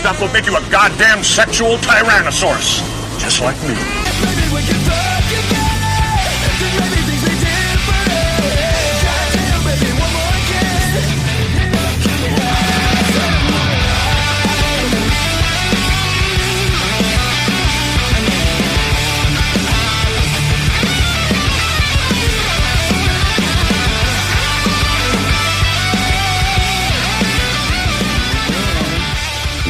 stuff will make you a goddamn sexual tyrannosaurus. Just like me.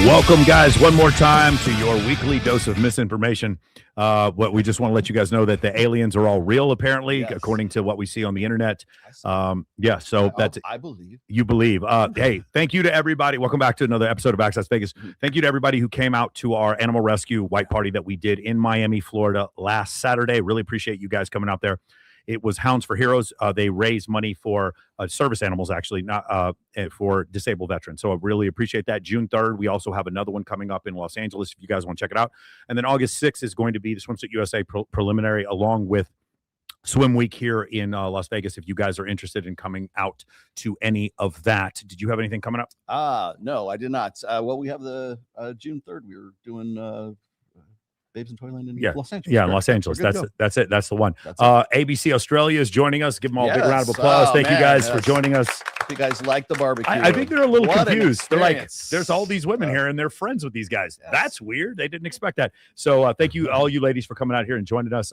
Welcome, guys, one more time to your weekly dose of misinformation. What we just want to let you guys know that the aliens are all real, apparently, yes, according to what we see on the internet. Yeah, so that's I believe. You believe. Hey, thank you to everybody. Welcome back to another episode of Access Vegas. Thank you to everybody who came out to our animal rescue white party that we did in Miami, Florida last Saturday. Really appreciate you guys coming out there. It was Hounds for Heroes. They raise money for service animals, actually, not for disabled veterans. So I really appreciate that. June 3rd, we also have another one coming up in Los Angeles if you guys want to check it out. And then August 6th is going to be the Swimsuit USA preliminary, along with Swim Week here in Las Vegas, if you guys are interested in coming out to any of that. Did you have anything coming up? No, I did not. Well, we have the June 3rd. We were doing Babes in Toyland in Los Angeles. Yeah, in Los Angeles. That's it. That's the one. ABC Australia is joining us. Give them all a big round of applause. Thank you guys for joining us. You guys like the barbecue. I think they're a little confused. They're like, there's all these women here and they're friends with these guys. Yes. That's weird. They didn't expect that. So thank you, all you ladies, for coming out here and joining us.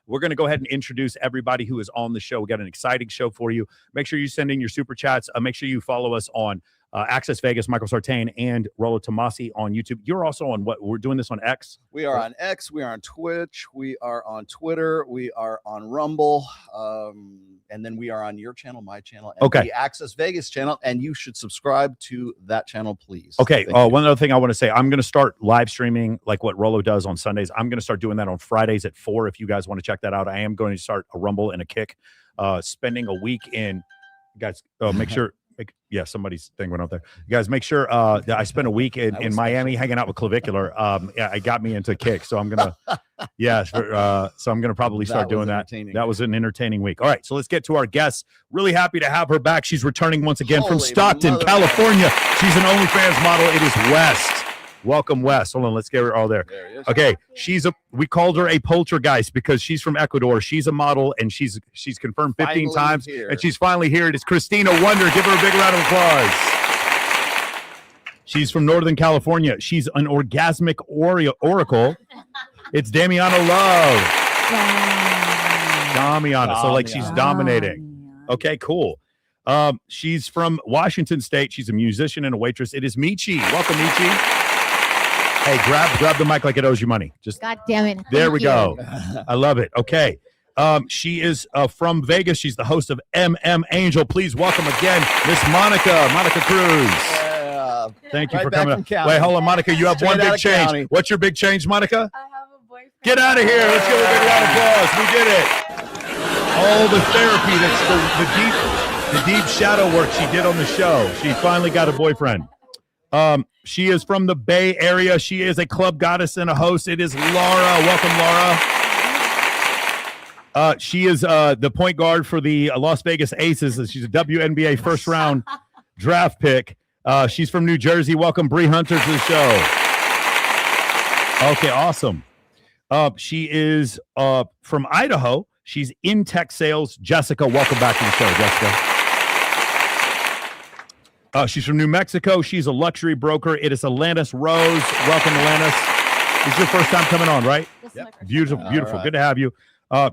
We're going to go ahead and introduce everybody who is on the show. We got an exciting show for you. Make sure you send in your super chats. Make sure you follow us on Access Vegas, Michael Sartain, and Rollo Tomasi on YouTube. You're also on what? We're doing this on X? We are on X. We are on Twitch. We are on Twitter. We are on Rumble. And then we are on your channel, my channel, and the Access Vegas channel. And you should subscribe to that channel, please. Okay. One other thing I want to say, I'm going to start live streaming like what Rollo does on Sundays. I'm going to start doing that on Fridays at 4 if you guys want to check that out. I am going to start a Rumble and a Kick, spending a week in, guys, make sure. Yeah, somebody's thing went out there. You guys, make sure that I spent a week in Miami hanging out with Clavicular. Yeah, it got me into Kick, so I'm gonna, so I'm gonna probably start doing that. That was an entertaining week. All right, so let's get to our guests. Really happy to have her back. She's returning once again from Stockton, California. She's an OnlyFans model. It is West. Welcome, Wes. Hold on, let's get her all there. Okay, we called her a poltergeist because she's from Ecuador. She's a model, and she's confirmed 15 times, and she's finally here. It is Christina Wonder. Give her a big round of applause. She's from Northern California. She's an orgasmic oracle. It's Damiana Love. Damiana. So, like, she's dominating. Okay, cool. She's from Washington State. She's a musician and a waitress. It is Michi. Welcome, Michi. Hey, grab the mic like it owes you money. Just God damn it. There we go. I love it. Okay. She is from Vegas. She's the host of MM Angel. Please welcome again Miss Monica Cruz. Yeah. Thank you for coming up. Wait, hold on, Monica. You have one big change. County. What's your big change, Monica? I have a boyfriend. Get out of here. Let's give her a big round of applause. We did it. All the therapy, that's the deep shadow work she did on the show. She finally got a boyfriend. She is from the Bay Area. She is a club goddess and a host. It is Laura. Welcome, Laura. She is the point guard for the Las Vegas Aces. She's a WNBA first round draft pick. She's from New Jersey. Welcome, Bree Hunter, to the show. Okay, awesome. She is from Idaho. She's in tech sales. Jessica, welcome back to the show, Jessica. She's from New Mexico. She's a luxury broker. It is Alanis Rose. Welcome, Alanis. This is your first time coming on, right? Yep. Beautiful. Right. Good to have you.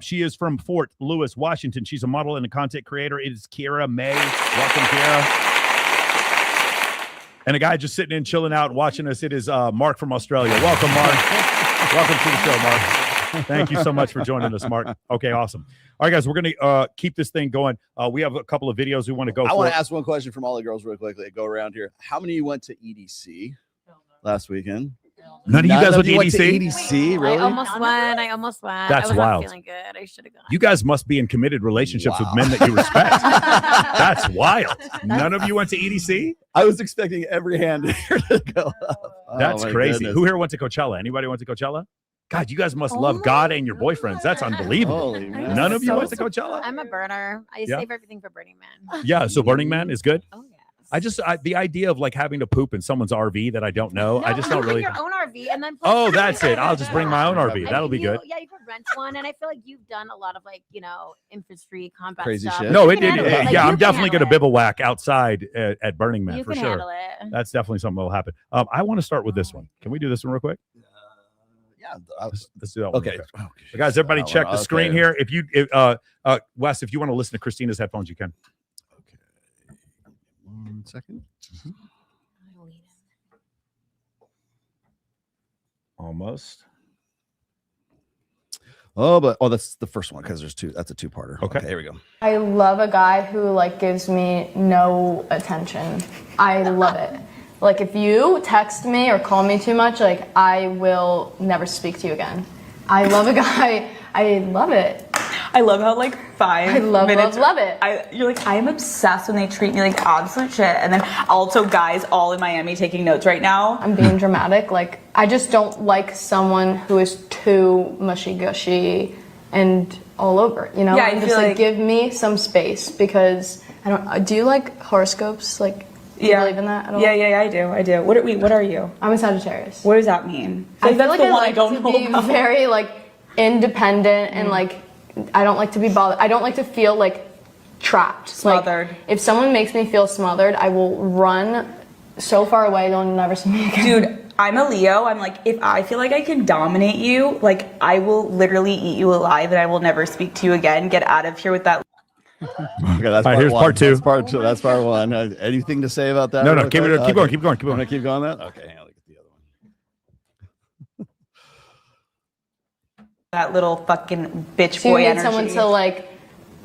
She is from Fort Lewis, Washington. She's a model and a content creator. It is Kiera May. Welcome, Kiera. And a guy just sitting in, chilling out, watching us. It is Mark from Australia. Welcome, Mark. Welcome to the show, Mark. Thank you so much for joining us, Mark. Okay, awesome. All right, guys, we're going to keep this thing going. We have a couple of videos we want to go I want to ask one question from all the girls real quickly. Go around here. How many of you went to EDC last weekend? None of you guys went to EDC? Really? I almost went. That's I was wild. Not feeling good. I should have gone. You guys must be in committed relationships with men that you respect. That's wild. None of you went to EDC? I was expecting every hand here to go up. That's crazy. Goodness. Who here went to Coachella? Anybody went to Coachella? God, you guys must love God and your boyfriends. That's unbelievable. None of you went to Coachella? I'm a burner. I save everything for Burning Man. Yeah, so Burning Man is good? Oh, yeah. the idea of like having to poop in someone's RV that I don't know. I just you don't bring really. your own RV and then. Oh, that's it. I'll just bring my own RV. That'll be good. Yeah, you could rent one, and I feel like you've done a lot of like infantry combat Crazy stuff. shit. No, You it can did. handle it. Like, Yeah, you I'm can definitely going to handle bivouac outside at Burning it. Man You for can sure. handle it. That's definitely something that'll happen. I want to start with this one. Can we do this one real quick? Yeah. Let's do that one. Okay. real quick. So guys, everybody That check one. the screen Okay. here. If you, Wes, if you want to listen to Christina's headphones, you can. Okay. 1 second. Almost. That's the first one because there's two. That's a two-parter. Okay, here we go. I love a guy who like gives me no attention. I love it. Like if you text me or call me too much, like I will never speak to you again. I love a guy. I love it. I love how like 5 I love minutes. love it. You're like, I am obsessed when they treat me like absolute shit. And then also guys all in Miami taking notes right now. I'm being dramatic. Like I just don't like someone who is too mushy gushy and all over. You know, Yeah, I and feel just like like- give me some space because I don't. Do you like horoscopes? Like, do you believe in that at all? Yeah, I do. What are you? I'm a Sagittarius. What does that mean? I feel that's like the I one like I don't to know be about. very like independent and like I don't like to be bothered. I don't like to feel like trapped, Smothered. Like, if someone makes me feel smothered, I will run so far away they'll never see me again. Dude, I'm a Leo. I'm like, if I feel like I can dominate you, like I will literally eat you alive and I will never speak to you again. Get out of here with that. Okay, that's All right, here's one. part two. That's part two. That's part one. Anything to say about that? No, real keep quick? it. Keep going. Okay. Keep going. Keep I'm going. gonna keep going. That okay. I'll look at the other one. That little fucking bitch So you boy need energy. someone to like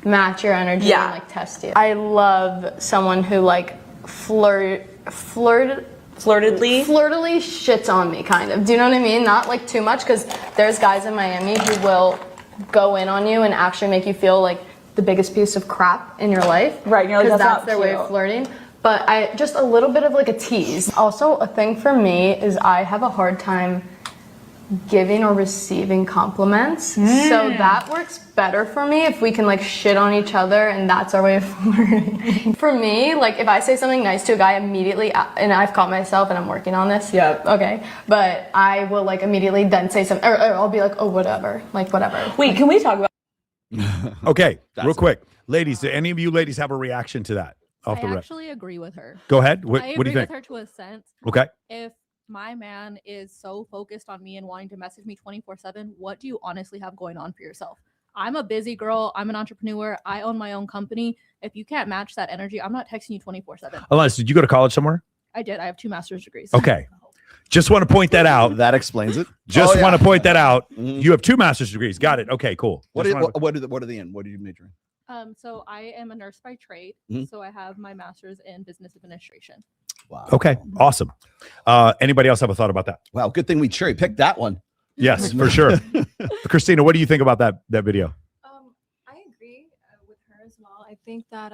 match your energy Yeah. and like test you. I love someone who like flirtedly shits on me, kind of. Do you know what I mean? Not like too much, because there's guys in Miami who will go in on you and actually make you feel like the biggest piece of crap in your life. Right, you're like, because that's that's their not way of cute. flirting. But I just a little bit of like a tease. Also, a thing for me is I have a hard time giving or receiving compliments. So that works better for me if we can like shit on each other and that's our way of flirting. For me, like if I say something nice to a guy immediately, and I've caught myself and I'm working on this. Yep. Okay. But I will like immediately then say something, or I'll be like, oh, whatever. Like, whatever. Wait, can we talk about Okay, real quick, ladies. Do any of you ladies have a reaction to that? Off the I rip. actually agree with her. Go ahead. What I do agree you think? with her to a sense. Okay. If my man is so focused on me and wanting to message me 24/7, what do you honestly have going on for yourself? I'm a busy girl. I'm an entrepreneur. I own my own company. If you can't match that energy, I'm not texting you 24/7. Elias, did you go to college somewhere? I did. I have 2 master's degrees. Okay. Just want to point that out. That explains it. Just Oh, yeah. want to point that out. Mhm. You have 2 master's degrees. Got it. Okay, cool. What Just are wanted to- what are they in? What do you major in? So I am a nurse by trade. Mhm. So I have my master's in business administration. Wow. Okay, awesome. Anybody else have a thought about that? Wow. Good thing we cherry picked that one. Yes, for sure. Christina, what do you think about that video? I agree with her as well. I think that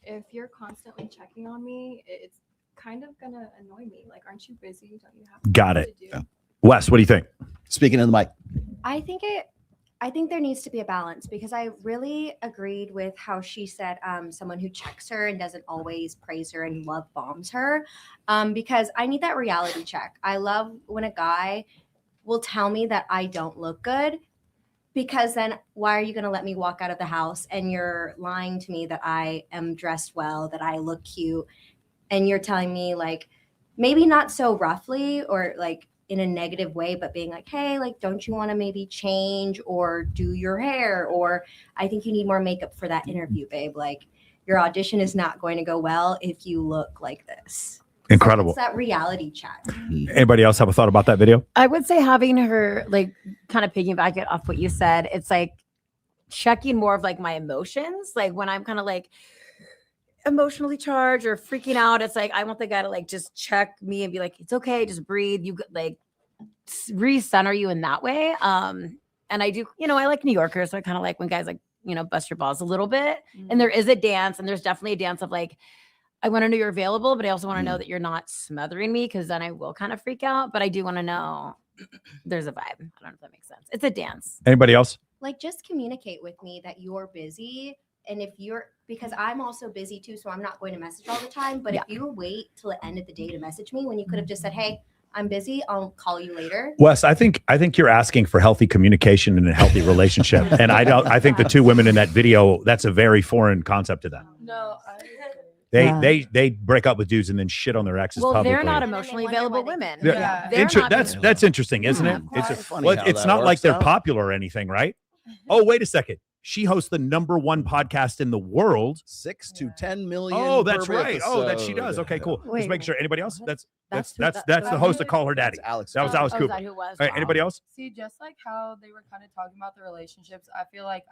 if you're constantly checking on me, it's kind of gonna annoy me. Like, aren't you busy? Don't you have Got things it. to do? Yeah. Wes, what do you think? Speaking of the mic. I think there needs to be a balance, because I really agreed with how she said someone who checks her and doesn't always praise her and love bombs her, because I need that reality check. I love when a guy will tell me that I don't look good, because then why are you going to let me walk out of the house and you're lying to me that I am dressed well, that I look cute, and you're telling me, like, maybe not so roughly or like in a negative way, but being like, hey, like, don't you want to maybe change or do your hair? Or I think you need more makeup for that interview, babe. Like, your audition is not going to go well if you look like this. Incredible. So it's that reality check. Anybody else have a thought about that video? I would say having her like kind of piggyback it off what you said. It's like checking more of like my emotions. Like when I'm kind of like emotionally charged or freaking out, it's like I want the guy to like just check me and be like, it's okay, just breathe. You like recenter you in that way. And I do, I like New Yorkers, so I kind of like when guys like, bust your balls a little bit. And there is a dance, and there's definitely a dance of like, I want to know you're available, but I also want to know that you're not smothering me, because then I will kind of freak out. But I do want to know there's a vibe. I don't know if that makes sense. It's a dance. Anybody else? Like, just communicate with me that you're busy, and if you're, because I'm also busy too, so I'm not going to message all the time. But if you wait till the end of the day to message me when you could have just said, hey, I'm busy, I'll call you later. Wes, I think you're asking for healthy communication and a healthy relationship. And I think the two women in that video, that's a very foreign concept to them. No, They break up with dudes and then shit on their exes Well, publicly. they're not emotionally available women. Yeah. They're not That's interesting, isn't it? It's not like they're popular or anything, right? Oh, wait a second. She hosts the #1 podcast in the world. 6 to 10 million. Oh, that's per right. Oh, that she episode. does. Okay, cool. Wait, Just make sure. Anybody else? That's That's the host of Call Her Daddy. That's Alex. That was Alice Cooper. who was? All right, anybody else? See, just like how they were kind of talking about the relationships, I feel like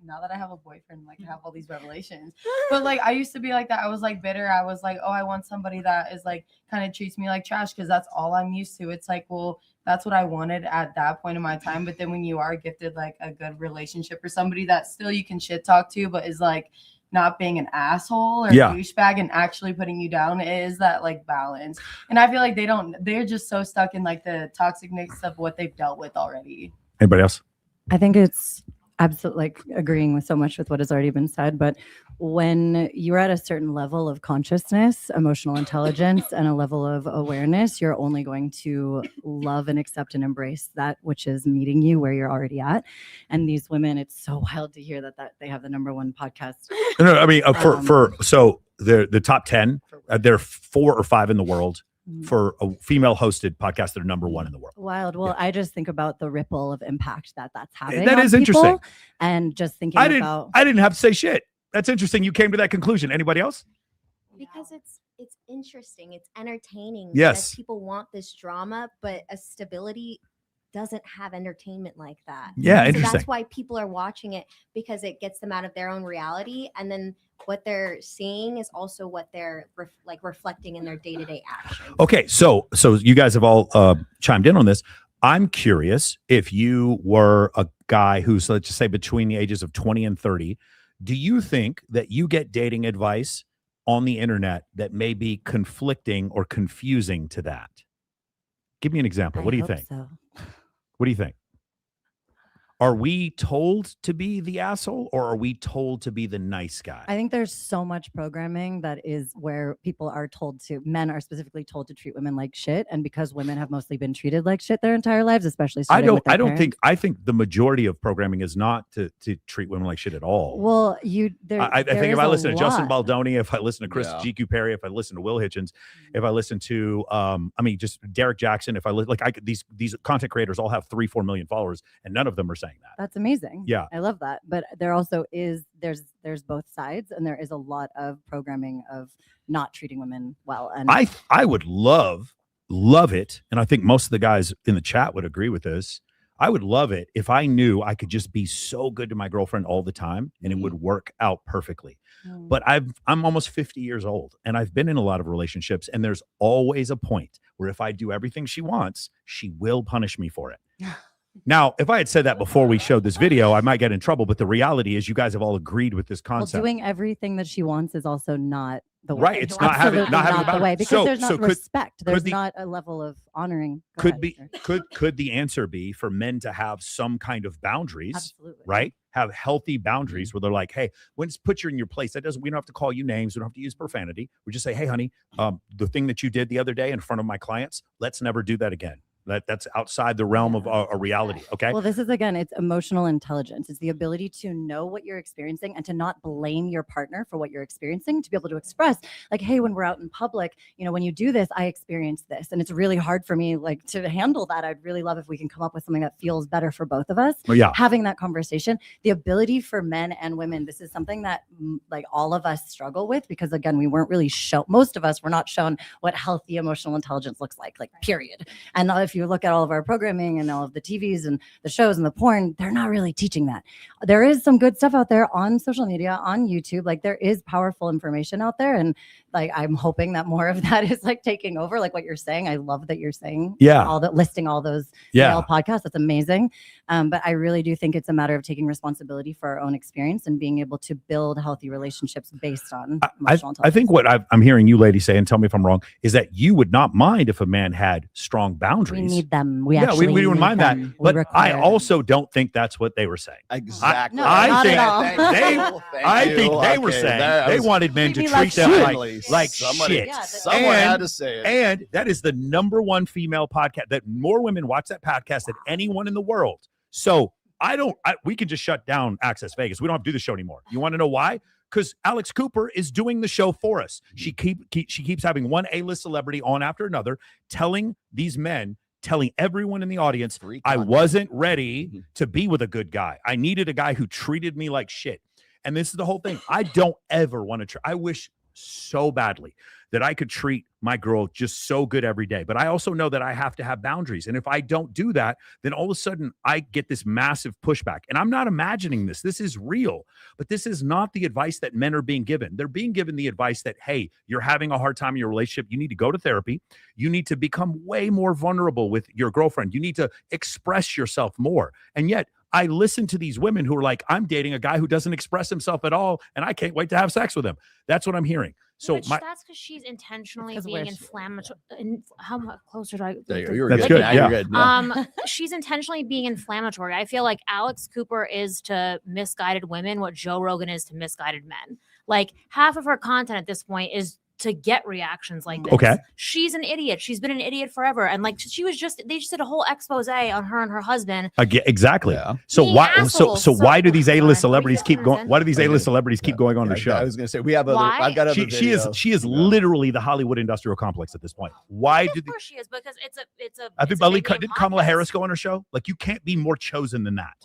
now that I have a boyfriend, like I have all these revelations. But like I used to be like that. I was like bitter. I was like, oh, I want somebody that is like kind of treats me like trash because that's all I'm used to. It's like, well, that's what I wanted at that point in my time. But then when you are gifted like a good relationship or somebody that still you can shit talk to, but is like not being an asshole or douchebag and actually putting you down, it is that like balance. And I feel like they're just so stuck in like the toxicness of what they've dealt with already. Anybody else? I think it's absolutely like agreeing with so much with what has already been said. But when you're at a certain level of consciousness, emotional intelligence, and a level of awareness, you're only going to love and accept and embrace that which is meeting you where you're already at. And these women, it's so wild to hear that they have the #1 podcast. No, I mean, so the top 10, there are 4 or 5 in the world. For a female hosted podcast that are #1 in the world. Wild. Well, I just think about the ripple of impact that's having. That on is interesting. people, and just thinking I didn't have to say shit. That's interesting. You came to that conclusion. Anybody else? Because it's interesting, it's entertaining. Yes. People want this drama, but a stability doesn't have entertainment like that. Yeah, so interesting. That's why people are watching it, because it gets them out of their own reality, and then what they're seeing is also what they're reflecting in their day-to-day actions. Okay, so you guys have all chimed in on this. I'm curious, if you were a guy who's, let's just say, between the ages of 20 and 30, do you think that you get dating advice on the internet that may be conflicting or confusing to that? Give me an example. What do you think? So. What do you think? Are we told to be the asshole, or are we told to be the nice guy? I think there's so much programming that is where people are told to, men are specifically told to treat women like shit. And because women have mostly been treated like shit their entire lives, especially I think the majority of programming is not to treat women like shit at all. Well, I think if I listen to Justin Baldoni, if I listen to Chris GQ Perry, if I listen to Will Hitchens, if I listen to just Derek Jackson, if I these content creators all have 3-4 million followers, and none of them are saying that. That's amazing. Yeah, I love that. But there also is there's both sides, and there is a lot of programming of not treating women well. And I would love it, and I think most of the guys in the chat would agree with this. I would love it if I knew I could just be so good to my girlfriend all the time and it would work out perfectly. But I'm almost 50 years old, and I've been in a lot of relationships, and there's always a point where if I do everything she wants, she will punish me for it. Now, if I had said that before we showed this video, I might get in trouble. But the reality is, you guys have all agreed with this concept. Well, doing everything that she wants is also not the way. Right. It's not having the way, because there's not respect. There's the, not a level of honoring. Could the answer be for men to have some kind of boundaries? Absolutely. Right. Have healthy boundaries where they're like, hey, let's put you in your place. We don't have to call you names. We don't have to use profanity. We just say, hey, honey, the thing that you did the other day in front of my clients, let's never do that again. That's outside the realm of a reality. Okay. Well, this is, again, it's emotional intelligence. It's the ability to know what you're experiencing and to not blame your partner for what you're experiencing, to be able to express like, hey, when we're out in public, when you do this, I experience this. And it's really hard for me to handle that. I'd really love if we can come up with something that feels better for both of us. Well, yeah. Having that conversation, the ability for men and women, this is something that all of us struggle with, because again, we weren't really shown, most of us were not shown what healthy emotional intelligence looks like period. And if you look at all of our programming and all of the TVs and the shows and the porn, they're not really teaching that. There is some good stuff out there on social media, on YouTube. There is powerful information out there, and like I'm hoping that more of that is like taking over, like what you're saying. I love that you're saying listing all those male podcasts. That's amazing. But I really do think it's a matter of taking responsibility for our own experience and being able to build healthy relationships based on emotional I think what I'm hearing you ladies say, and tell me if I'm wrong, is that you would not mind if a man had strong boundaries. We need them. We wouldn't mind that. But I also don't think that's what they were saying. Exactly. I think they were saying they wanted men to treat them like shit. Someone had to say it. And that is the #1 female podcast that more women watch that podcast than anyone in the world. So we can just shut down Access Vegas. We don't have to do the show anymore. You want to know why? Because Alex Cooper is doing the show for us. She keeps having one A-list celebrity on after another, telling everyone in the audience, I wasn't ready to be with a good guy. I needed a guy who treated me like shit. And this is the whole thing. I don't ever want to I wish so badly that I could treat my girl just so good every day. But I also know that I have to have boundaries. And if I don't do that, then all of a sudden I get this massive pushback. And I'm not imagining this. This is real. But this is not the advice that men are being given. They're being given the advice that, hey, you're having a hard time in your relationship. You need to go to therapy. You need to become way more vulnerable with your girlfriend. You need to express yourself more. And yet, I listen to these women who are like, I'm dating a guy who doesn't express himself at all, and I can't wait to have sex with him. That's what I'm hearing. So that's because she's intentionally being inflammatory. How much closer do I? You're that's good. good. Yeah. You're good. She's intentionally being inflammatory. I feel like Alex Cooper is to misguided women what Joe Rogan is to misguided men. Like half of her content at this point is to get reactions like this. Okay. She's an idiot. She's been an idiot forever. And like they just did a whole expose on her and her husband. Exactly. Yeah. So Being why assholes. so why do these A-list What celebrities are you keep going? Why do these A-list celebrities keep going on the I show? was going to say we have other. Why? I've got other. She is literally the Hollywood industrial complex at this point. Why Of did course she is, because it's a I think it's a big did name Kamala podcast. Harris go on her show? Like you can't be more chosen than that.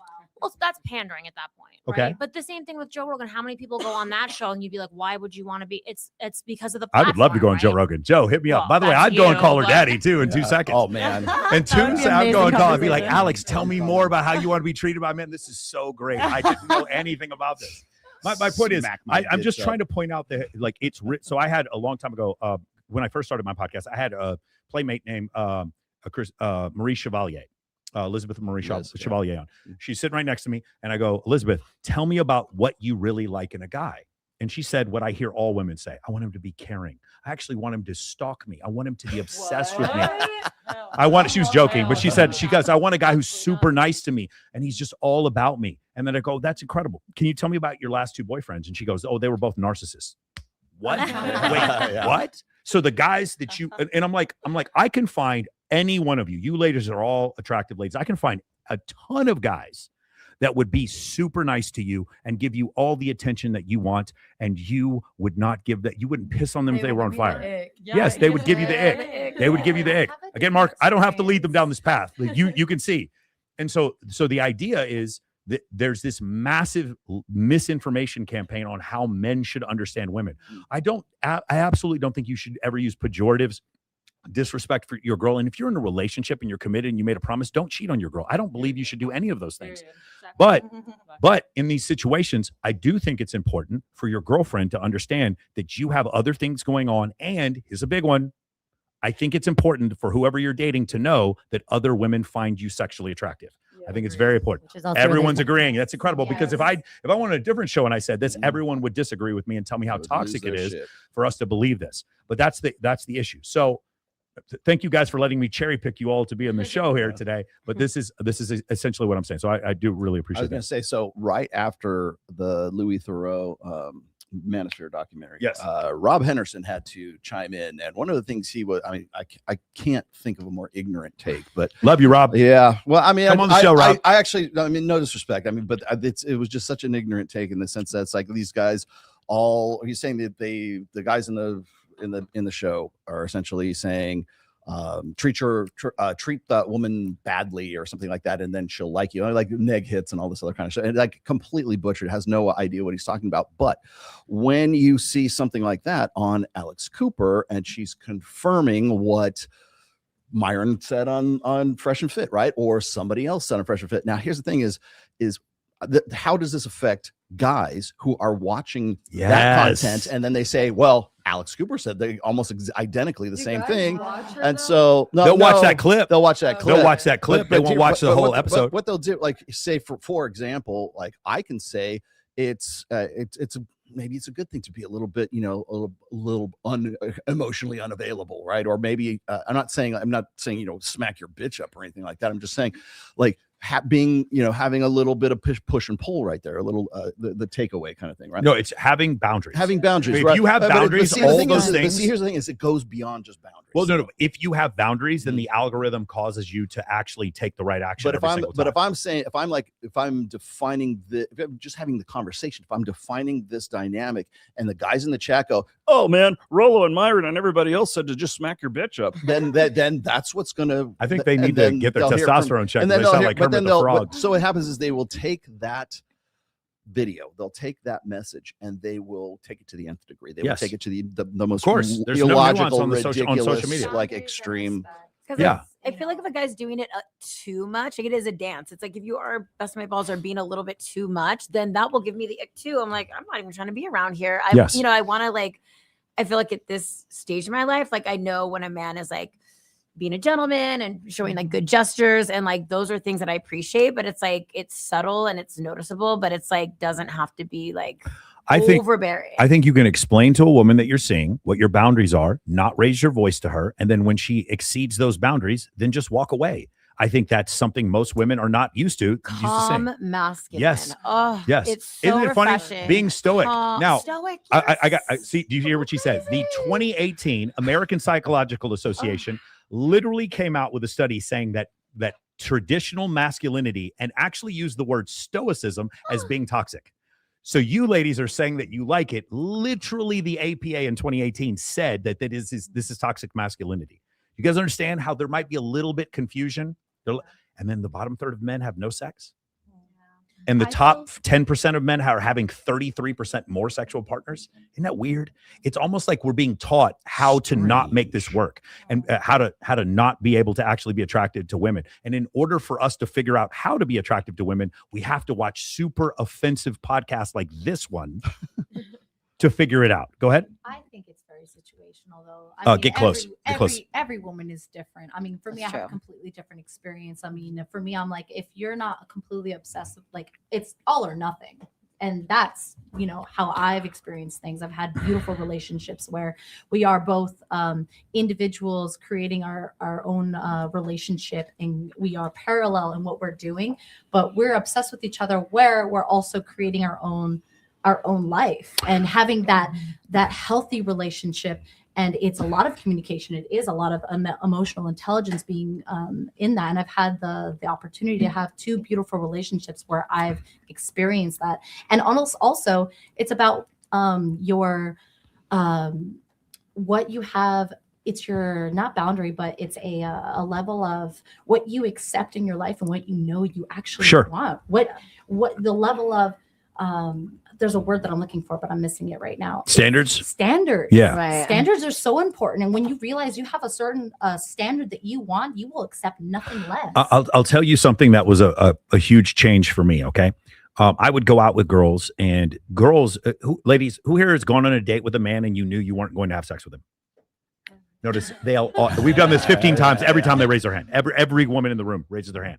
Well, that's pandering at that point, right? Okay. But the same thing with Joe Rogan. How many people go on that show and you'd be like, why would you want to be? It's because of the I platform, would love to go on right? Joe Rogan. Joe, hit me up. Well, By the way, that's I'd go and you, call her but- daddy too in 2 seconds. Oh man. And That would be I'd go amazing and call and be like, conversation. Alex, tell me more about how you want to be treated by men. This is so great. I didn't know anything about this. My point is, Smack my I'm just bitch trying to point out that like it's so I had a long time ago when I first started my podcast, I had a playmate named Marie Chevalier. Elizabeth Marie Chevalier on. She's sitting right next to me, and I go, Elizabeth, tell me about what you really like in a guy. And she said what I hear all women say. I want him to be caring. I actually want him to stalk me. I want him to be obsessed with me. She was joking, but she goes, I want a guy who's super nice to me, and he's just all about me. And then I go, that's incredible. Can you tell me about your last 2 boyfriends? And she goes, oh, they were both narcissists. What? Wait, what? So the guys that you and I'm like, I can find any one of you. You ladies are all attractive ladies. I can find a ton of guys that would be super nice to you and give you all the attention that you want, and you would not give that. You wouldn't piss on them if they were on fire. Yes, they would give you the ick. They would give you the ick. Again, Mark, I don't have to lead them down this path. Like, you can see. And so the idea is that there's this massive misinformation campaign on how men should understand women. I absolutely don't think you should ever use pejoratives, disrespect for your girl. And if you're in a relationship and you're committed and you made a promise, don't cheat on your girl. I don't believe you should do any of those things. But in these situations, I do think it's important for your girlfriend to understand that you have other things going on. And here's a big one. I think it's important for whoever you're dating to know that other women find you sexually attractive. I think it's very important. Everyone's agreeing. That's incredible. Because if I wanted a different show and I said this, everyone would disagree with me and tell me how toxic it is for us to believe this. But that's the issue. So thank you guys for letting me cherry pick you all to be on the show here today. But this is essentially what I'm saying. So I do really appreciate it. I was going to say, so right after the Louis Theroux Manosphere documentary, yes, Rob Henderson had to chime in, and one of the things he was, I can't think of a more ignorant take, but love you, Rob. Yeah, well, come on the show, Rob. I actually, no disrespect, but it was just such an ignorant take in the sense that it's like these guys he's saying that the guys in the show are essentially saying, treat that woman badly or something like that, and then she'll like you. Like neg hits and all this other kind of shit, and like completely butchered, has no idea what he's talking about. But when you see something like that on Alex Cooper, and she's confirming what Myron said on Fresh and Fit, right, or somebody else said on Fresh and Fit. Now, here's the thing: is how does this affect guys who are watching that content, and then they say, well, Alex Cooper said they almost identically the You same guys thing. watch her, And though? so They'll watch that clip. They'll watch that clip. They'll watch that clip. They won't watch the whole episode. What they'll do, like say for example, like I can say it's maybe it's a good thing to be a little bit, you know, a little emotionally unavailable, right? Or maybe I'm not saying, you know, smack your bitch up or anything like that. I'm just saying, like, being, you know, having a little bit of push and pull right there, a little the takeaway kind of thing, right? No, it's having boundaries. Having boundaries, If right? you have boundaries, see, all those things. See, here's the thing: is it goes beyond just boundaries. Well, no. If you have boundaries, then the algorithm causes you to actually take the right action. But if I'm defining if I'm just having the conversation, if I'm defining this dynamic, and the guys in the chat go, "Oh man, Rollo and Myron and everybody else said to just smack your bitch up," then that's what's gonna. I think they need to get their testosterone checked. They sound like Kermit the Frog. So what happens is they will take that video, they'll take that message, and they will take it to the nth degree. They will take it to the most there's illogical, no nuance ridiculous, on social media, like extreme. Because I feel like if a guy's doing it too much, like it is a dance. It's like if you are busting my balls or being a little bit too much, then that will give me the ick too. I'm like, I'm not even trying to be around here. You know, I want to like, I feel like at this stage of my life, like I know when a man is like being a gentleman and showing like good gestures, and like those are things that I appreciate, but it's like it's subtle and it's noticeable, but it's like doesn't have to be like overbearing. I think you can explain to a woman that you're seeing what your boundaries are, not raise your voice to her, and then when she exceeds those boundaries, then just walk away. I think that's something most women are not used to. Calm, masculine. Yes. Oh, yes. It's so Isn't it refreshing. funny being stoic? Now, stoic, I see. Do you hear what she said? The 2018 American Psychological Association literally came out with a study saying that traditional masculinity, and actually used the word stoicism as being toxic. So you ladies are saying that you like it. Literally, the APA in 2018 said that this is toxic masculinity. You guys understand how there might be a little bit confusion? And then the bottom third of men have no sex. And the top 10% of men are having 33% more sexual partners. Isn't that weird? It's almost like we're being taught how to not make this work, and how to not be able to actually be attracted to women. And in order for us to figure out how to be attractive to women, we have to watch super offensive podcasts like this one to figure it out. Go ahead. I think it's very situational, though. I mean, get close. Every woman is different. I mean, for me, I have a completely different experience. I mean, for me, I'm like, if you're not completely obsessive, like it's all or nothing. And that's, you know, how I've experienced things. I've had beautiful relationships where we are both individuals creating our own relationship, and we are parallel in what we're doing, but we're obsessed with each other where we're also creating our own life and having that healthy relationship. And it's a lot of communication. It is a lot of emotional intelligence being in that. And I've had the opportunity to have two beautiful relationships where I've experienced that. And also it's about your what you have. It's your not boundary, but it's a level of what you accept in your life and what you know you actually want. What the level of there's a word that I'm looking for, but I'm missing it right now. Standards. Yeah. Right. Standards are so important. And when you realize you have a certain standard that you want, you will accept nothing less. I'll tell you something that was a huge change for me. Okay. I would go out with girls, and ladies, who here has gone on a date with a man and you knew you weren't going to have sex with him? Notice we've done this 15 times. Every time they raise their hand, every woman in the room raises their hand.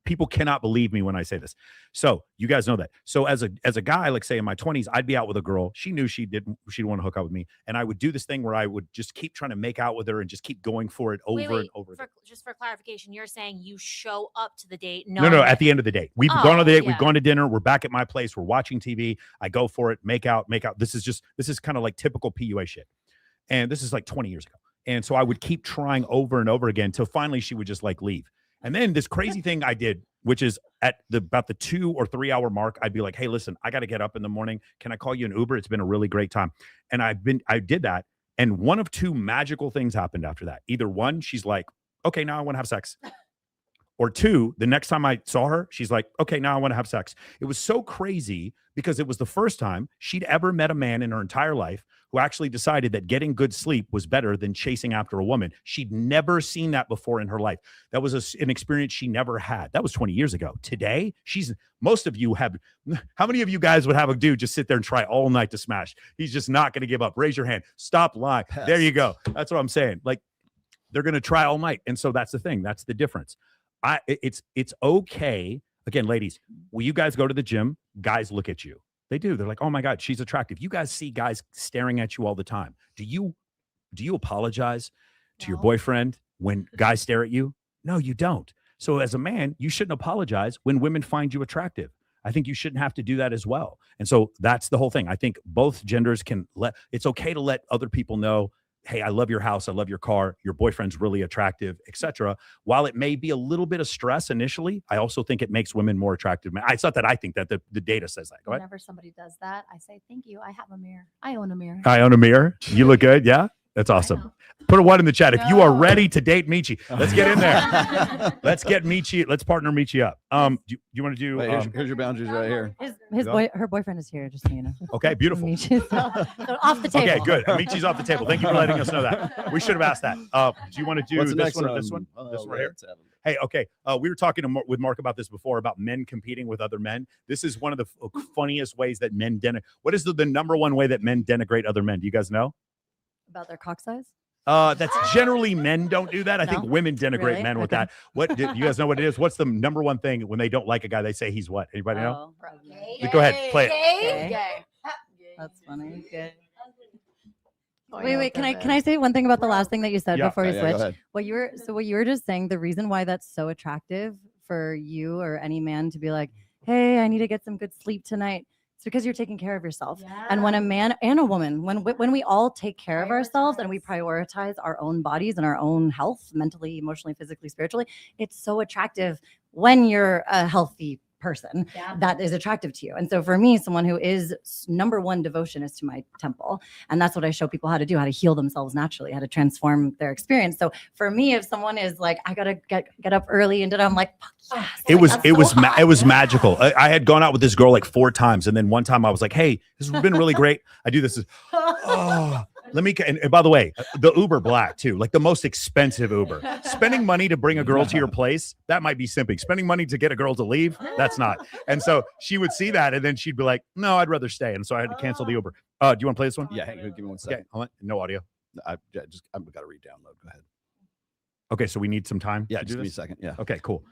People cannot believe me when I say this. So you guys know that. So as a guy, like say in my 20s, I'd be out with a girl. She knew she'd want to hook up with me, and I would do this thing where I would just keep trying to make out with her and just keep going for it over and over. Just for clarification, you're saying you show up to the date? No. At the end of the date, we've gone on the date. Yeah. We've gone to dinner. We're back at my place. We're watching TV. I go for it. Make out. This is kind of like typical PUA shit. And this is like 20 years ago. And so I would keep trying over and over again till finally she would just like leave. And then this crazy thing I did, which is at about the 2 or 3 hour mark, I'd be like, hey, listen, I got to get up in the morning. Can I call you an Uber? It's been a really great time. And I did that. And one of two magical things happened after that. Either one, she's like, okay, now I want to have sex. Or 2, the next time I saw her, she's like, okay, now I want to have sex. It was so crazy because it was the first time she'd ever met a man in her entire life who actually decided that getting good sleep was better than chasing after a woman. She'd never seen that before in her life. That was an experience she never had. That was 20 years ago. Today, most of you have, how many of you guys would have a dude just sit there and try all night to smash? He's just not going to give up. Raise your hand. Stop lying. Pest. There you go. That's what I'm saying. Like, they're going to try all night. And so that's the thing. That's the difference. It's okay. Again, ladies, will you guys go to the gym? Guys look at you. They do. They're like, oh my God, she's attractive. You guys see guys staring at you all the time. Do you apologize to your boyfriend when guys stare at you? No, you don't. So as a man, you shouldn't apologize when women find you attractive. I think you shouldn't have to do that as well. And so that's the whole thing. I think both genders it's okay to let other people know, hey, I love your house, I love your car, your boyfriend's really attractive, etc. While it may be a little bit of stress initially, I also think it makes women more attractive. It's not that I think that, the data says that. Go ahead. Whenever somebody does that, I say, thank you. I have a mirror. I own a mirror. I own a mirror. You look good. Yeah, that's awesome. Put a 1 in the chat if you are ready to date Michi. Let's get in there. Let's get Michi. Let's partner Michi up. Do you want to do? Wait, here's your boundaries right here. Her boyfriend is here, just so you know. Okay, beautiful. Michi's off the table. Okay, good. Michi's off the table. Thank you for letting us know that. We should have asked that. Do you want to do this one or this one? This one right here. Hey, okay. We were talking with Mark about this before, about men competing with other men. This is one of the funniest ways that men what is the number one way that men denigrate other men? Do you guys know? About their cock size? That's generally men don't do that. I think women denigrate men with that. What do you guys know what it is? What's the number one thing when they don't like a guy, they say he's what? Anybody know? Go ahead, play it. Gay. That's funny. Gay. Wait. Can I say one thing about the last thing that you said before we switch? What you were just saying, the reason why that's so attractive for you or any man to be like, hey, I need to get some good sleep tonight. It's because you're taking care of yourself. Yeah. And when a man and a woman, when we all take care of ourselves and we prioritize our own bodies and our own health, mentally, emotionally, physically, spiritually, it's so attractive when you're a healthy person that is attractive to you. And so for me, someone who is number one devotion is to my temple. And that's what I show people how to do, how to heal themselves naturally, how to transform their experience. So for me, if someone is like, I gotta get up early and I'm like, yes, it was magical. I had gone out with this girl like 4 times. And then one time I was like, hey, this has been really great. I do this. Let me, and by the way, the Uber Black too, like the most expensive Uber. Spending money to bring a girl to your place, that might be simping. Spending money to get a girl to leave, that's not. And so she would see that and then she'd be like, no, I'd rather stay. And so I had to cancel the Uber. Do you want to play this one? Yeah, hang on, give me 1 second. Okay, no audio. I've got to re-download. Go ahead. Okay, so we need some time. Yeah, just give me a second. Yeah. Okay, cool.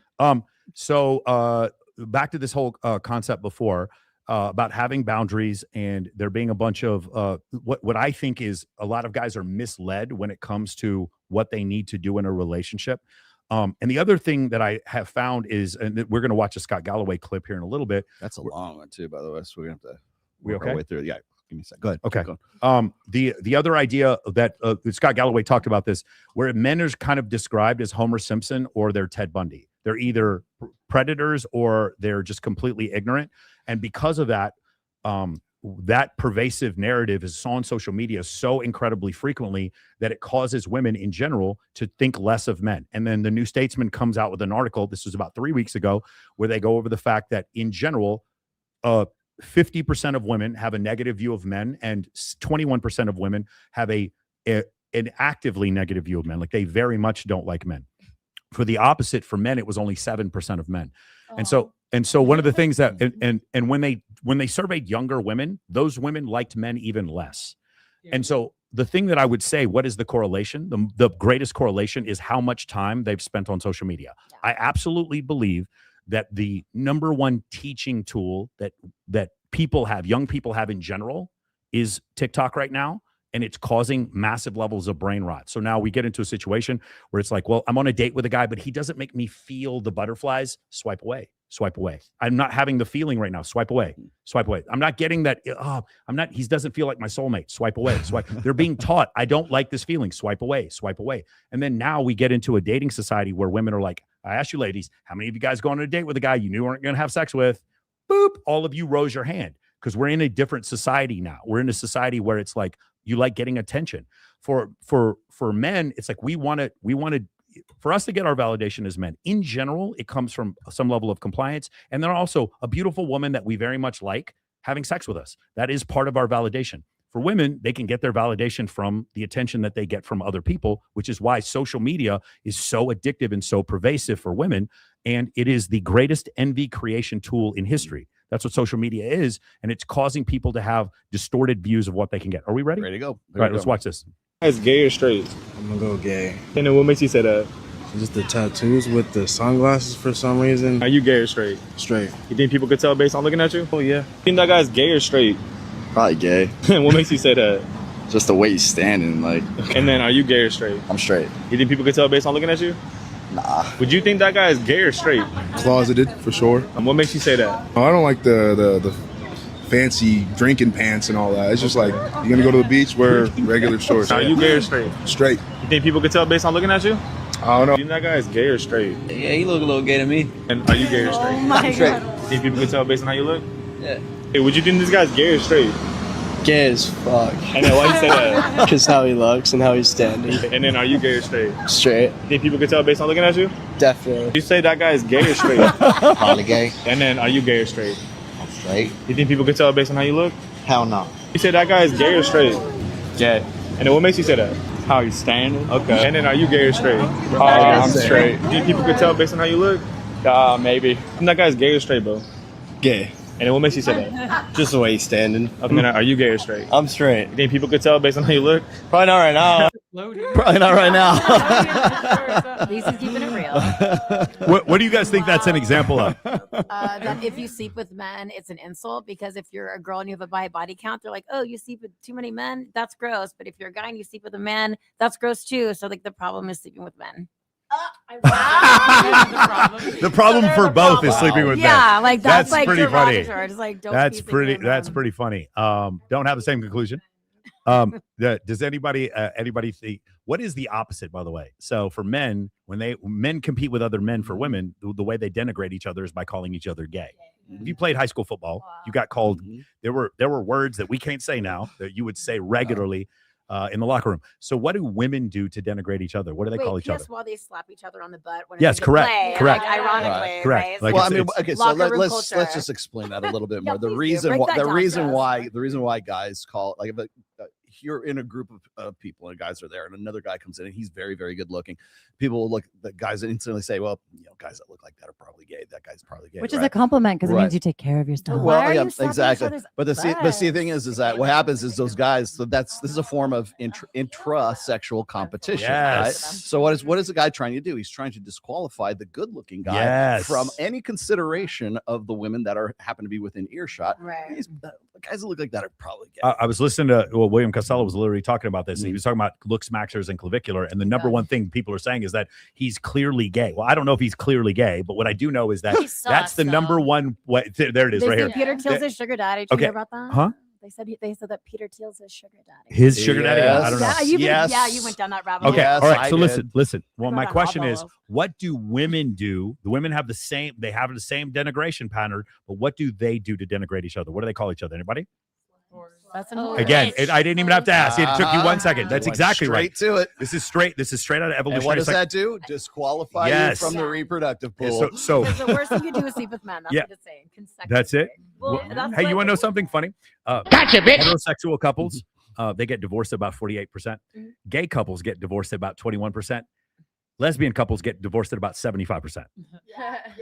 So back to this whole concept before. About having boundaries and there being a bunch of what I think is a lot of guys are misled when it comes to what they need to do in a relationship. And the other thing that I have found is, and we're going to watch a Scott Galloway clip here in a little bit. That's a long one too, by the way. So we're going to have to work our way through it. Yeah. Give me a second. Go ahead. Okay. The other idea that Scott Galloway talked about this, where men are kind of described as Homer Simpson or they're Ted Bundy. They're either predators or they're just completely ignorant. And because of that, that pervasive narrative is on social media so incredibly frequently that it causes women in general to think less of men. And then the New Statesman comes out with an article, this was about 3 weeks ago, where they go over the fact that in general, 50% of women have a negative view of men and 21% of women have an actively negative view of men. Like they very much don't like men. For the opposite, for men, it was only 7% of men. And so one of the things that and when they surveyed younger women, those women liked men even less. And so the thing that I would say, what is the correlation? The greatest correlation is how much time they've spent on social media. I absolutely believe that the number one teaching tool that people have, young people have in general, is TikTok right now. And it's causing massive levels of brain rot. So now we get into a situation where it's like, well, I'm on a date with a guy, but he doesn't make me feel the butterflies. Swipe away. Swipe away. I'm not having the feeling right now. Swipe away. Swipe away. I'm not getting that. He doesn't feel like my soulmate. Swipe away. Swipe. They're being taught, I don't like this feeling. Swipe away. Swipe away. And then now we get into a dating society where women are like, I asked you ladies, how many of you guys go on a date with a guy you knew weren't going to have sex with? Boop. All of you rose your hand because we're in a different society now. We're in a society where it's like, you like getting attention. For men, it's like we want to for us to get our validation as men, in general, it comes from some level of compliance. And then also a beautiful woman that we very much like having sex with us. That is part of our validation. For women, they can get their validation from the attention that they get from other people, which is why social media is so addictive and so pervasive for women. And it is the greatest envy creation tool in history. That's what social media is. And it's causing people to have distorted views of what they can get. Are we ready? Ready to go. All right, let's watch this. Is gay or straight? I'm gonna go gay. And then what makes you say that? Just the tattoos with the sunglasses for some reason. Are you gay or straight? Straight. You think people could tell based on looking at you? Oh yeah. You think that guy's gay or straight? Probably gay. And what makes you say that? Just the way he's standing, like. And then are you gay or straight? I'm straight. You think people could tell based on looking at you? Nah. Would you think that guy is gay or straight? Closeted for sure. And what makes you say that? I don't like the fancy drinking pants and all that. It's just like you're gonna go to the beach, wear regular shorts. Are you gay or straight? Straight. You think people could tell based on looking at you? I don't know. You think that guy is gay or straight? Yeah, he look a little gay to me. And are you gay or straight? Oh my Straight. God. You think people could tell based on how you look? Yeah. Hey, would you think this guy's gay or straight? Gay as fuck. And then why you say that? Because how he looks and how he's standing. And then are you gay or straight? Straight. You think people could tell based on looking at you? Definitely. You say that guy is gay or straight? Probably gay. And then are you gay or straight? I'm straight. You think people could tell based on how you look? Hell no. You say that guy is gay or straight? Gay. And then what makes you say that? How he's standing. Okay. And then are you gay or straight? I'm straight. You think people could tell based on how you look? Maybe. You think that guy's gay or straight, bro? Gay. And then what makes you say that? Just the way he's standing. Okay, and then are you gay or straight? I'm straight. You think people could tell based on how you look? Probably not right now. Probably not right now. At least he's keeping it real. What do you guys think that's an example of? That if you sleep with men, it's an insult, because if you're a girl and you have a high body count, they're like, oh, you sleep with too many men? That's gross. But if you're a guy and you sleep with a man, that's gross too. So like the problem is sleeping with men. The problem for both is sleeping with men. Yeah, like that's like pretty funny. It's like, don't That's be pretty. sleeping with That's men. pretty funny. Don't have the same conclusion. Does anybody think, what is the opposite, by the way? So for men, when men compete with other men for women, the way they denigrate each other is by calling each other gay. If you played high school football, you got called. There were words that we can't say now that you would say regularly in the locker room. So what do women do to denigrate each other? What do they call each other? While they slap each other on the butt. When Yes, it's correct, play, correct. Like, ironically, Correct. right? Like Well, I it's- mean, it's- okay, so locker room let's culture. just explain that a little bit Yeah, more. The please do. reason Break why that down the reason why guys call, like, if you're in a group of people and guys are there and another guy comes in and he's very, very good looking, people will look, the guys instantly say, well, guys that look like that are probably gay. That guy's probably gay. Which is a compliment, because it means you take care of yourself. Well, yeah, exactly. But the thing is that what happens is those guys. So this is a form of intra-sexual competition. Right? Yes. So what is the guy trying to do? He's trying to disqualify the good-looking guy Yes. from any consideration of the women that happen to be within earshot. Right. The guys that look like that are probably gay. I was listening to William Costello was literally talking about this, and he was talking about looks maxers and clavicular, and the number one thing people are saying is that he's clearly gay. Well, I don't know if he's clearly gay, but what I do know is that He sucks, that's the number one way. There it is, They right say here. Peter Thiel's his sugar daddy. Did you hear about that? Huh? They said that Peter Thiel's his sugar daddy. His sugar daddy? I don't know. Yeah, you went down that rabbit hole. Okay, all right. So I listen. Well, Go my down question all is, those. what do women do? The women have the same. They have the same denigration pattern, but what do they do to denigrate each other? What do they call each other? Anybody? That's Again, I didn't even have to ask. It took you 1 second. That's Went exactly right. straight to it. This is straight out of evolutionary. And what does psych- that do? Disqualify Yes. you from the reproductive Yeah, pool. so Because the worst thing you do is sleep with men. That's Yeah. what it's saying. that's it. Well, Well, that's hey, you like- want to know something funny? Gotcha, bitch. Heterosexual couples, they get divorced at about 48%. Mm-hmm. Gay couples get divorced at about 21%. Lesbian couples get divorced at about 75%.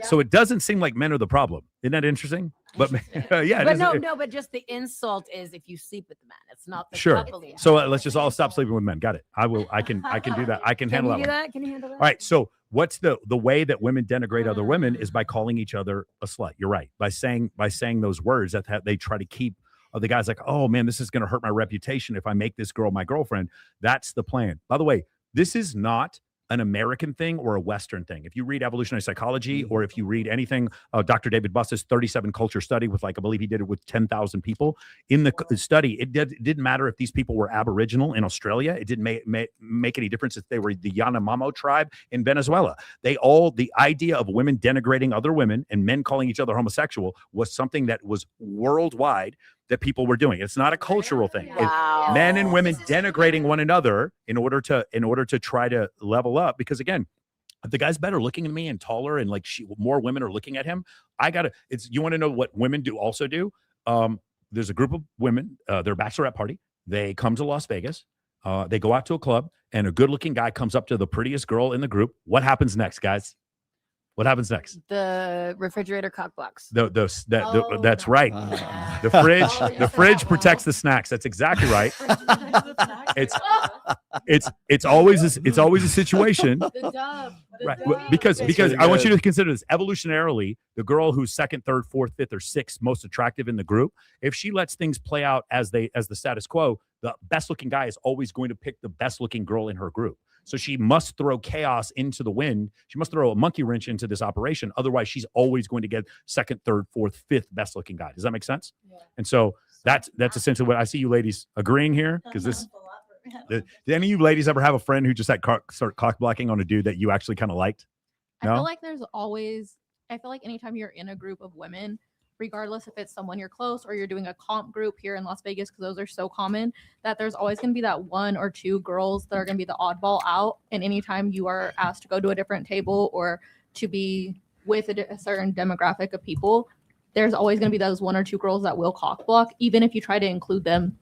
So it doesn't seem like men are the problem. Isn't that interesting? But yeah, it But is. no, but just the insult is if you sleep with the man. It's not the Sure. couple. So let's just all stop sleeping with men. Got it. I will. I can do that. I can handle you do that one. that? Can you handle that? All right. So what's the way that women denigrate other women is by calling each other a slut. You're right. By saying those words that they try to keep the guys like, oh man, this is going to hurt my reputation if I make this girl my girlfriend. That's the plan. By the way, this is not an American thing or a Western thing. If you read evolutionary psychology or if you read anything, Dr. David Buss's 37 culture study with, like, I believe he did it with 10,000 people in the study, it didn't matter if these people were Aboriginal in Australia. It didn't make any difference if they were the Yanomamo tribe in Venezuela. The idea of women denigrating other women and men calling each other homosexual was something that was worldwide that people were doing. It's not a cultural thing. Wow. Men and women denigrating one another in order to try to level up. Because again, if the guy's better looking than me and taller and like more women are looking at him, you want to know what women also do? There's a group of women, their bachelorette party. They come to Las Vegas. They go out to a club and a good looking guy comes up to the prettiest girl in the group. What happens next, guys? What happens next? The refrigerator cock blocks. That's right. The fridge protects the snacks. That's exactly right. It's always a situation. Right. Because I want you to consider this evolutionarily, the girl who's second, third, fourth, fifth, or sixth most attractive in the group, if she lets things play out as the status quo, the best looking guy is always going to pick the best looking girl in her group. So she must throw chaos into the wind. She must throw a monkey wrench into this operation. Otherwise, she's always going to get second, third, fourth, fifth best looking guy. Does that make sense? Yeah. And so that's essentially what I see you ladies agreeing here. Because did any of you ladies ever have a friend who just start cock blocking on a dude that you actually kind of liked? No? I feel like I feel like anytime you're in a group of women, regardless if it's someone you're close or you're doing a comp group here in Las Vegas, because those are so common, that there's always going to be that one or two girls that are going to be the oddball out. And anytime you are asked to go to a different table or to be with a certain demographic of people, there's always going to be those one or two girls that will cock block, even if you try to include them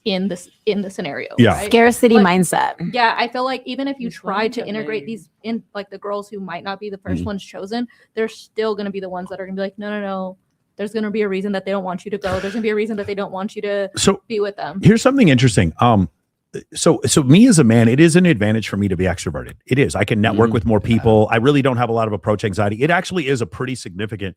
in the scenario. Yeah. Right? Scarcity mindset. Yeah, I feel like even if you try to integrate these in, like the girls who might not be the first ones chosen, they're still going to be the ones that are going to be like, no. There's going to be a reason that they don't want you to go. There's going to be a reason that they don't want you to be with them. Here's something interesting. So me as a man, it is an advantage for me to be extroverted. It is. I can network with more people. I really don't have a lot of approach anxiety. It actually is a pretty significant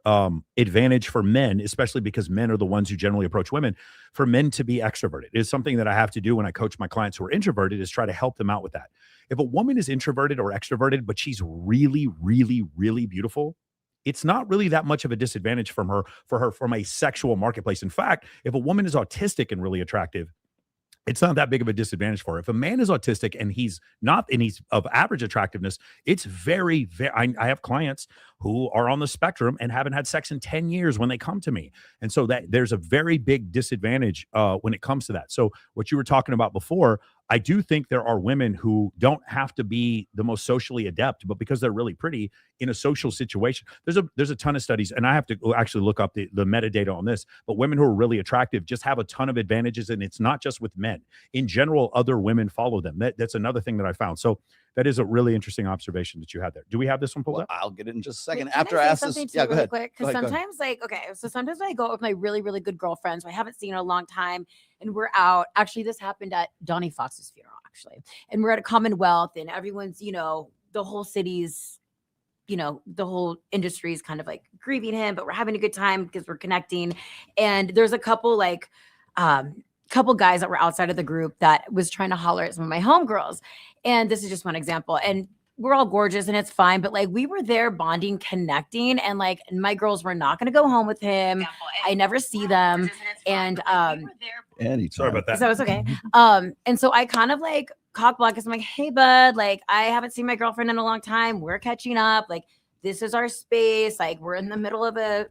advantage for men, especially because men are the ones who generally approach women. For men to be extroverted is something that I have to do when I coach my clients who are introverted, is try to help them out with that. If a woman is introverted or extroverted, but she's really, really, really beautiful, it's not really that much of a disadvantage for her from a sexual marketplace. In fact, if a woman is autistic and really attractive, it's not that big of a disadvantage for her. If a man is autistic and he's not, and he's of average attractiveness, it's very, very, I have clients who are on the spectrum and haven't had sex in 10 years when they come to me. And so that there's a very big disadvantage when it comes to that. So what you were talking about before, I do think there are women who don't have to be the most socially adept, but because they're really pretty in a social situation, there's a ton of studies, and I have to actually look up the metadata on this, but women who are really attractive just have a ton of advantages, and it's not just with men. In general, other women follow them. That's another thing that I found. So that is a really interesting observation that you had there. Do we have this one pulled up? I'll get it in just a second. Wait, after I I ask say this, something yeah, too go really ahead. quick? Because sometimes, sometimes when I go out with my really, really good girlfriends who I haven't seen in a long time, and we're out. Actually, this happened at Donnie Fox's funeral, actually, and we're at a Commonwealth, and everyone's, the whole city's, the whole industry is kind of like grieving him, but we're having a good time because we're connecting. And there's a couple guys that were outside of the group that was trying to holler at some of my homegirls, and this is just one example. And we're all gorgeous and it's fine, but we were there bonding, connecting, and my girls were not going to go home with him. I never see them. And sorry about that. So it's okay. And so I kind of cock block because I'm like, hey bud, I haven't seen my girlfriend in a long time. We're catching up. This is our space. We're in the middle of an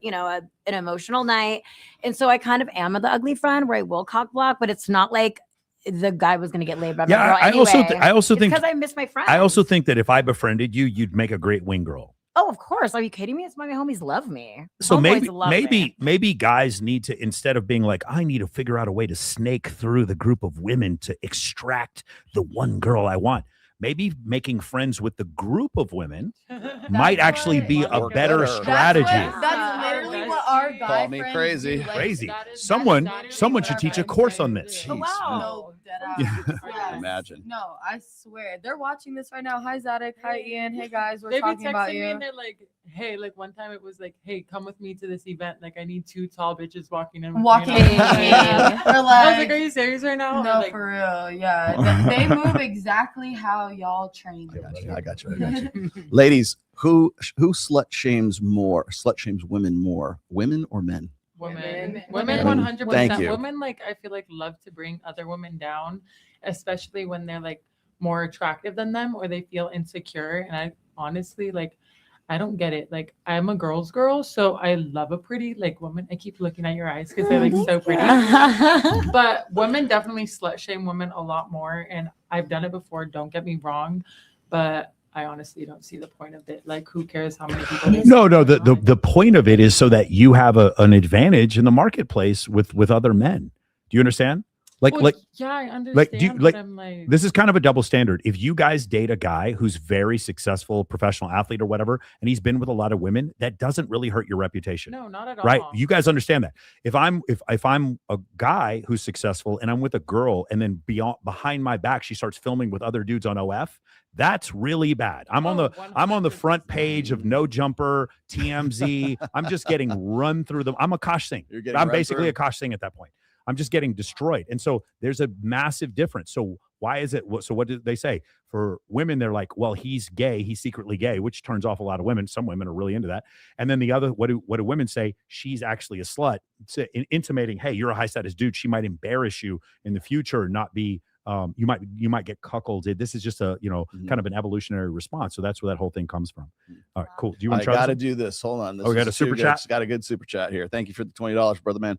emotional night. And so I kind of am the ugly friend where I will cock block, but it's not like the guy was going to get laid by my girl anyway. I also think because I miss my friends. I also think that if I befriended you, you'd make a great wing girl. Oh, of course. Are you kidding me? It's why my homies love me. So Homeboys maybe guys need to, instead of being like, I need to figure out a way to snake through the group of women to extract the one girl I want. Maybe making friends with the group of women might actually be a better strategy. That's literally what our guy Call me friends crazy. do. Crazy. Someone should teach a course on this. Oh, wow. No, dead ass. Imagine. No, I swear. They're watching this right now. Hi, Zadok. Hi, Ian. Hey, guys. We're They be talking about texting me you. and they're like, hey, one time it was like, hey, come with me to this event. I need two tall bitches walking in. Walking. We're We're I was like, are you serious right now? No, Or, for real. Yeah. They move exactly how y'all trained them. I got you. Ladies, who slut shames women more, women or men? Women 100%. Thank you. Women I feel love to bring other women down, especially when they're more attractive than them or they feel insecure. And I honestly I don't get it. I'm a girl's girl, so I love a pretty woman. I keep looking at your eyes because they're so pretty. But women definitely slut shame women a lot more, and I've done it before. Don't get me wrong, but I honestly don't see the point of it. Like, who cares how many people? No. The point of it is so that you have an advantage in the marketplace with other men. Do you understand? Yeah, I understand. But I'm like, this is kind of a double standard. If you guys date a guy who's very successful professional athlete or whatever, and he's been with a lot of women, that doesn't really hurt your reputation. no, not at all. Right? You guys understand that. If I'm a guy who's successful and I'm with a girl and then behind my back she starts filming with other dudes on OF, that's really bad. I'm on the front page of No Jumper, TMZ. I'm just getting run through them. I'm Akash Singh. I'm basically Akash Singh at that point. I'm just getting destroyed. And so there's a massive difference. So why is it? So what did they say? For women, they're like, well, he's gay. He's secretly gay, which turns off a lot of women. Some women are really into that. And then the other, what do women say? She's actually a slut, intimating, hey, you're a high status dude. She might embarrass you in the future, not be, you might get cuckolded. This is just a, kind of an evolutionary response. So that's where that whole thing comes from. All right, cool. Do you want to try? I got to do this. Hold on. We got a super chat. Got a good super chat here. Thank you for the $20, brother man.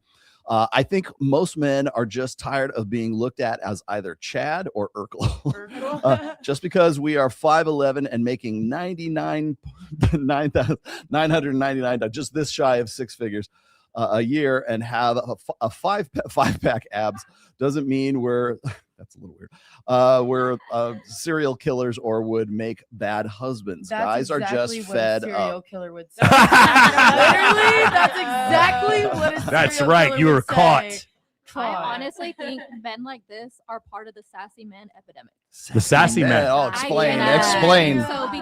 I think most men are just tired of being looked at as either Chad or Urkel. Just because we are 5'11" and making $999, just this shy of six figures a year, and have a five pack abs doesn't mean we're that's a little weird. We're serial killers or would make bad husbands. Guys are just fed serial up. Killer would say. Literally, that's exactly what a That's serial right. killer You were would caught. say. I honestly think men like this are part of the sassy men epidemic. The sassy men. Oh, explain.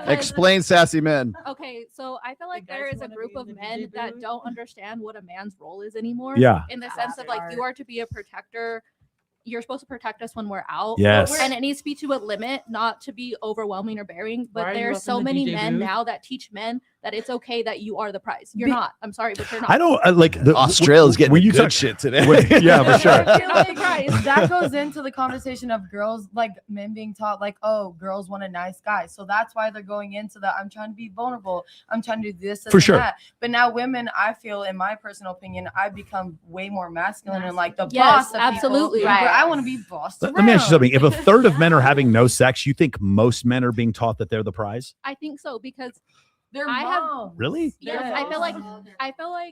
Explain sassy men. Okay, so I feel like there is a group of men that don't understand what a man's role is anymore. Yeah. In the sense of like, you are to be a protector. You're supposed to protect us when we're out. Yes. And it needs to be to a limit, not to be overwhelming or bearing. Why But are you there's up so in the many DJ men booth? now that teach men that it's okay that you are the prize. You're not. I'm sorry, but you're not. I don't like the Australia's getting when you good talk- shit today. Yeah, for sure. You're not the prize. That goes into the conversation of girls, like men being taught, like, oh, girls want a nice guy. So that's why they're going into that. I'm trying to be vulnerable. I'm trying to do this For and sure. that. But now women, I feel, in my personal opinion, I become way more masculine and like the Yes, boss of absolutely. people. Right. Where I want to be bossed Let me ask you around. something. If a third of men are having no sex, you think most men are being taught that they're the prize? I think so because They're I have moms. Really? yes, They're I feel like moms.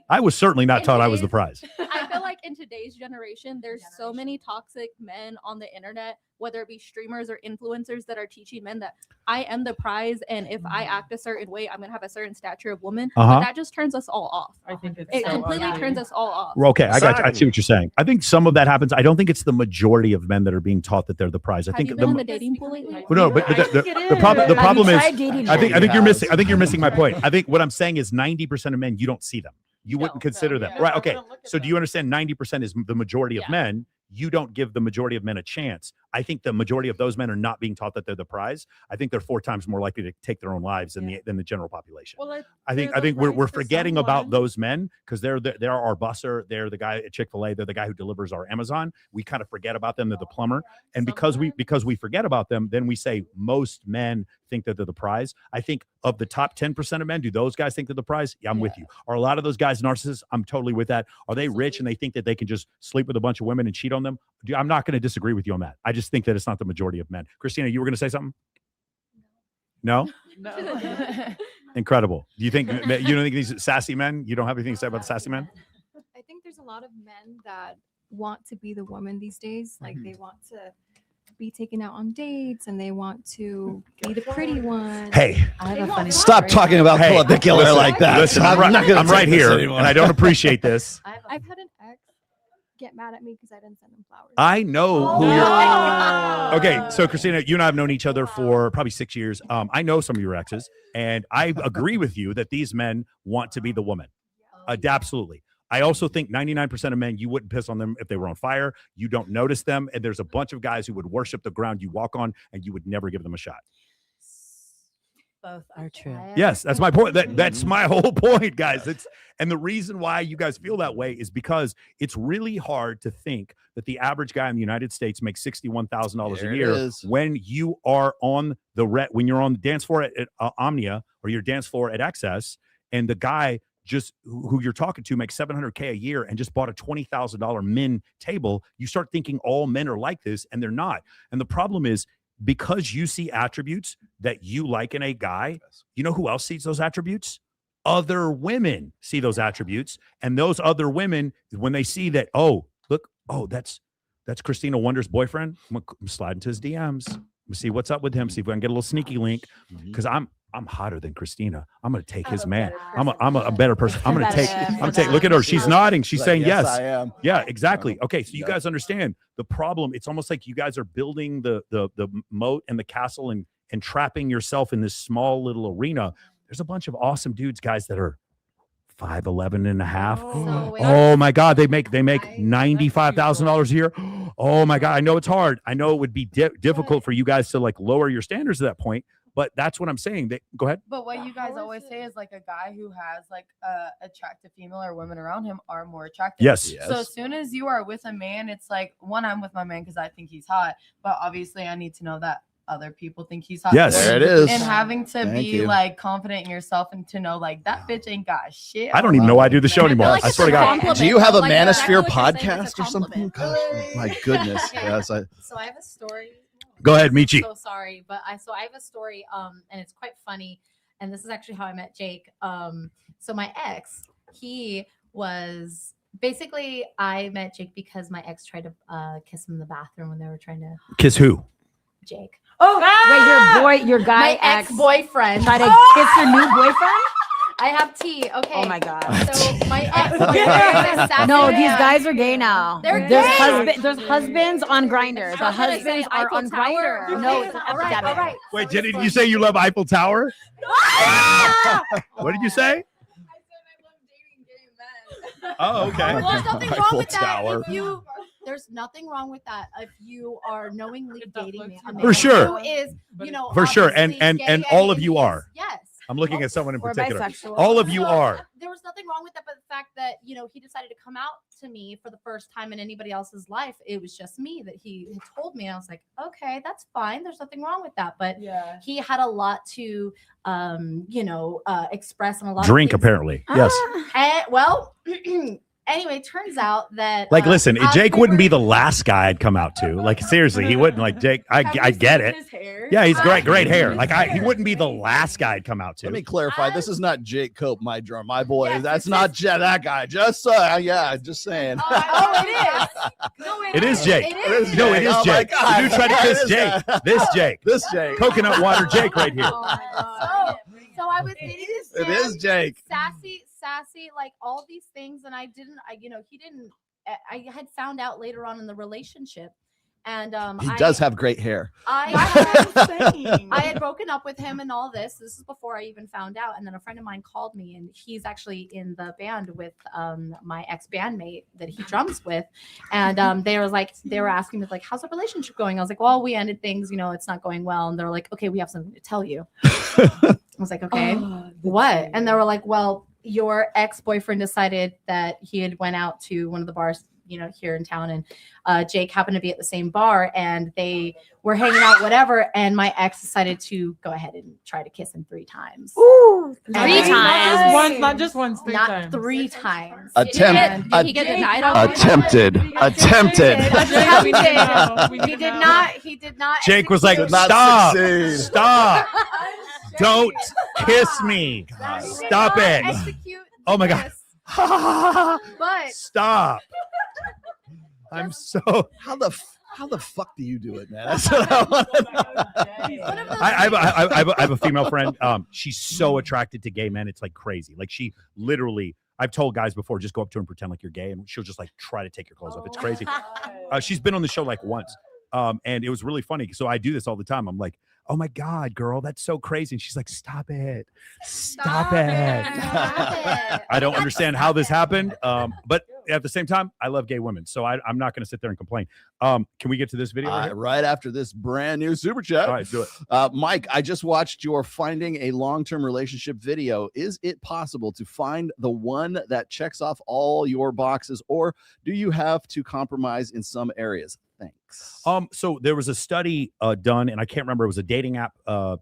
I was certainly not in taught I was the today's- prize. I feel like in today's generation, there's so many toxic men on the internet, whether it be streamers or influencers that are teaching men that I am the prize, and if I act a certain way, I'm gonna have a certain stature of woman. Uh-huh. But that just turns us all off. I think it's It so completely ugly. turns us all off. Well, okay, I see what you're saying. I think some of that happens. I don't think it's the majority of men that are being taught that they're the prize. I Have think you been in the dating pool lately? Well, no, but the problem is, I think you're missing my point. I think what I'm saying is 90% of men, you don't see them. You wouldn't consider them. Right. Okay. So do you understand 90% is the majority of men? You don't give the majority of men a chance. I think the majority of those men are not being taught that they're the prize. I think they're 4 times more likely to take their own lives than the general population. Well, I think we're forgetting about those men because they're our busser. They're the guy at Chick-fil-A. They're the guy who delivers our Amazon. We kind of forget about them. They're the plumber. And because we forget about them, then we say most men think that they're the prize. I think of the top 10% of men, do those guys think they're the prize? Yeah, I'm with you. Are a lot of those guys narcissists? I'm totally with that. Are they rich and they think that they can just sleep with a bunch of women and cheat on them? I'm not going to disagree with you on that. I just think that it's not the majority of men. Christina, you were going to say something? No? Incredible. Do you think you don't think these sassy men? You don't have anything to say about the sassy men? I think there's a lot of men that want to be the woman these days. Like they want to be taken out on dates and they want to be the pretty one. Hey, I have a funny Stop talking about the killer listen, like that. Listen, I'm not gonna I'm right take this here, anymore. and I don't appreciate this. I've had an ex get mad at me because I didn't send him flowers. I know who you're. Okay, so Christina, you and I have known each other for probably 6 years. I know some of your exes, and I agree with you that these men want to be the woman. Absolutely. I also think 99% of men, you wouldn't piss on them if they were on fire. You don't notice them. And there's a bunch of guys who would worship the ground you walk on, and you would never give them a shot. Both are true. Yes, that's my point. That's my whole point, guys. And the reason why you guys feel that way is because it's really hard to think that the average guy in the United States makes $61,000 a year when you are on when you're on the dance floor at Omnia or your dance floor at XS, and the guy who you're talking to makes $700K a year and just bought a $20,000 men table. You start thinking all men are like this, and they're not. And the problem is, because you see attributes that you like in a guy, you know who else sees those attributes? Other women see those attributes. And those other women, when they see that, oh, look, oh, that's Christina Wonder's boyfriend. I'm gonna slide into his DMs. See what's up with him. See if we can get a little sneaky link. Because I'm hotter than Christina. I'm gonna take his man. I'm a better person. I'm gonna take. Look at her. She's nodding. She's saying yes. I am. Yeah, exactly. Okay, so you guys understand the problem. It's almost like you guys are building the moat and the castle and trapping yourself in this small little arena. There's a bunch of awesome dudes, guys, that are 5'11" and a half. Oh my God, they make $95,000 a year. Oh my God, I know it's hard. I know it would be difficult for you guys to like lower your standards at that point. But that's what I'm saying. Go ahead. But what you guys always say is like a guy who has like attractive female or women around him are more attractive. Yes. So as soon as you are with a man, it's like, one, I'm with my man because I think he's hot. But obviously I need to know that other people think he's hot. Yes. There it is. And having to Thank be you. like confident in yourself and to know like that bitch ain't got shit. I don't even know why I do the show anymore. I swear to God. Do you have a Like, Manosphere exactly what you're saying, it's a podcast or something? compliment. Gosh, my goodness. Okay. Yes, So I have a story. Go ahead, Michi. So sorry, but I have a story, and it's quite funny. And this is actually how I met Jake. So my ex, he was basically, I met Jake because my ex tried to kiss him in the bathroom when they were trying to Kiss who? Jake. Oh, wait, your guy My ex-boyfriend. tried to kiss your new boyfriend? I have tea. Okay. Oh my God. So my ex-boyfriend. No, these guys are gay now. They're There's gay. There's husbands on Grindr. The How can I say husbands are Eiffel on Tower? Grindr. No, Okay, it's an all right, epidemic. all right. Wait, did you say you love Eiffel Tower? What did you say? Oh, okay. Well, there's nothing wrong Eiffel with that. Tower. There's nothing wrong with that if you are knowingly dating me. For sure. Who is, For sure. And obviously gay all of you are. Yes. I'm looking at someone in Or particular. bisexual. All of you are. There was nothing wrong with that, but the fact that, he decided to come out to me for the first time in anybody else's life, it was just me that he had told me. I was like, okay, that's fine. There's nothing wrong with that. But Yeah. he had a lot to, express and a lot Drink, of things. apparently. Yes. Well, anyway, turns out that Like, listen, as Jake we wouldn't were- be the last guy I'd come out to. Like, seriously, he wouldn't. Like, Jake, I get it. Yeah, he's great hair. Like, he wouldn't be the last guy I'd come out to. Let me clarify. This is not Jake Cope, my boy. That's not that guy. Just just saying. Oh, it is. No, It is Jake. It is No, it Jake. is Oh my Jake. God. You tried to It kiss is Jake. that. This Jake. This Jake. Coconut water Jake right here. So I was dating this It man, is Jake. sassy, like all these things, and he didn't. I had found out later on in the relationship, and He does have great hair. I had broken up with him and all this. This is before I even found out. And then a friend of mine called me, and he's actually in the band with my ex-bandmate that he drums with. And they were asking me, like, how's the relationship going? I was like, well, we ended things, it's not going well. And they're like, okay, we have something to tell you. I was like, okay, what? And they were like, well, your ex-boyfriend decided that he had went out to one of the bars, here in town, and Jake happened to be at the same bar, and they were hanging out, whatever. And my ex decided to go ahead and try to kiss him 3 times. Ooh, Three times. Once, not just once, 3 Not times. 3 times. Attempted. Did he get denied on Attempted. He did not. He did not. Jake was like, Did not stop. succeed. Stop. Don't kiss me. Stop it. Execute Oh my God. this. But Stop. I'm so. How the fuck do you do it, man? That's what I want to know. I have a female friend. She's so attracted to gay men. It's like crazy. Like, she literally, I've told guys before, just go up to her and pretend like you're gay, and she'll just like try to take your clothes off. It's crazy. She's been on the show like once. And it was really funny. So I do this all the time. I'm like, oh my God, girl, that's so crazy. And she's like, stop it. Stop it. I don't understand how this happened. But at the same time, I love gay women. So I'm not going to sit there and complain. Can we get to this video? Right after this brand new super chat. All right, do it. Mike, I just watched your Finding a Long-Term Relationship video. Is it possible to find the one that checks off all your boxes, or do you have to compromise in some areas? Thanks. So there was a study done, and I can't remember. It was a dating app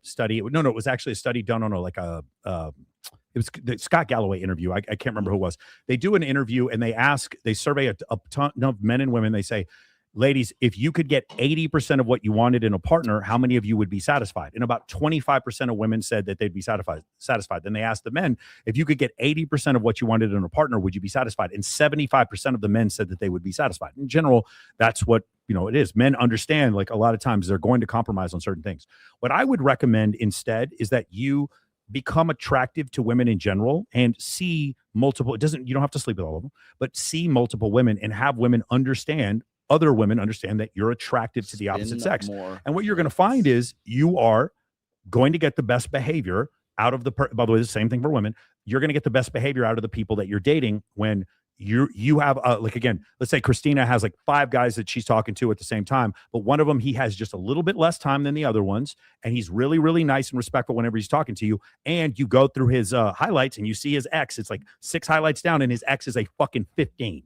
study. No, it was actually a study done on it was the Scott Galloway interview. I can't remember who it was. They do an interview, and they survey a ton of men and women. They say, ladies, if you could get 80% of what you wanted in a partner, how many of you would be satisfied? And about 25% of women said that they'd be satisfied. Then they asked the men, if you could get 80% of what you wanted in a partner, would you be satisfied? And 75% of the men said that they would be satisfied. In general, that's what, it is. Men understand, like, a lot of times they're going to compromise on certain things. What I would recommend instead is that you become attractive to women in general and see multiple, you don't have to sleep with all of them, but see multiple women and have other women understand that you're attractive to the opposite sex. And what you're going to find is you are going to get the best behavior out of by the way, the same thing for women. You're going to get the best behavior out of the people that you're dating when you have like, again, let's say Christina has like 5 guys that she's talking to at the same time, but one of them, he has just a little bit less time than the other ones. And he's really, really nice and respectful whenever he's talking to you. And you go through his highlights and you see his ex, it's like 6 highlights down and his ex is a fucking 15.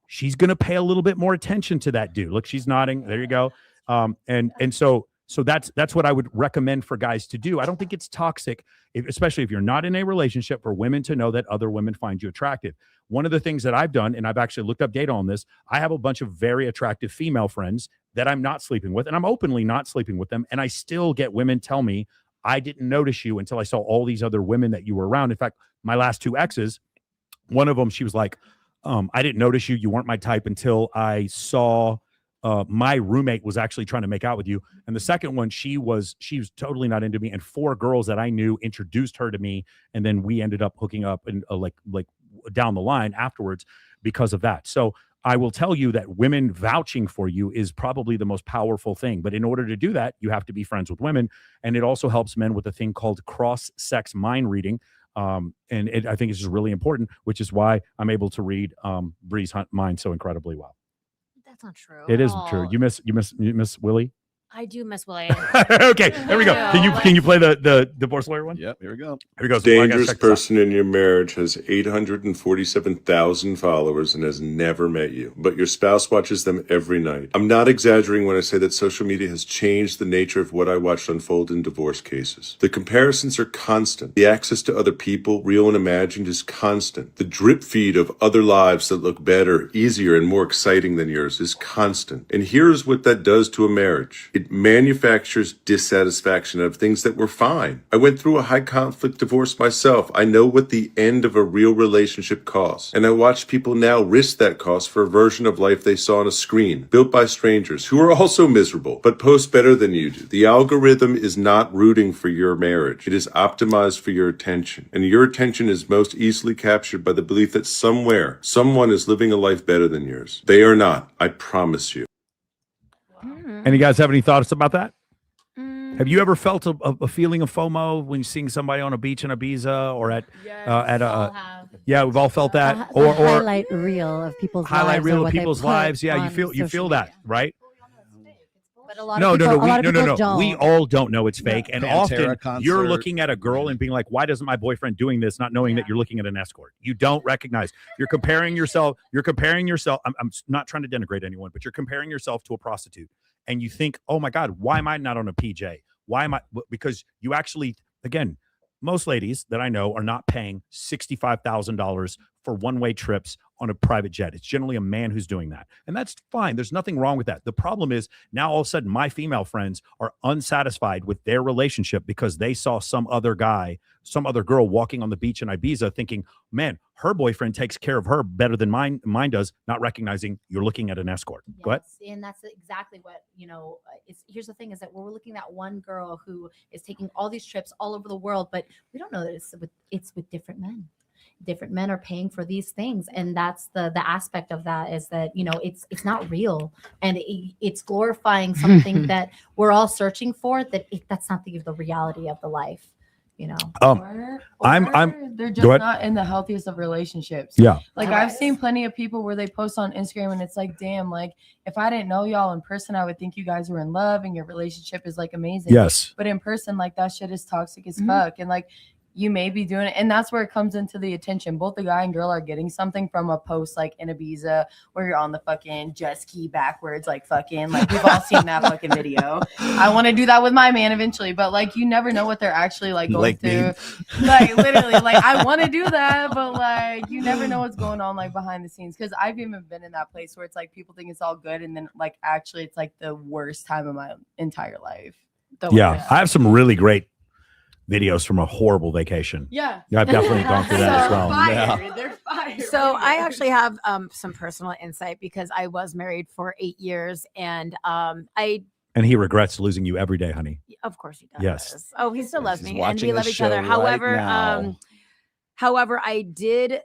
She's going to pay a little bit more attention to that dude. Look, she's nodding. There you go. And so that's what I would recommend for guys to do. I don't think it's toxic, especially if you're not in a relationship, for women to know that other women find you attractive. One of the things that I've done, and I've actually looked up data on this, I have a bunch of very attractive female friends that I'm not sleeping with, and I'm openly not sleeping with them. And I still get women tell me, I didn't notice you until I saw all these other women that you were around. In fact, my last 2 exes, one of them, she was like, I didn't notice you. You weren't my type until I saw my roommate was actually trying to make out with you. And the second one, she was totally not into me. And 4 girls that I knew introduced her to me. And then we ended up hooking up and like down the line afterwards because of that. So I will tell you that women vouching for you is probably the most powerful thing. But in order to do that, you have to be friends with women. And it also helps men with a thing called cross-sex mind reading. I think it's just really important, which is why I'm able to read Bree's mind so incredibly well. That's not true. It isn't true. You miss Willie? I do miss Willie. Okay, there we go. Can you play the divorce lawyer one? Yep, here we go. Here we go. Dangerous person in your marriage has 847,000 followers and has never met you, but your spouse watches them every night. I'm not exaggerating when I say that social media has changed the nature of what I watched unfold in divorce cases. The comparisons are constant. The access to other people, real and imagined, is constant. The drip feed of other lives that look better, easier, and more exciting than yours is constant. And here's what that does to a marriage. It manufactures dissatisfaction of things that were fine. I went through a high conflict divorce myself. I know what the end of a real relationship costs. And I watch people now risk that cost for a version of life they saw on a screen, built by strangers who are also miserable, but post better than you do. The algorithm is not rooting for your marriage. It is optimized for your attention. And your attention is most easily captured by the belief that somewhere, someone is living a life better than yours. They are not. I promise you. Any guys have any thoughts about that? Have you ever felt a feeling of FOMO when you're seeing somebody on a beach in Ibiza or at yeah, we've all felt that. Or highlight reel of people's highlight lives reel of people's lives. Yeah, you feel that, right? No. We all don't know it's fake, and often you're looking at a girl and being like, "Why doesn't my boyfriend doing this?" Not knowing that you're looking at an escort. You don't recognize. You're comparing yourself. I'm not trying to denigrate anyone, but you're comparing yourself to a prostitute, and you think, "Oh my God, why am I not on a PJ? Why am I?" Because you actually, again, most ladies that I know are not paying $65,000 for one-way trips on a private jet. It's generally a man who's doing that. And that's fine. There's nothing wrong with that. The problem is now all of a sudden my female friends are unsatisfied with their relationship because they saw some other guy, some other girl walking on the beach in Ibiza thinking, man, her boyfriend takes care of her better than mine does, not recognizing you're looking at an escort. Yes, Go ahead. and that's exactly what, here's the thing is that we're looking at one girl who is taking all these trips all over the world, but we don't know that it's with different men. Different men are paying for these things, and that's the aspect of that is that it's not real, and it's glorifying something that we're all searching for. That's not the reality of the life, Or they're just not in the healthiest of relationships. Yeah, like I've seen plenty of people where they post on Instagram and it's like, damn, like if I didn't know y'all in person, I would think you guys were in love and your relationship is like amazing. Yes, but in person, like that shit is toxic as fuck, and like you may be doing it, and that's where it comes into the attention. Both the guy and girl are getting something from a post like in Ibiza where you're on the fucking jet ski backwards, like fucking, like we've all seen that fucking video. I want to do that with my man eventually, but like you never know what they're actually like going through. Like literally, like I want to do that, but like you never know what's going on like behind the scenes. Because I've even been in that place where it's like people think it's all good, and then like actually it's like the worst time of my entire life. Yeah, I have some really great videos from a horrible vacation. Yeah. I've definitely gone through that as well. Yeah. They're fire. So I actually have some personal insight because I was married for 8 years, and And he regrets losing you every day, honey. of course he does. Yes. Oh, he still loves He's me, and watching we the love each show other. right However, now. I did.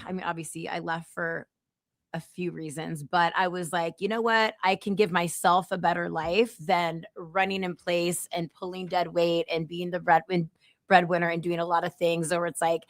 I mean, obviously, I left for a few reasons, but I was like, you know what? I can give myself a better life than running in place and pulling dead weight and being the breadwinner and doing a lot of things. Or it's like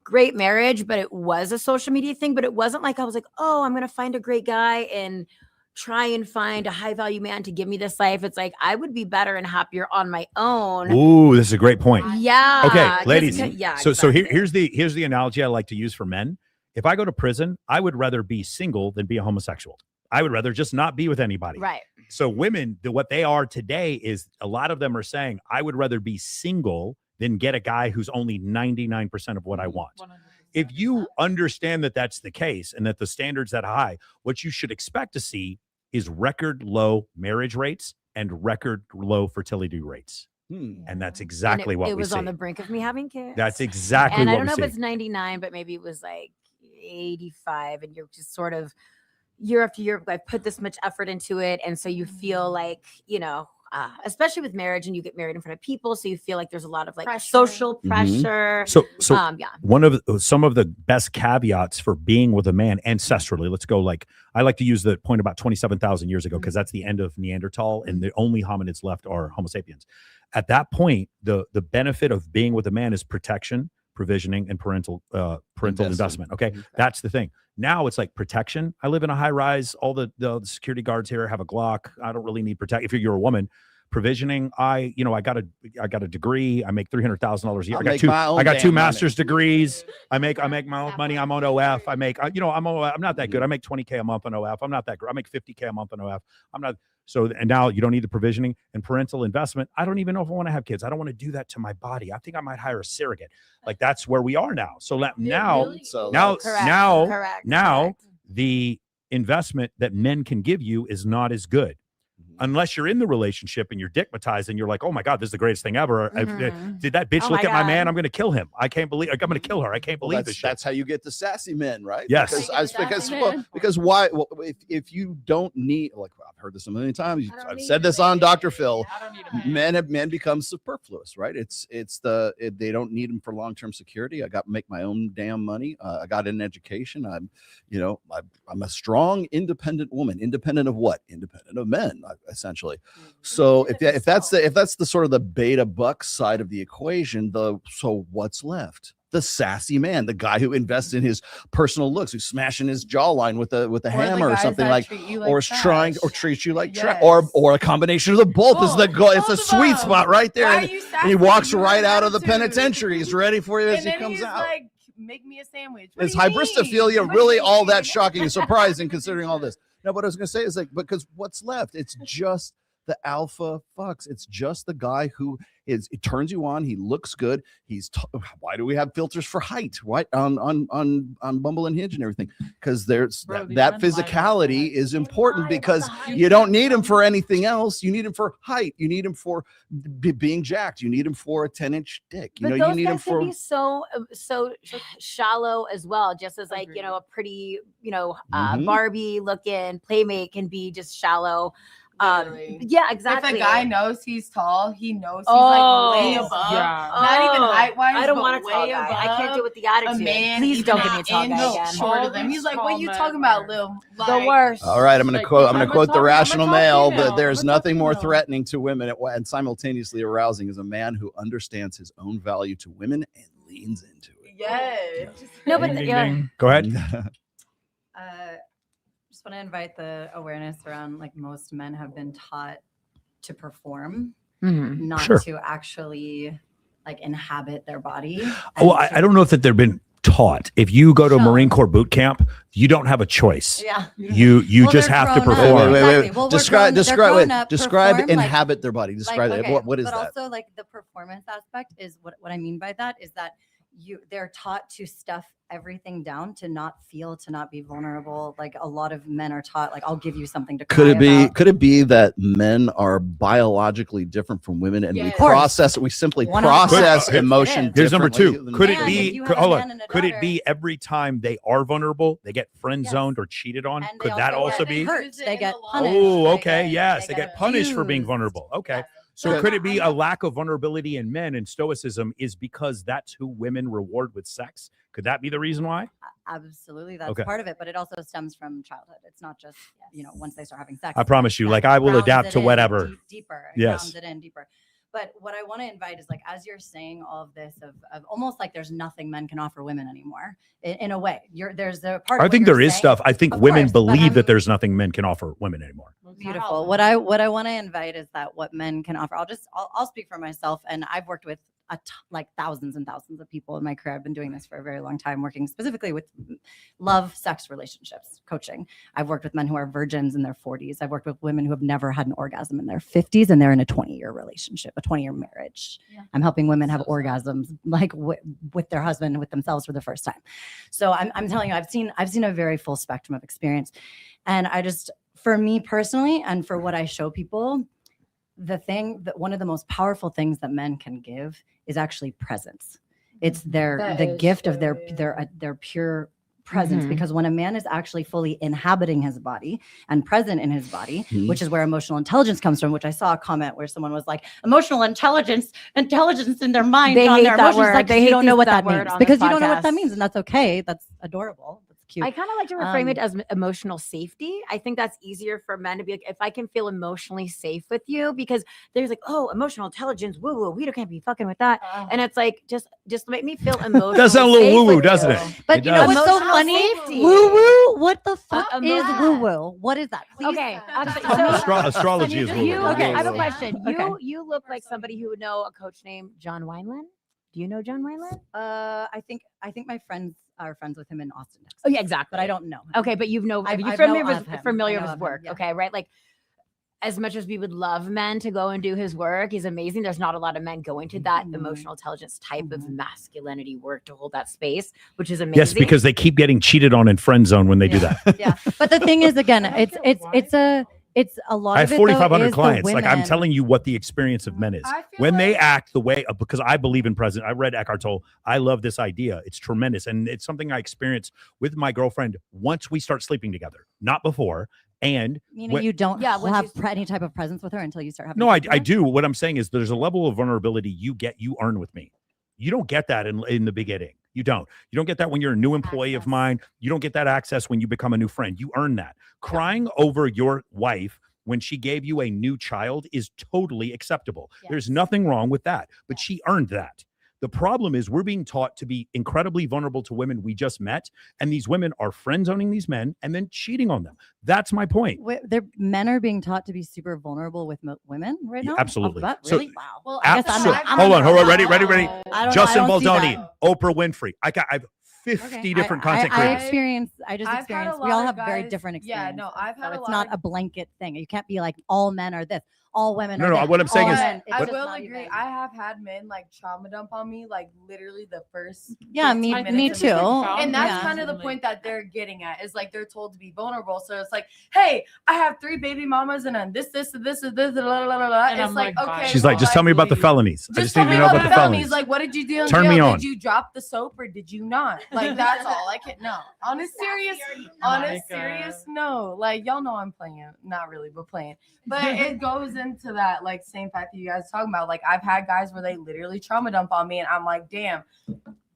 great marriage, but it was a social media thing. But it wasn't like I was like, oh, I'm gonna find a great guy and try and find a high value man to give me this life. It's like I would be better and happier on my own. Ooh, this is a great point. Yeah. Okay, ladies. Yeah. So here's the analogy I like to use for men. If I go to prison, I would rather be single than be a homosexual. I would rather just not be with anybody. Right. So women, what they are today is a lot of them are saying, I would rather be single than get a guy who's only 99% of what I want. 100%. If you understand that that's the case and that the standard's that high, what you should expect to see is record low marriage rates and record low fertility rates. And that's exactly what we see. It was on the brink of me having kids. That's exactly and what I don't we know see. if it's 99, but maybe it was like 85, and you're just sort of year after year, I put this much effort into it, and so you feel like, you know, especially with marriage, and you get married in front of people, so you feel like there's a lot of like social pressure. So yeah. one of some of the best caveats for being with a man ancestrally, let's go like, I like to use the point about 27,000 years ago, because that's the end of Neanderthal, and the only hominids left are Homo sapiens. At that point, the benefit of being with a man is protection, provisioning, and parental investment. Okay. That's the thing. Now it's like protection. I live in a high rise. All the security guards here have a Glock. I don't really need protection. If you're a woman, provisioning, I got a degree. I make $300,000 a year. I got two master's degrees. I make my own money. I'm on OF. I'm not that good. I make $20K a month on OF. I'm not that good. I make $50K a month on OF. I'm not. So, and now you don't need the provisioning and parental investment. I don't even know if I want to have kids. I don't want to do that to my body. I think I might hire a surrogate. Like that's where we are now. So now the investment that men can give you is not as good. Unless you're in the relationship and you're dickmatized and you're like, oh my God, this is the greatest thing ever. Did that bitch look at my man? I'm going to kill him. I can't believe I'm going to kill her. I can't believe this shit. That's how you get the sassy men, right? Yes. Because why? Well, if you don't need, like I've heard this a million times. I've said this on Dr. Phil. Men become superfluous, right? They don't need them for long-term security. I got to make my own damn money. I got an education. I'm a strong, independent woman. Independent of what? Independent of men. Essentially. So if that's the sort of the beta buck side of the equation, so what's left? The sassy man, the guy who invests in his personal looks, who's smashing his jawline with a hammer or something like or is trying or treats you like trash, or a combination of the both is the goal. It's a sweet spot right there. And he walks right out of the penitentiary. He's ready for you as he comes out. Like, make me a sandwich. Is hybristophilia really all that shocking and surprising considering all this? No, what I was going to say is like, because what's left? It's just the alpha fucks. It's just the guy who it turns you on. He looks good. Why do we have filters for height? Why on Bumble and Hinge and everything? Because there's that physicality is important because you don't need him for anything else. You need him for height. You need him for being jacked. You need him for a 10-inch dick. But You those need him guys for can be so shallow as well. Just as like a pretty Barbie looking playmate can be just shallow. Yeah, exactly. If a guy knows he's tall, he knows he's like way above. Yeah. Not even height wise. I don't want a tall guy. I can't do it with the attitude. Please don't give me a tall guy again. Shorter than he's like, what are you talking about, Lil? The worst. All right, I'm going to quote the rational male that there's nothing more threatening to women and simultaneously arousing as a man who understands his own value to women and leans into it. Yes. No, but Go ahead. Just want to invite the awareness around like most men have been taught to perform, not to actually like inhabit their body. Well, I don't know if that they've been taught. If you go to Marine Corps boot camp, you don't have a choice. Yeah. You Well, just they're have to grown up. perform. Wait. Well, describe perform, inhabit their body. Describe like, it. okay, What is but that? also like the performance aspect is what I mean by that is that they're taught to stuff everything down, to not feel, to not be vulnerable. Like a lot of men are taught, like, I'll give you something to cry about. Could it be that men are biologically different from women and we simply process emotion? Here's number two. differently Could than it be could it be every time they are vulnerable, they get friend zoned or cheated on? Could that also be hurt? They get punished. Oh, okay. Yes. They get punished for being vulnerable. Okay. So could it be a lack of vulnerability in men, and Stoicism is because that's who women reward with sex? Could that be the reason why? Absolutely. That's Okay. part of it, but it also stems from childhood. It's not just, once they start having sex. I promise you, like, I will grounds adapt it to in whatever. Deeper. Yes. Grounds it in deeper. But what I want to invite is, like, as you're saying all of this of almost like there's nothing men can offer women anymore, in a way. There's a part. I think there is stuff. I think women believe that there's nothing men can offer women anymore. Beautiful. What I want to invite is that what men can offer. I'll speak for myself, and I've worked with like thousands and thousands of people in my career. I've been doing this for a very long time, working specifically with love, sex, relationships, coaching. I've worked with men who are virgins in their 40s. I've worked with women who have never had an orgasm in their 50s, and they're in a 20-year relationship, a 20-year marriage. Yeah. I'm helping women have orgasms like with their husband, with themselves for the first time. So I'm telling you, I've seen a very full spectrum of experience, and for me personally, and for what I show people, one of the most powerful things that men can give is actually presence. It's the gift of their pure presence, because when a man is actually fully inhabiting his body and present in his body, which is where emotional intelligence comes from, which I saw a comment where someone was like, emotional intelligence in their mind, They on hate their that emotions. word. Like, They you hate don't know what that that word means, on because this you don't know what that podcast. means, and that's okay. That's adorable. Cute. I kind of like to reframe it as emotional safety. I think that's easier for men to be like, if I can feel emotionally safe with you, because there's like, oh, emotional intelligence, woo woo, we can't be fucking with that. And it's like, just make me feel emotional. Does sound a little woo woo, doesn't it? But you know what's so funny? Woo woo. What the fuck is woo woo? What is that? Please. Okay. Astrology is woo woo. Okay, I have a question. Okay. You look like somebody who would know a coach named John Wineland. Do you know John Wineland? I think my friends are friends with him in Austin, Texas. Oh yeah, exactly. But I don't know. Okay, but you're familiar with his work. Okay, right? Like, as much as we would love men to go and do his work, he's amazing. There's not a lot of men going to that emotional intelligence type of masculinity work to hold that space, which is amazing. Yes, because they keep getting cheated on in friend zone when they do that. Yeah, but the thing is, again, it's a lot. I of have it, though, 4,500 is the clients. Like, I'm women. telling you what the experience of men is when they act the way, because I believe in present. I read Eckhart Tolle. I love this idea. It's tremendous. And it's something I experienced with my girlfriend once we start sleeping together, not before. And Meaning you don't have any type of presence with her until you start having. No, I do. What I'm saying is there's a level of vulnerability you earn with me. You don't get that in the beginning. You don't get that when you're a new employee of mine. You don't get that access when you become a new friend. You earn that. Crying over your wife when she gave you a new child is totally acceptable. Yes. There's nothing wrong with that, but she earned that. The problem is we're being taught to be incredibly vulnerable to women we just met, and these women are friend zoning these men and then cheating on them. That's my point. Men are being taught to be super vulnerable with women right now. Absolutely. Oh, So- really? Wow. Well, hold on. Ready. Justin I don't see Baldoni, that. Oprah Winfrey. I've 50 different content creators. I just experienced. We all have very different experiences. Yeah, no, I've had it's not a blanket thing. You can't be like all men are this, all women are No, this, what I'm saying all is- men. It's I just will not agree. even- I have had men like trauma dump on me, like literally the first. Yeah, 15 me minutes too. of the And that's Yeah. kind of the point that they're getting at is like they're told to be vulnerable. So it's like, hey, I have 3 baby mamas and then this, blah, blah, blah, blah. And It's I'm like, like, okay. She's like, well, just tell me about the felonies. I just need to know about the felonies. Like, what did you do? In Turn jail? me on. Did you drop the soap or did you not? Like, that's all. I can't. No, on a serious note, like y'all know I'm playing, not really, but playing. But it goes into that like same fact that you guys talking about. Like, I've had guys where they literally trauma dump on me, and I'm like, damn.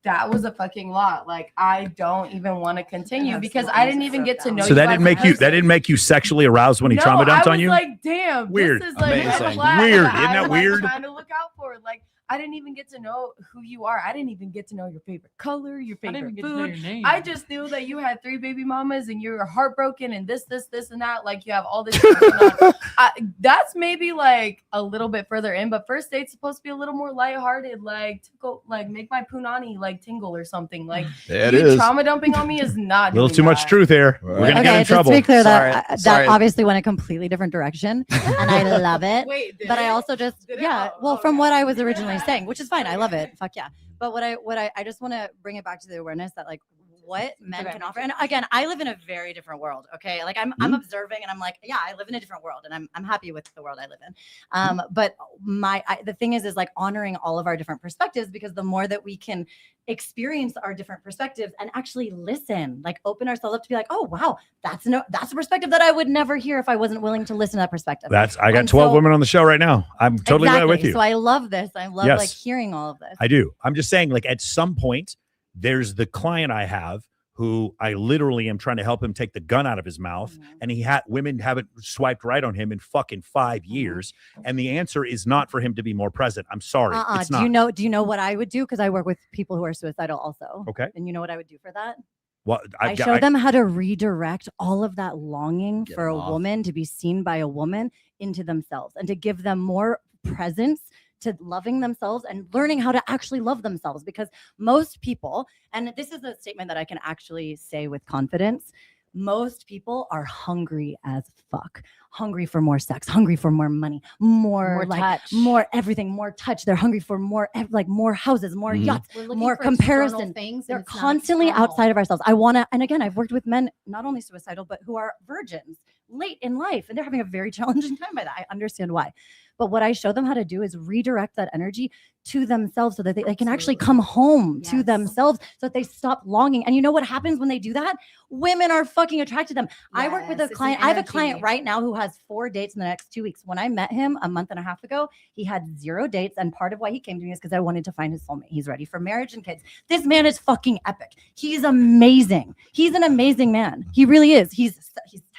That was a fucking lot. Like, I don't even want to continue because I didn't even get to know. So that didn't make you sexually aroused when he trauma dumped on you? Like, damn, Weird. This is like Amazing. a flag Weird. that Isn't that I'm, weird? Like, trying to look out for. Like, I didn't even get to know who you are. I didn't even get to know your favorite color, your I didn't favorite even get to know food. your name. I just knew that you had 3 baby mamas and you were heartbroken and this, and that. Like you have all this. That's maybe like a little bit further in, but first date's supposed to be a little more lighthearted, like to go, like make my punani like tingle or something. Like It you is. trauma dumping on me is not A little doing too much that. truth here. We're gonna get in just trouble. to be clear, Sorry. that obviously went a completely different direction, and I love it. Wait, but I also just well, from what I was originally saying, which is fine, I love it. Fuck yeah. But what I just want to bring it back to the awareness that like what men can offer. And again, I live in a very different world. Okay, like I'm observing, and I'm like, yeah, I live in a different world, and I'm happy with the world I live in. But the thing is like honoring all of our different perspectives, because the more that we can experience our different perspectives and actually listen, like open ourselves up to be like, oh wow, that's a perspective that I would never hear if I wasn't willing to listen to that perspective. I got 12 women on the show right now. I'm totally right with you. So I love this. I love like hearing all of this. I do. I'm just saying, like, at some point, there's the client I have who I literally am trying to help him take the gun out of his mouth, and women haven't swiped right on him in fucking 5 years, and the answer is not for him to be more present. I'm sorry, it's not. Do you know what I would do? Because I work with people who are suicidal also. Okay. And you know what I would do for that? Well, I show them how to redirect all of that longing for a woman to be seen by a woman into themselves, and to give them more presence to loving themselves and learning how to actually love themselves. Because most people, and this is a statement that I can actually say with confidence, most people are hungry as fuck. Hungry for more sex, hungry for more money, more like touch, more everything, more touch. They're hungry for more, like more houses, more yachts, more comparison. They're constantly outside of ourselves. And again, I've worked with men, not only suicidal, but who are virgins late in life, and they're having a very challenging time by that. I understand why. But what I show them how to do is redirect that energy to themselves, so that they can actually come home to themselves, so that they stop longing. And you know what happens when they do that? Women are fucking attracted to them. I work with a client. I have a client right now who has 4 dates in the next 2 weeks. When I met him a month and a half ago, he had 0 dates. And part of why he came to me is because I wanted to find his soulmate. He's ready for marriage and kids. This man is fucking epic. He's amazing. He's an amazing man. He really is. He's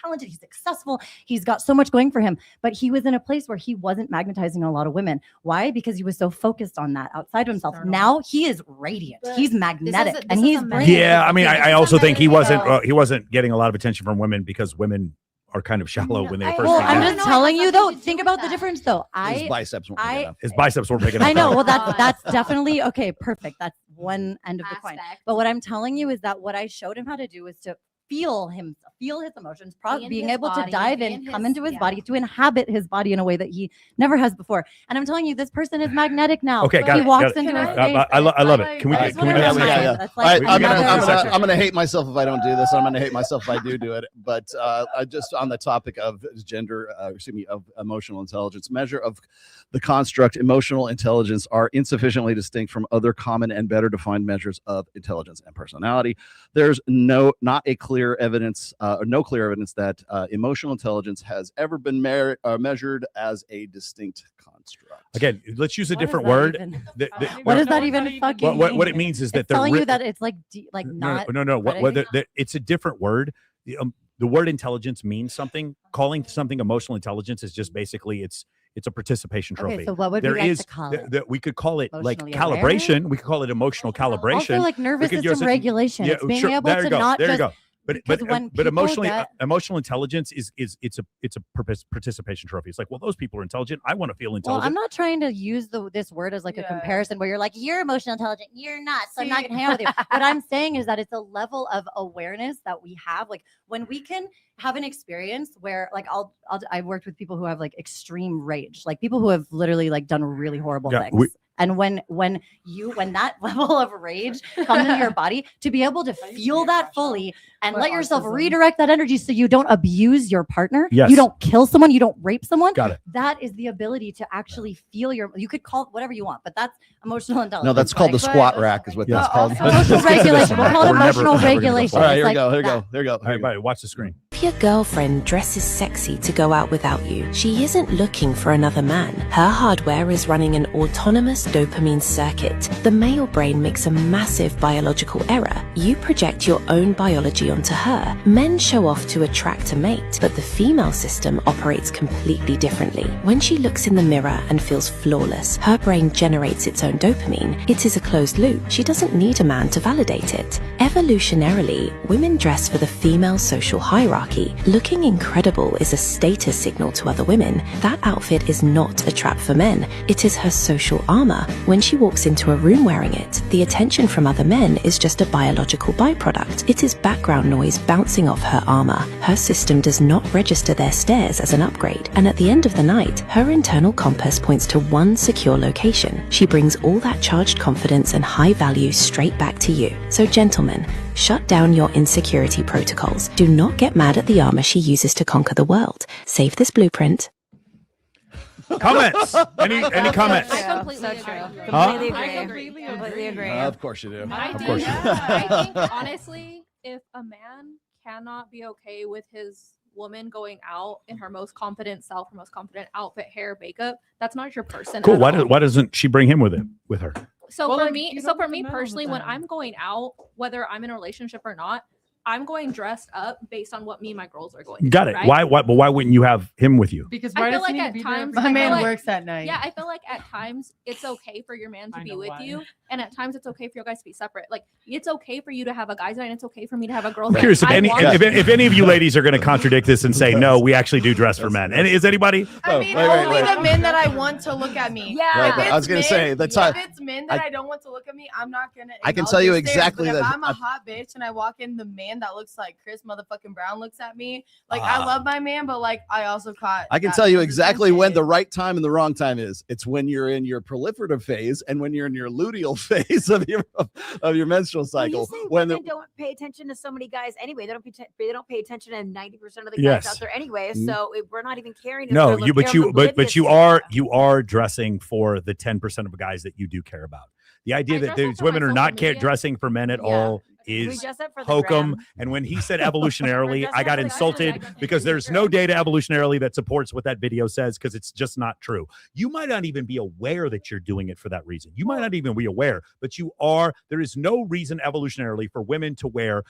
talented. He's successful. He's got so much going for him. But he was in a place where he wasn't magnetizing a lot of women. Why? Because he was so focused on that outside of himself. Now he is radiant. He's magnetic, and he's brilliant. Yeah, I mean, I also think he wasn't getting a lot of attention from women, because women are kind of shallow when they first. Well, I'm just telling you though. Think about the difference though. His biceps weren't big enough. His biceps weren't big enough. I know. Well, that's definitely okay. Perfect. That's one end of the coin. But what I'm telling you is that what I showed him how to do is to feel his emotions, being able to dive in, come into his body, to inhabit his body in a way that he never has before. And I'm telling you, this person is magnetic now. Okay, got he it. walks Got it. into a space. I love it. Can we do Yeah. I'm gonna hate myself if I don't do this. I'm gonna hate myself if I do it. But just on the topic of of emotional intelligence, measure of the construct emotional intelligence are insufficiently distinct from other common and better defined measures of intelligence and personality. There's no clear evidence that emotional intelligence has ever been measured as a distinct construct. Again, let's use a different word. What does that even fucking mean? What it means is that it's telling you that it's like not. No. It's a different word. The word intelligence means something. Calling something emotional intelligence is just basically it's a participation trophy. Okay, so what would we like to call it? We could call it like Emotionally calibration. aware? We could call it emotional calibration. Also, like nervous system regulation. It's being able to not just. But emotional intelligence is it's a participation trophy. It's like, well, those people are intelligent. I want to feel intelligent. Well, I'm not trying to use this word as like a comparison where you're like, you're emotional intelligent, you're not, so I'm not gonna hang out with you. What I'm saying is that it's a level of awareness that we have, like when we can have an experience where, like, I've worked with people who have like extreme rage, like people who have literally like done really horrible things. And when that level of rage comes into your body, to be able to feel that fully and let yourself redirect that energy so you don't abuse your partner, you don't kill someone, you don't rape someone. Got it. That is the ability to actually feel you could call it whatever you want, but that's emotional intelligence. No, that's called the squat rack is what that's called. Emotional regulation. We'll call it emotional regulation. All right, here we go. There we go. All right, buddy, watch the screen. If your girlfriend dresses sexy to go out without you, she isn't looking for another man. Her hardware is running an autonomous dopamine circuit. The male brain makes a massive biological error. You project your own biology onto her. Men show off to attract a mate, but the female system operates completely differently. When she looks in the mirror and feels flawless, her brain generates its own dopamine. It is a closed loop. She doesn't need a man to validate it. Evolutionarily, women dress for the female social hierarchy. Looking incredible is a status signal to other women. That outfit is not a trap for men. It is her social armor. When she walks into a room wearing it, the attention from other men is just a biological byproduct. It is background noise bouncing off her armor. Her system does not register their stares as an upgrade, and at the end of the night, her internal compass points to one secure location. She brings all that charged confidence and high value straight back to you. So gentlemen, shut down your insecurity protocols. Do not get mad at the armor she uses to conquer the world. Save this blueprint. Comments? Any comments? I completely agree. Completely agree. Of course you do. Of course you do. I think honestly, if a man cannot be okay with his woman going out in her most confident self, her most confident outfit, hair, makeup, that's not your person. Cool. Why doesn't she bring him with her? So Well, for like, me, you so don't for put me men on personally, with when them. I'm going out, whether I'm in a relationship or not, I'm going dressed up based on what me and my girls are going. Got through, it. right? Why wouldn't you have him with you? Because I why feel does he like need to at be times there? My I feel man like- works at night. Yeah, I feel like at times it's okay for your man to I be know with why. you, and at times it's okay for you guys to be separate. Like it's okay for you to have a guys' night, and it's okay for me to have a girls' I'm night. curious if I any want- if any of you ladies are going to contradict this and say no, we actually do dress for men. And is anybody? I mean, wait, only wait. the men that I want to look at me. Yeah. If Right, I was it's gonna men- say, that's how- if it's men that I- I don't want to look at me, I'm not gonna. I can indulge tell you in stares, exactly but if that- I'm a hot bitch and I walk in, the man that looks like Chris motherfucking Brown looks at me. Like I love my man, but like I also caught. I can that tell you man's exactly when attention. the right time and the wrong time is. It's when you're in your proliferative phase and when you're in your luteal phase of your menstrual Well, you cycle. say When women don't pay attention to so many guys anyway. They don't pay attention to 90% of the guys Yes. out there anyway. Mhm. So we're not even caring. if No, they're you look- but they're you but oblivious you to are that. you are dressing for the 10% of guys that you do care about. The idea that dress up these for my women are social not media. dressing for men at Yeah. all We is dress up for the hokum. gram. And when he said evolutionarily, dressing I up got for the guys, insulted like, because there's no data evolutionarily that supports what that video says because it's just not true. You might not even be aware that you're doing it for that reason. You might not even be aware, but you are. There is no reason evolutionarily for women to wear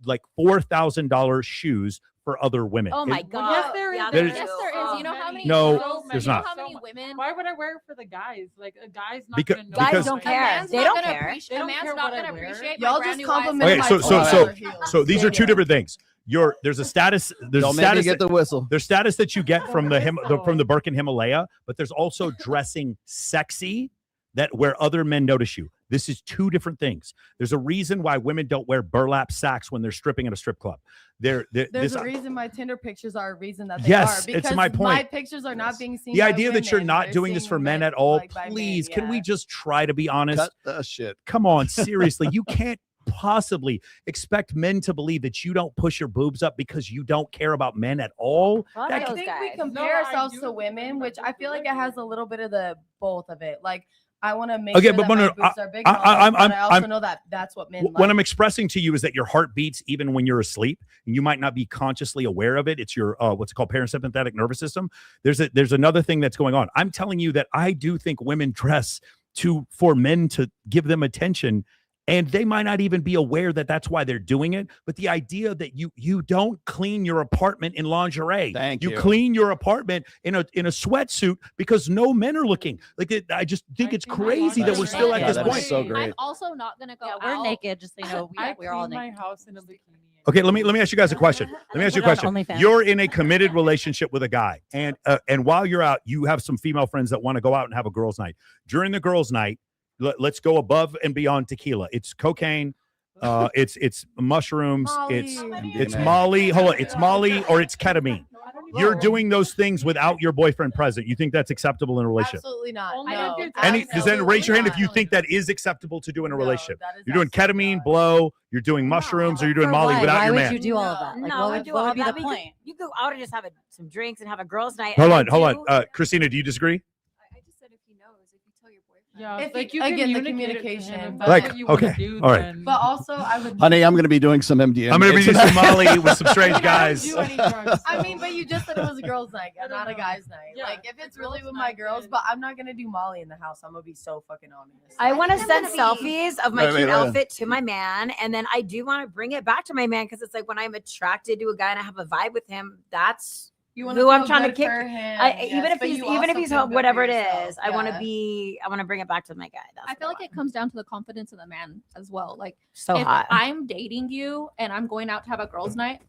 like $4,000 shoes for other women. Oh my It- god! yes, there is. Yeah, There's- Yes, there is. You know how many? No, girls- there's you know not. how many women? Why would I wear it for the guys? Like a guy's not Because- gonna know. Guys because- don't A care. man's They not don't gonna care. appreciate- They A don't man's care not what I gonna wear. appreciate. Y'all my just brand new compliment Okay, my so $12 heels. so these are two different things. There's a status. There's a don't make me status. get the whistle. There's status that you get from from the Birkin Himalaya, but there's also dressing sexy that where other men notice you. This is two different things. There's a reason why women don't wear burlap sacks when they're stripping at a strip club. There's This- a reason my Tinder pictures are a reason that they Yes, are. it's Because my point. My pictures are not being seen. the by idea that you're women, not they're doing this seeing for men it, at all, like, by men, please, can yeah. we just try to be honest? Cut the shit. Come on, seriously, you can't possibly expect men to believe that you don't push your boobs up because you don't care about men at all. Fuck I those think guys. we compare No, I ourselves do to women, think which about I feel like it women. has a little bit of the both of it. Like I want to make Okay, sure but that no, my no, boobs are big, I- and all that, I'm- but I also I'm- know that that's what men What like. I'm expressing to you is that your heart beats even when you're asleep, and you might not be consciously aware of it. It's your what's called parasympathetic nervous system. There's another thing that's going on. I'm telling you that I do think women dress for men to give them attention. And they might not even be aware that that's why they're doing it. But the idea that you don't clean your apartment in lingerie, Thank you. clean your apartment in a sweatsuit because no men are looking. I just think it's crazy that we're still at Yeah, this that is point. so great. I'm also not gonna go. Yeah, we're out. naked, just so you know. I We're all clean my naked. house in a bikini. Okay, let me ask you guys a question. Let me ask you a Put it question. on OnlyFans. You're in a committed relationship with a guy, and while you're out, you have some female friends that want to go out and have a girls' night. During the girls' night, let's go above and beyond tequila. It's cocaine. It's mushrooms. It's MDMA. Molly. Hold on. It's Molly or it's ketamine. You're doing those things without your boyfriend present. You think that's acceptable in a relationship? Absolutely not. Only No, if it's Does then raise your hand if you absolutely think that is acceptable to do in a No, relationship? that is You're doing absolutely ketamine, not. blow. You're doing mushrooms, or you're doing For Molly what? without Why your would man. you do all of that? Like, No, what I would, do what all would be that. the I mean, point? you go out and just have some drinks and have a girls' night. Hold and on. then Christina, do you disagree? I just said if he knows, if you tell your boyfriend. Yeah, If like you you again, the communicate it to communication. him, if But that's Like, what you wanna okay, do, all right. then- But also, I would. Honey, I'm going to be doing some MDMA. I'm going to be tonight. some Molly with some strange guys. Do any drugs, I mean, but you just said it was a girls' night, and not a guys' night. Yeah, like, if it's really with my girls, but I'm not gonna do Molly in the house. I'm gonna be so fucking honest. I want to think send I'm gonna be- selfies of my Wait, cute wait. outfit to my man, and then I do want to bring it back to my man because it's like when I'm attracted to a guy and I have a vibe with him, that's You wanna who I'm feel trying to good kick. for him, Even yes, if but he's you even if also he's feel good whatever for it yourself, is, I want to yeah. I want to bring it back to my guy. That's I feel like it comes down to the confidence of the man as well. Like, So if hot. I'm dating you and I'm going out to have a girls' night,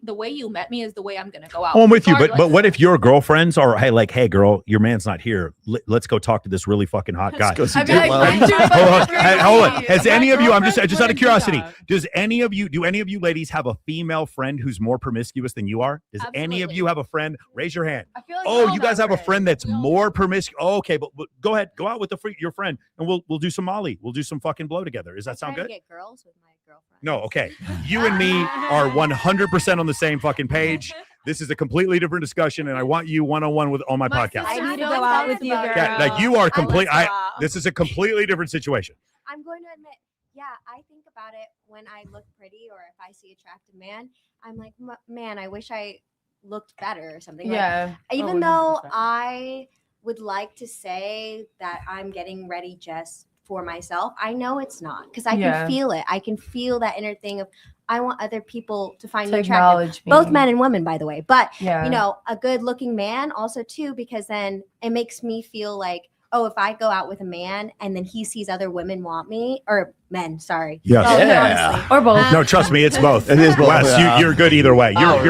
the way you met me is the way I'm gonna go out. Oh, I'm with you, but regardless. what if your girlfriends are hey girl, your man's not here. Let's go talk to this really fucking hot guy. Go see I'd be like, Dateline. I'm too Hold fucking on. crazy. Hold on. Has My any of you? I'm just girlfriends out of wouldn't do curiosity. that. Do any of you ladies have a female friend who's more promiscuous than you are? Does any of you have a friend? Raise your hand. I feel like Oh, we all you guys got have a friend that's more promiscuous. Oh, okay, but go ahead, go out with your friend, and we'll do some Molly. We'll do some fucking blow together. Does that sound good? Get girls with my girlfriend. No, okay. You and me are 100% on the same fucking page. This is a completely different discussion, and I want you one-on-one on my podcast. I need to go out with you, girl. Yeah, like you are complete. Let's go out. This is a completely different situation. I'm going to admit, yeah, I think about it when I look pretty or if I see attractive man, I'm like, man, I wish I looked better or something. Yeah. Like, even Oh, though 100%. I would like to say that I'm getting ready just for myself, I know it's not because I Yeah. can feel it. I can feel that inner thing of I want other people to find To me attractive. acknowledge Both me. men and women, by the way. But Yeah. you know, a good looking man also too, because then it makes me feel like, oh, if I go out with a man and then he sees other women want me or men, sorry. Yes. Well, Yeah. honestly. Or both. No, trust me, it's both. It is both, Wes, yeah. you're good either way. You're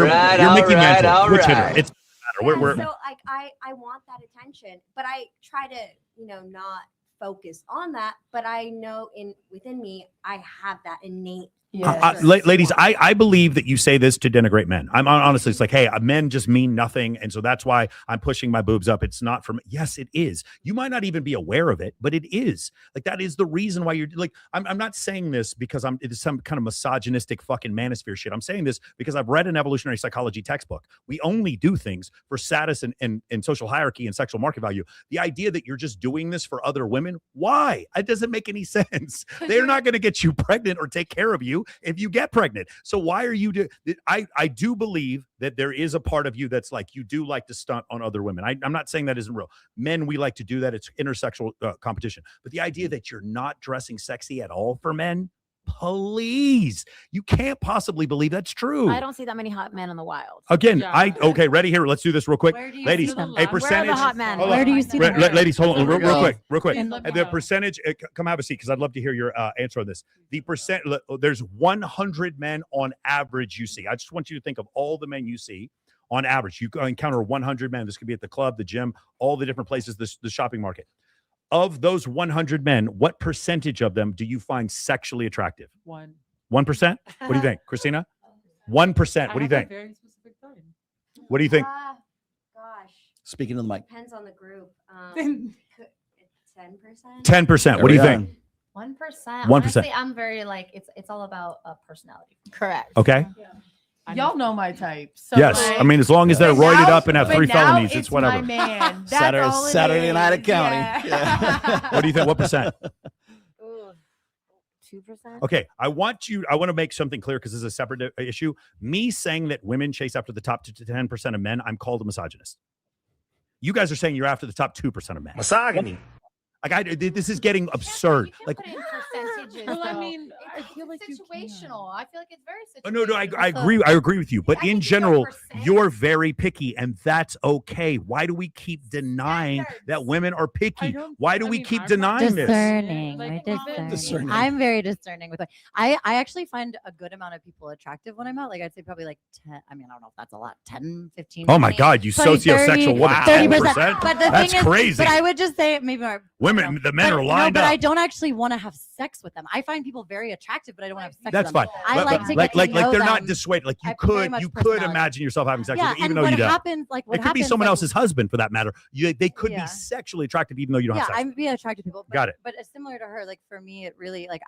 Mickey Mantle. all Which hitter? right. It's matter. We're So like I want that attention, but I try to, you know, not focus on that, but I know within me I have that innate ladies, I believe that you say this to denigrate men. I'm honestly, it's like, hey, men just mean nothing, and so that's why I'm pushing my boobs up. It's not from. Yes, it is. You might not even be aware of it, but it is. Like that is the reason why you're like. I'm not saying this because it is some kind of misogynistic fucking manosphere shit. I'm saying this because I've read an evolutionary psychology textbook. We only do things for status and social hierarchy and sexual market value. The idea that you're just doing this for other women, why? It doesn't make any sense. They're not going to get you pregnant or take care of you if you get pregnant. So why are you I do believe that there is a part of you that's like you do like to stunt on other women. I'm not saying that isn't real. Men, we like to do that. It's intersexual competition. But the idea that you're not dressing sexy at all for men, please, you can't possibly believe that's true. I don't see that many hot men in the wild. Again, okay, ready here. Let's do this real quick. Where do you Ladies, see them? a Where are the percentage. hot men? Hold Where on. do you see them? Ladies, hold on, real quick. Let me The know. percentage, come have a seat because I'd love to hear your answer on this. The percent, there's 100 men on average you see. I just want you to think of all the men you see on average. You encounter 100 men. This could be at the club, the gym, all the different places, the shopping market. Of those 100 men, what percentage of them do you find sexually attractive? 1%. 1%? What do you think, Christina? 1%. What do you think? Very specific time. What do you think? Gosh, Speaking to the mic. depends on the group. 10%. 10%. What do you think? 1%. 1%. Honestly, I'm very like it's all about personality. Correct. Okay. Y'all know my type. So Yes. like, I mean, as long as they're but roided now- up and have but 3 now felonies, it's whatever. My man. That's Saturday, all it Saturday is. night at county. Yeah. What do you think? What percent? 2%. Okay, I want to make something clear because this is a separate issue. Me saying that women chase after the top 10% of men, I'm called a misogynist. You guys are saying you're after the top 2% of men. Misogyny. Like this is getting absurd. Like, Put it in percentages. Well, I though. mean, I feel like you can. situational. I feel like it's very situational. oh, no, I So- agree. I agree with you. But in think it's a general, percent. you're very picky, and that's okay. Why do we keep denying that women are picky? Why do we keep denying this? Discerning. Like, We're even- discerning. I'm very discerning with it. I actually find a good amount of people attractive when I'm out. Like I'd say probably like 10. I mean, I don't know if that's a lot. 10, 15. Oh my 20, God, you 20, sociosexual woman. 30%. But the That's thing is, crazy. But I would just say maybe more. Women, the men are No, lined but up. I don't actually want to have sex with them. I find people very attractive, but I don't want to have sex That's with them. fine. I But- like but to get to like know they're not them. dissuaded. Like I have very much you could personality. imagine yourself having sex Yeah, with them, even and though what you don't. happens, like what It could be happens, someone like- else's husband for that matter. They could Yeah. be sexually attractive even though you don't Yeah, have sex. I'm be attracted to people. But, Got it. But it's similar to her. Like for me, it really like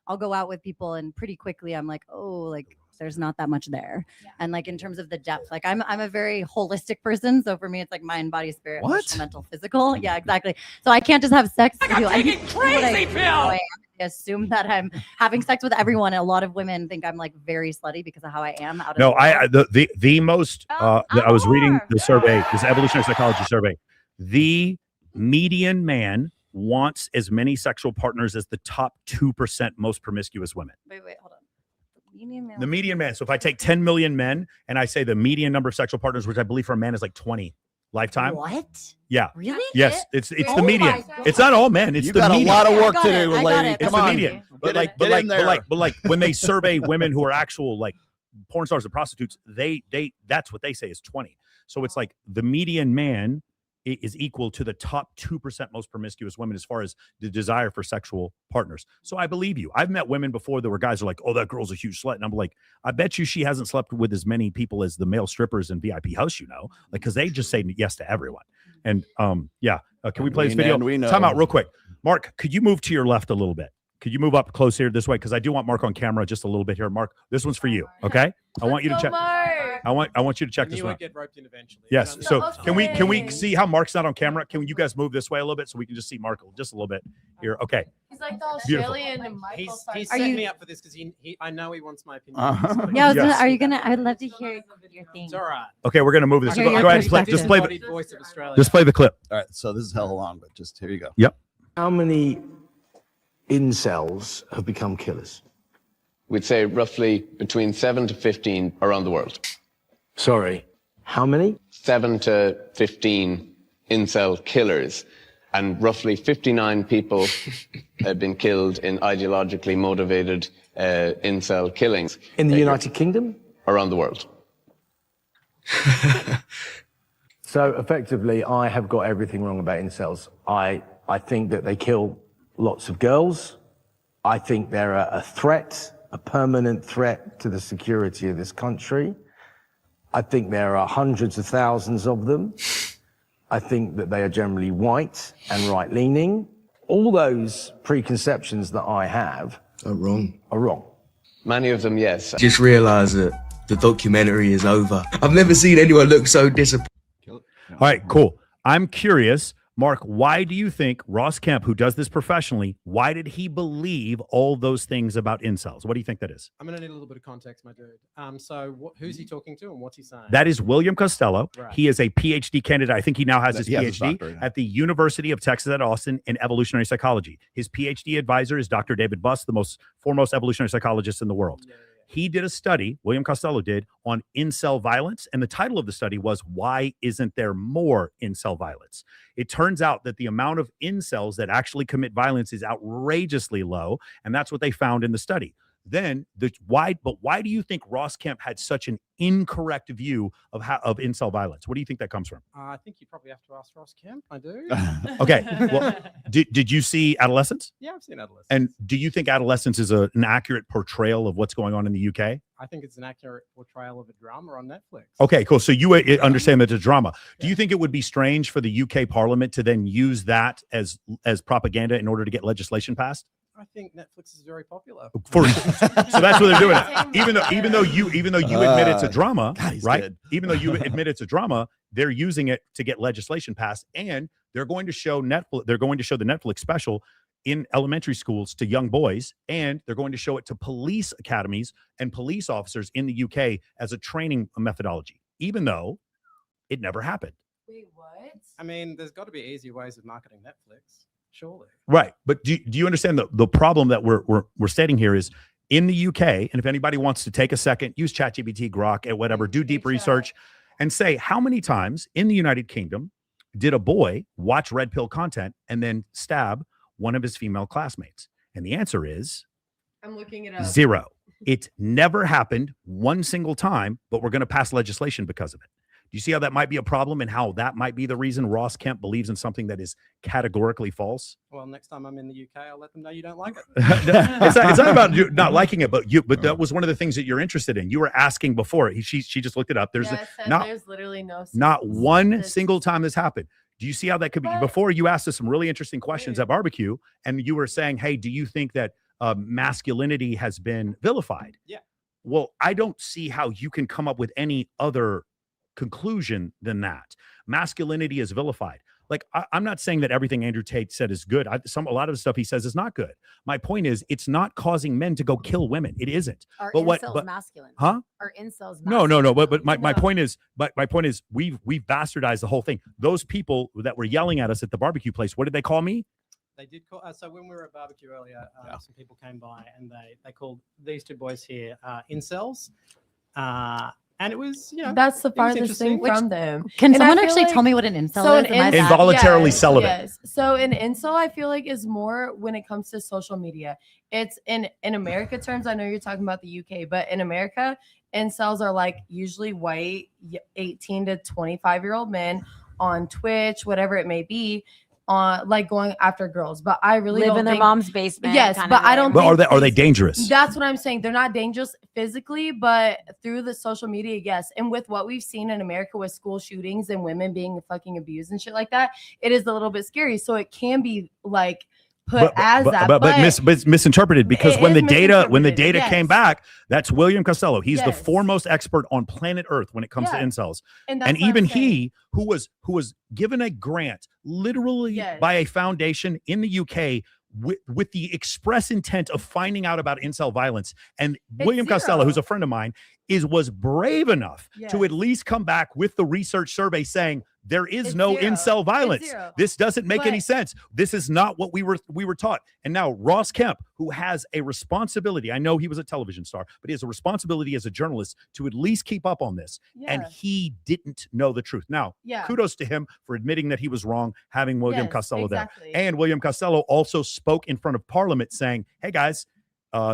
I'll go out with people and pretty quickly I'm like, oh, like There's not that much there. And like in terms of the depth, like I'm a very holistic person. So for me, it's like mind, body, spirit, emotional, mental, physical. Yeah, exactly. So I can't just have sex. I'm taking crazy pills. I assume that I'm having sex with everyone. A lot of women think I'm like very slutty because of how I am. Out of the most I was reading the survey, this evolutionary psychology survey. The median man wants as many sexual partners as the top 2% most promiscuous women. Wait, hold on. The median man. So if I take 10 million men and I say the median number of sexual partners, which I believe for a man is like 20 lifetime. What? Yeah. Really? Yes. It's the median. It's not all men. It's You the got median. a lot of work to do, lady. It's Come the on. median. But Get in there. like when they survey women who are actual like porn stars and prostitutes, they that's what they say is 20. So it's like the median man is equal to the top 2% most promiscuous women as far as the desire for sexual partners. So I believe you. I've met women before that were guys are like, oh, that girl's a huge slut. And I'm like, I bet you she hasn't slept with as many people as the male strippers in VIP house, like, because they just say yes to everyone. And can we play this video? We know. Time out real quick. Mark, could you move to your left a little bit? Could you move up close here this way? Because I do want Mark on camera just a little bit here. Mark, this one's for you. Okay. I want you to check. I want you to check this one. Get roped in eventually. Yes. So can we see how Mark's not on camera? Can you guys move this way a little bit so we can just see Mark just a little bit here? Okay. He's like the Beautiful. Australian and Michael. He's Are setting you- me up for this because I know he wants my opinion. Yeah, Yes. are you gonna? I'd love to hear your thing. It's all right. Okay, we're gonna move this. Hear Go your ahead. Just play Disembodied the voice of Australia. just play the clip. All right, so this is hella long, but just here you go. Yep. How many incels have become killers? We'd say roughly between 7 to 15 around the world. Sorry, how many? 7 to 15 incel killers. And roughly 59 people have been killed in ideologically motivated incel killings. In the United Kingdom? Around the world. So effectively, I have got everything wrong about incels. I think that they kill lots of girls. I think they're a threat, a permanent threat to the security of this country. I think there are hundreds of thousands of them. I think that they are generally white and right-leaning. All those preconceptions that I have are wrong. Many of them, yes. Just realised that the documentary is over. I've never seen anyone look so disappointed. All right, cool. I'm curious, Mark, why do you think Ross Kemp, who does this professionally, why did he believe all those things about incels? What do you think that is? I'm going to need a little bit of context, my dude. Who's he talking to and what's he saying? That is William Costello. Right. He is a PhD candidate. I think he now has his He has his PhD doctorate now. at the University of Texas at Austin in evolutionary psychology. His PhD advisor is Dr. David Buss, the foremost evolutionary psychologist in the world. He did a study, William Costello did, on incel violence. And the title of the study was, Why Isn't There More Incel Violence? It turns out that the amount of incels that actually commit violence is outrageously low. And that's what they found in the study. Then why do you think Ross Kemp had such an incorrect view of incel violence? What do you think that comes from? I think you probably have to ask Ross Kemp. I do. Okay. Well, did you see Adolescence? Yeah, I've seen Adolescence. And do you think Adolescence is an accurate portrayal of what's going on in the UK? I think it's an accurate portrayal of a drama on Netflix. Okay, cool. So you understand that it's a drama. Do you think it would be strange for the UK Parliament to then use that as propaganda in order to get legislation passed? I think Netflix is very popular. So that's what they're doing. Even though you admit it's a drama, right? Good. Even though you admit it's a drama, they're using it to get legislation passed, and they're going to show Netflix. They're going to show the Netflix special in elementary schools to young boys, and they're going to show it to police academies and police officers in the UK as a training methodology, even though it never happened. Wait, what? I mean, there's got to be easier ways of marketing Netflix, surely. Right. But do you understand the problem that we're stating here is in the UK, and if anybody wants to take a second, use ChatGPT, Grok, and whatever, do deep research and say how many times in the United Kingdom did a boy watch red pill content and then stab one of his female classmates? And the answer is I'm looking it up. 0. It's never happened one single time, but we're going to pass legislation because of it. Do you see how that might be a problem and how that might be the reason Ross Kemp believes in something that is categorically false? Well, next time I'm in the UK, I'll let them know you don't like it. It's not about you not liking it, but that was one of the things that you're interested in. You were asking before. She just looked it up. There's there's literally no not one single time this happened. Do you see how that could be? Before you asked us some really interesting questions at barbecue, and you were saying, "Hey, do you think that masculinity has been vilified?" Yeah. Well, I don't see how you can come up with any other conclusion than that. Masculinity is vilified. Like, I'm not saying that everything Andrew Tate said is good. A lot of the stuff he says is not good. My point is, it's not causing men to go kill women. It isn't. Are but incels masculine? Huh? Are incels No. But my point is, we've bastardized the whole thing. Those people that were yelling at us at the barbecue place, what did they call me? They did call. So when we were at barbecue earlier, some people came by and they called these two boys here incels. And it was, that's the it was farthest interesting. thing from them. Can And I someone feel actually like- tell me what an incel so is? Am I bad? Involuntarily celibate. Yes. So an incel, I feel like, is more when it comes to social media. It's in America terms. I know you're talking about the UK, but in America, incels are like usually white, 18 to 25-year-old men on Twitch, whatever it may be, like going after girls. But I really Live don't in their think, mom's basement. Yes, kind but of I don't. But think are they dangerous? That's what I'm saying. They're not dangerous physically, but through the social media, yes. And with what we've seen in America with school shootings and women being fucking abused and shit like that, it is a little bit scary. So it can be like put as that, but misinterpreted, because It when is the data misinterpreted, came yes. back, that's William Costello. He's the Yes. foremost expert on planet Earth when it comes to Yeah. incels. And that's And what I'm even saying. he, who was given a grant literally Yes. by a foundation in the UK with the express intent of finding out about incel violence, and William Costello, zero. who's a friend of mine, was brave enough to Yes. at least come back with the research survey saying there is It's no zero. incel It's violence. zero. This doesn't make any But- sense. This is not what we were taught. And now Ross Kemp, who has a responsibility, I know he was a television star, but he has a responsibility as a journalist to at least keep up on this. And Yeah. he didn't know the truth. Now, Yeah. kudos to him for admitting that he was wrong, having William Yes, Costello exactly. there. And William Costello also spoke in front of Parliament saying, hey guys,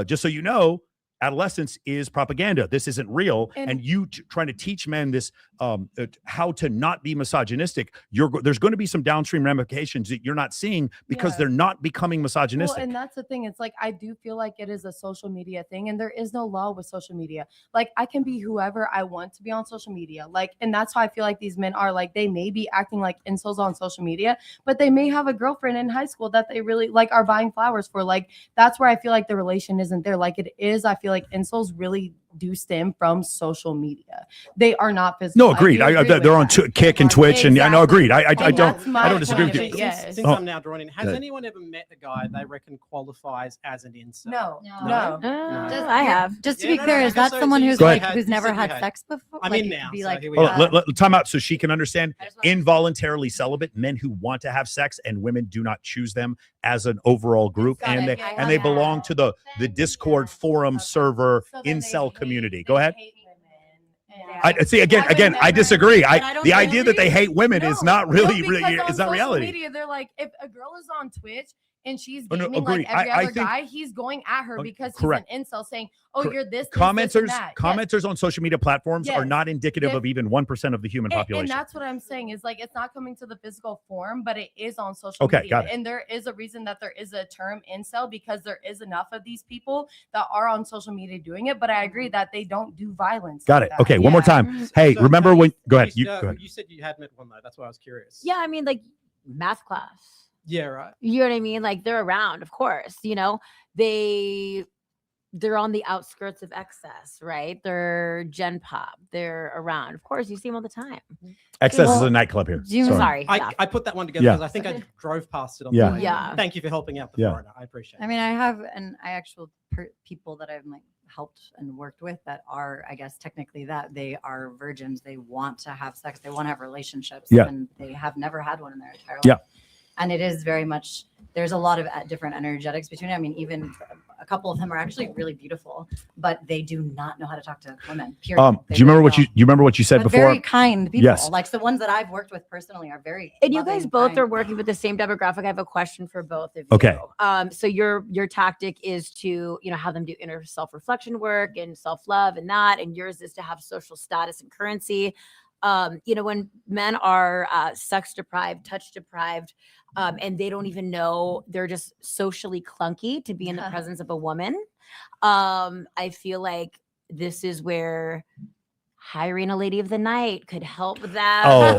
just so you know, adolescence is propaganda. This isn't real. And you trying to teach men this, how to not be misogynistic. There's going to be some downstream ramifications that you're not seeing because they're not becoming misogynistic. Well, and that's the thing. It's like, I do feel like it is a social media thing, and there is no law with social media. Like, I can be whoever I want to be on social media. Like, and that's how I feel like these men are. Like, they may be acting like incels on social media, but they may have a girlfriend in high school that they really like are buying flowers for. Like, that's where I feel like the relation isn't there. Like, it is. I feel like incels really do stem from social media. They are not physical. No, agreed. do agree with They're on that. Kick and Twitch, and I know, agreed. I And that's don't my I don't disagree with point you. of it, yes. Since Oh. I'm now drawn in, has Good. anyone ever met a guy they reckon qualifies as an incel? No. I have. Just to Yeah, be no, clear, no, is no, that so someone you who's Go like ahead. who's You never said you had had. sex before? I'm like, in it could now, be so like, here we Hold go. on, time out so she can understand. Involuntarily celibate, men who want to have sex and women do not choose them as an overall group, and they belong to the Discord forum server incel community. Go ahead. I see again. I disagree. The idea that they hate women is not really because on it's not social reality. Media, they're like, if a girl is on Twitch and she's Oh, no, gaming agreed. like every I other think- guy, he's going at her because correct. he's an incel, saying, "Oh, Cor- you're this, this, Commenters, this, and that." commenters on social media platforms are Yes. not indicative Yes. of even 1% of the human And population. that's what I'm saying is like, it's not coming to the physical form, but it is on social Okay, media. got it. And there is a reason that there is a term incel, because there is enough of these people that are on social media doing it. But I agree that they don't do violence. Got like it. that. Okay, one more time. Hey, So, remember when? Go ahead. You, You go ahead. you said you had met one though. That's why I was curious. Yeah, I mean, like math class. Yeah, right. You know what I mean? Like they're around, of course. You know, they're on the outskirts of excess, right? They're Gen Pop. They're around. Of course, you see them all the time. Excess is Well, a nightclub here. Sorry. I put that one together Yeah. because I think I drove past it on Yeah. the way. Yeah. Thank you for helping out the Yeah. foreigner. I appreciate it. I mean, I have actual people that I've like helped and worked with that are, I guess, technically that they are virgins. They want to have sex. They want to have relationships. Yeah. And they have never had one in their entire life. Yeah. And it is very much, there's a lot of different energetics between it. I mean, even a couple of them are actually really beautiful, but they do not know how to talk to women. Period. Do you remember what you remember what you said But before? very kind people. Yes. Like the ones that I've worked with personally are very. And you loving, guys both kind. are working with the same demographic. I have a question for both of you. Okay. So your tactic is to, have them do inner self-reflection work and self-love and that, and yours is to have social status and currency. When men are sex deprived, touch deprived, and they don't even know, they're just socially clunky to be in the presence of a woman. I feel like this is where hiring a lady of the night could help that. Oh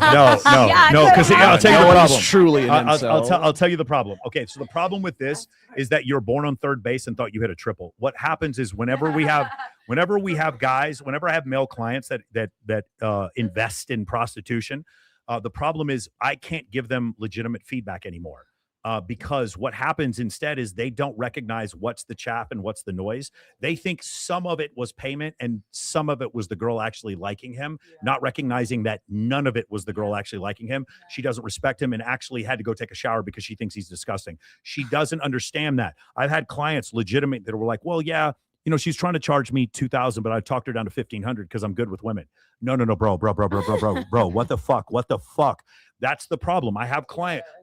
no, because I'll tell you the No one is problem. truly an I'll tell you the problem. Okay, so the problem with this is that you're born on third base and thought you hit a triple. What happens is whenever we have Whenever we have guys, whenever I have male clients that invest in prostitution, the problem is I can't give them legitimate feedback anymore. Because what happens instead is they don't recognize what's the chaff and what's the noise. They think some of it was payment and some of it was the girl actually liking him, not recognizing that none of it was the girl actually liking him. She doesn't respect him and actually had to go take a shower because she thinks he's disgusting. She doesn't understand that. I've had clients legitimate that were like, well, yeah, you know, she's trying to charge me $2,000, but I talked her down to $1,500 because I'm good with women. No, bro. What the fuck? That's the problem. I have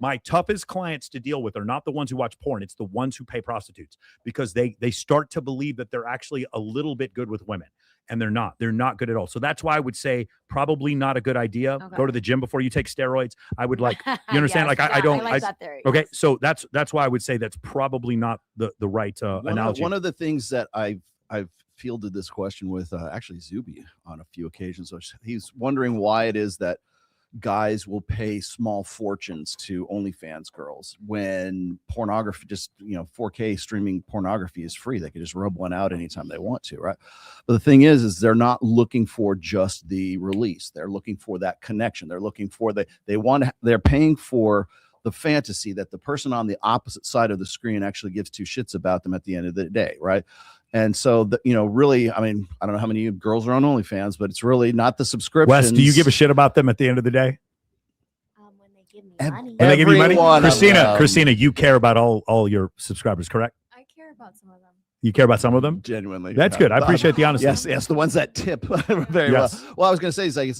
my toughest clients to deal with are not the ones who watch porn. It's the ones who pay prostitutes because they start to believe that they're actually a little bit good with women, and they're not. They're not good at all. So that's why I would say probably not a good idea. Okay. Go to the gym before you take steroids. I would like, you understand? Yes, like I don't. I like that theory. Okay, so that's why I would say that's probably not the right analogy. One of the things that I've fielded this question with actually Zuby on a few occasions. So he's wondering why it is that guys will pay small fortunes to OnlyFans girls when pornography, just 4K streaming pornography is free. They can just rub one out anytime they want to, right? But the thing is they're not looking for just the release. They're looking for that connection. They're looking for they're paying for the fantasy that the person on the opposite side of the screen actually gives two shits about them at the end of the day, right? And so, really, I mean, I don't know how many girls are on OnlyFans, but it's really not the subscriptions. Wes, do you give a shit about them at the end of the day? When they give me money. When they give you money? Christina, you care about all your subscribers, correct? I care about some of them. You care about some of them? Genuinely. That's good. I appreciate the honesty. Yes, the ones that tip very well. Well, I was going to say, it's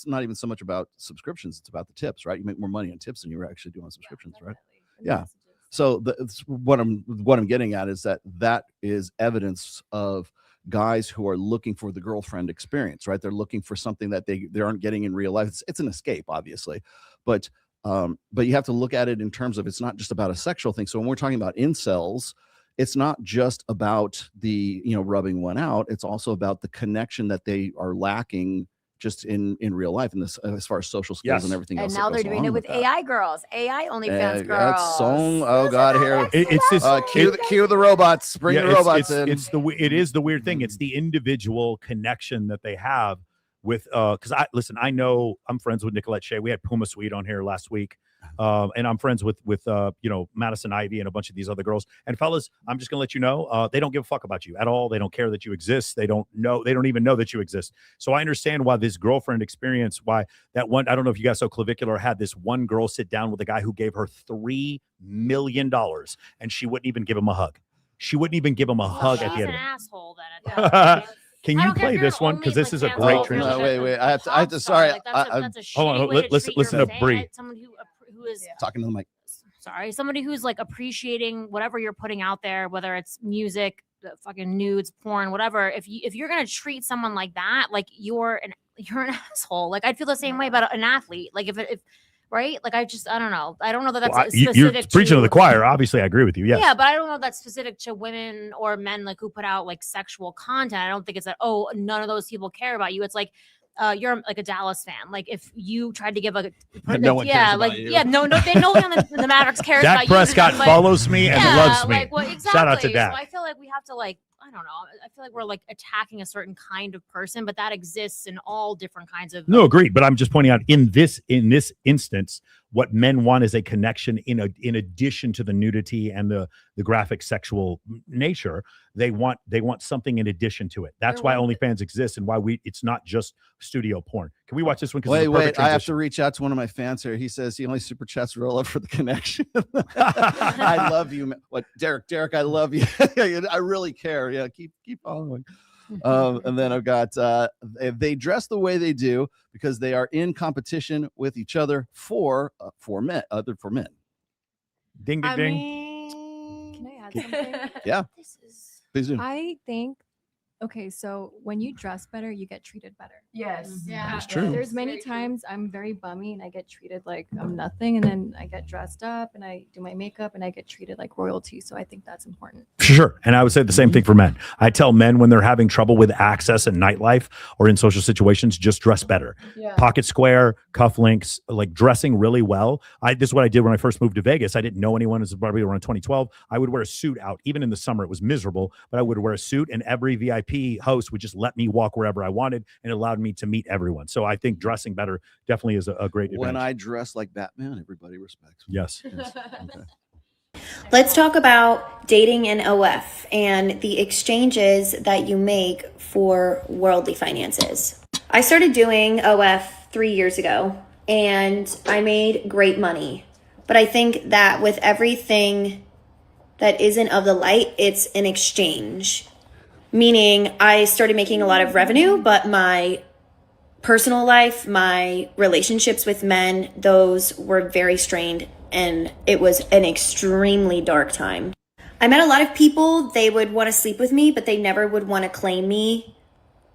not even so much about subscriptions. It's about the tips, right? You make more money on tips than you were actually doing on subscriptions, right? Yeah. So what I'm getting at is that is evidence of guys who are looking for the girlfriend experience, right? They're looking for something that they aren't getting in real life. It's an escape, obviously, but you have to look at it in terms of it's not just about a sexual thing. So when we're talking about incels, it's not just about the rubbing one out. It's also about the connection that they are lacking just in real life, and this as far as social skills and everything else. And now they're doing it with AI girls, AI OnlyFans girls. Oh God, here it's this. Cue the robots. Bring the robots in. It is the weird thing. It's the individual connection that they have with. Because I know I'm friends with Nicolette Shea. We had Puma Sweet on here last week. And I'm friends with Madison Ivy and a bunch of these other girls. And fellas, I'm just gonna let you know, they don't give a fuck about you at all. They don't care that you exist. They don't even know that you exist. So I understand why this girlfriend experience, why that one, I don't know if you guys saw Clavicular had this one girl sit down with a guy who gave her $3 million and she wouldn't even give him a hug. She wouldn't even give him a hug at the end. An asshole then at that. Can you play this one? Because this is a great transition. No, wait. I have to. Sorry. That's a hold on. Listen to Bree. Someone who is talking to the mic. Sorry, somebody who's like appreciating whatever you're putting out there, whether it's music, fucking nudes, porn, whatever. If you're gonna treat someone like that, like you're an asshole. Like I'd feel the same way about an athlete. Like if right? Like I don't know. I don't know that that's specific. You're preaching to the choir. Obviously, I agree with you. Yes. Yeah, but I don't know if that's specific to women or men like who put out like sexual content. I don't think it's that, oh, none of those people care about you. It's like you're like a Dallas fan. Like if you tried to give no one cares about you. No one on the Mavericks cares about you. Dak Prescott follows me and loves me. Like, well, exactly. Shout out to Dak. So I feel like we have to I don't know. I feel like we're like attacking a certain kind of person, but that exists in all different kinds of. No, agreed. But I'm just pointing out in this instance, what men want is a connection in addition to the nudity and the graphic sexual nature. They want something in addition to it. That's why OnlyFans exists and why it's not just studio porn. Can we watch this one? Wait. I have to reach out to one of my fans here. He says he only super chats roll up for the connection. I love you. What, Derek, I love you. I really care. Yeah, keep following. And then I've got they dress the way they do because they are in competition with each other for men. Ding, ding, ding. Can I add something? Yeah. Please do. I think, okay, so when you dress better, you get treated better. Yes. Yeah. That's true. There's many times I'm very bummy and I get treated like I'm nothing. And then I get dressed up and I do my makeup and I get treated like royalty. So I think that's important. Sure. And I would say the same thing for men. I tell men when they're having trouble with access in nightlife or in social situations, just dress better. Yeah. Pocket square, cufflinks, like dressing really well. This is what I did when I first moved to Vegas. I didn't know anyone. It was probably around 2012. I would wear a suit out. Even in the summer, it was miserable, but I would wear a suit and every VIP VIP host would just let me walk wherever I wanted, and it allowed me to meet everyone. So I think dressing better definitely is a great advantage. When I dress like Batman, everybody respects me. Yes. Okay. Let's talk about dating and OF and the exchanges that you make for worldly finances. I started doing OF 3 years ago and I made great money. But I think that with everything that isn't of the light, it's an exchange. Meaning I started making a lot of revenue, but my personal life, my relationships with men, those were very strained, and it was an extremely dark time. I met a lot of people, they would want to sleep with me, but they never would want to claim me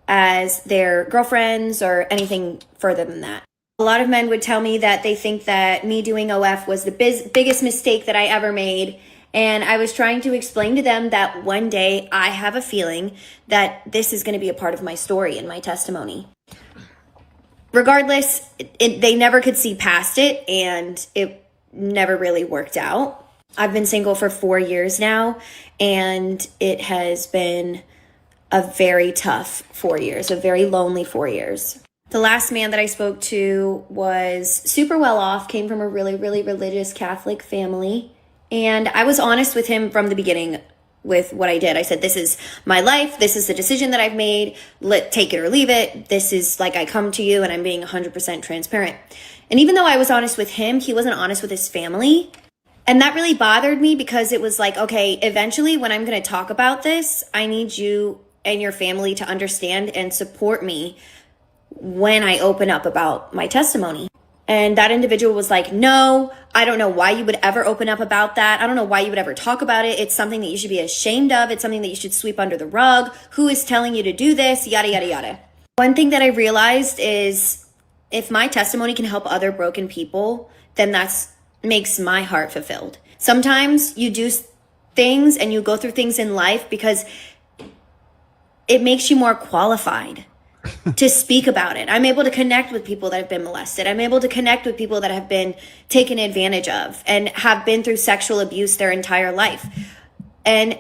as their girlfriends or anything further than that. A lot of men would tell me that they think that me doing OF was the biggest mistake that I ever made. And I was trying to explain to them that one day I have a feeling that this is going to be a part of my story and my testimony. Regardless, they never could see past it, and it never really worked out. I've been single for 4 years now, and it has been a very tough 4 years, a very lonely 4 years. The last man that I spoke to was super well off, came from a really, really religious Catholic family. And I was honest with him from the beginning with what I did. I said, this is my life. This is the decision that I've made. Take it or leave it. This is like I come to you and I'm being 100% transparent. And even though I was honest with him, he wasn't honest with his family. And that really bothered me because it was like, okay, eventually when I'm going to talk about this, I need you and your family to understand and support me when I open up about my testimony. And that individual was like, no, I don't know why you would ever open up about that. I don't know why you would ever talk about it. It's something that you should be ashamed of. It's something that you should sweep under the rug. Who is telling you to do this? Yada, yada, yada. One thing that I realized is if my testimony can help other broken people, then that's makes my heart fulfilled. Sometimes you do things and you go through things in life because it makes you more qualified to speak about it. I'm able to connect with people that have been molested. I'm able to connect with people that have been taken advantage of and have been through sexual abuse their entire life. And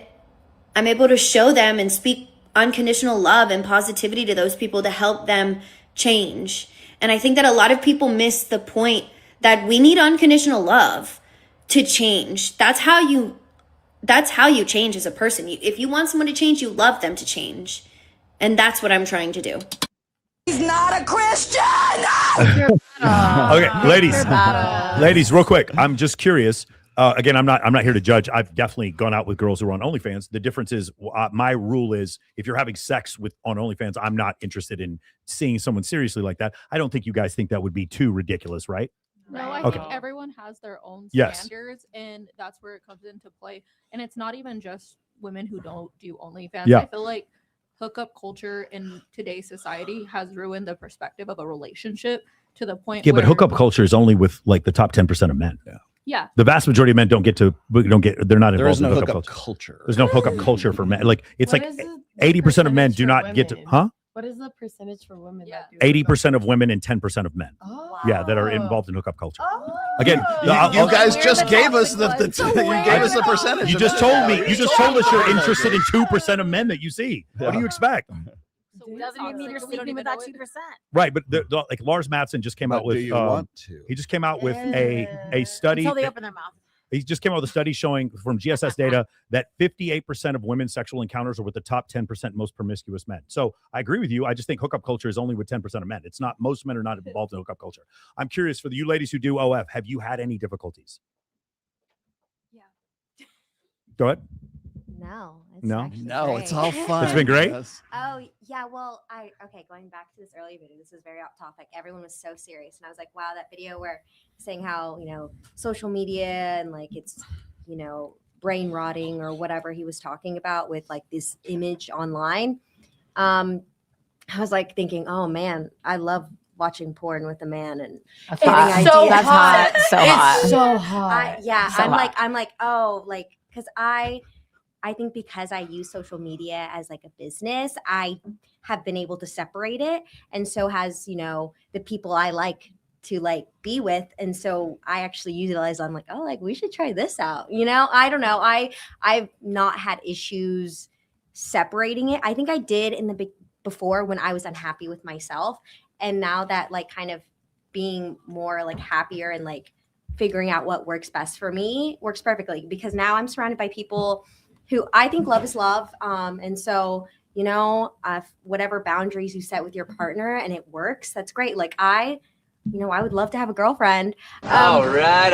I'm able to show them and speak unconditional love and positivity to those people to help them change. And I think that a lot of people miss the point that we need unconditional love to change. That's how you change as a person. If you want someone to change, you love them to change. And that's what I'm trying to do. He's not a Christian! Okay, ladies, real quick. I'm just curious. Again, I'm not here to judge. I've definitely gone out with girls who are on OnlyFans. The difference is my rule is if you're having sex on OnlyFans, I'm not interested in seeing someone seriously like that. I don't think you guys think that would be too ridiculous, right? No, I Okay. think everyone has their own Yes. standards, and that's where it comes into play. And it's not even just women who don't do OnlyFans. Yeah. I feel like hookup culture in today's society has ruined the perspective of a relationship to the point Yeah, where but hookup culture is only with like the top 10% of men. Yeah. The vast majority of men they're not There is involved no in hookup hookup culture. culture. There's no hookup culture for men. Like it's What like is the 80% of men percentage do for not get to, women? huh? What is the percentage for women that do 80% of women and 10% of men. Yeah, that are involved in hookup culture. Again, You guys just gave us the you gave us a percentage. You of just it. told me. You just told us you're interested in 2% of men that you see. What do you expect? Doesn't even mean you're sleeping with that 2%. Right, but like Lars Matson just came out But with. do you want to? He just came out with a study. Until they open their mouth. He just came out with a study showing from GSS data that 58% of women's sexual encounters are with the top 10% most promiscuous men. So I agree with you. I just think hookup culture is only with 10% of men. It's not, most men are not involved in hookup culture. I'm curious for you ladies who do OF, have you had any difficulties? Yeah. Go ahead. No. No? No, it's all fun. It's been great. Yes. Oh, yeah. Well, going back to this earlier video, this is very off topic. Everyone was so serious. And I was like, wow, that video where saying how, social media and like it's, brain rotting or whatever he was talking about with like this image online. I was like thinking, oh man, I love watching porn with a man and That's getting hot. ideas. So That's hot. So hot. It's so hot. I'm like, oh, like, because I think because I use social media as like a business, I have been able to separate it. And so has, the people I like to like be with. And so I actually utilize, I'm like, oh, like we should try this out. I don't know. I've not had issues separating it. I think I did in the before when I was unhappy with myself, and now that like kind of being more like happier and like figuring out what works best for me works perfectly, because now I'm surrounded by people who I think love is love, and so you know, whatever boundaries you set with your partner and it works, that's great. Like I would love to have a girlfriend. All right.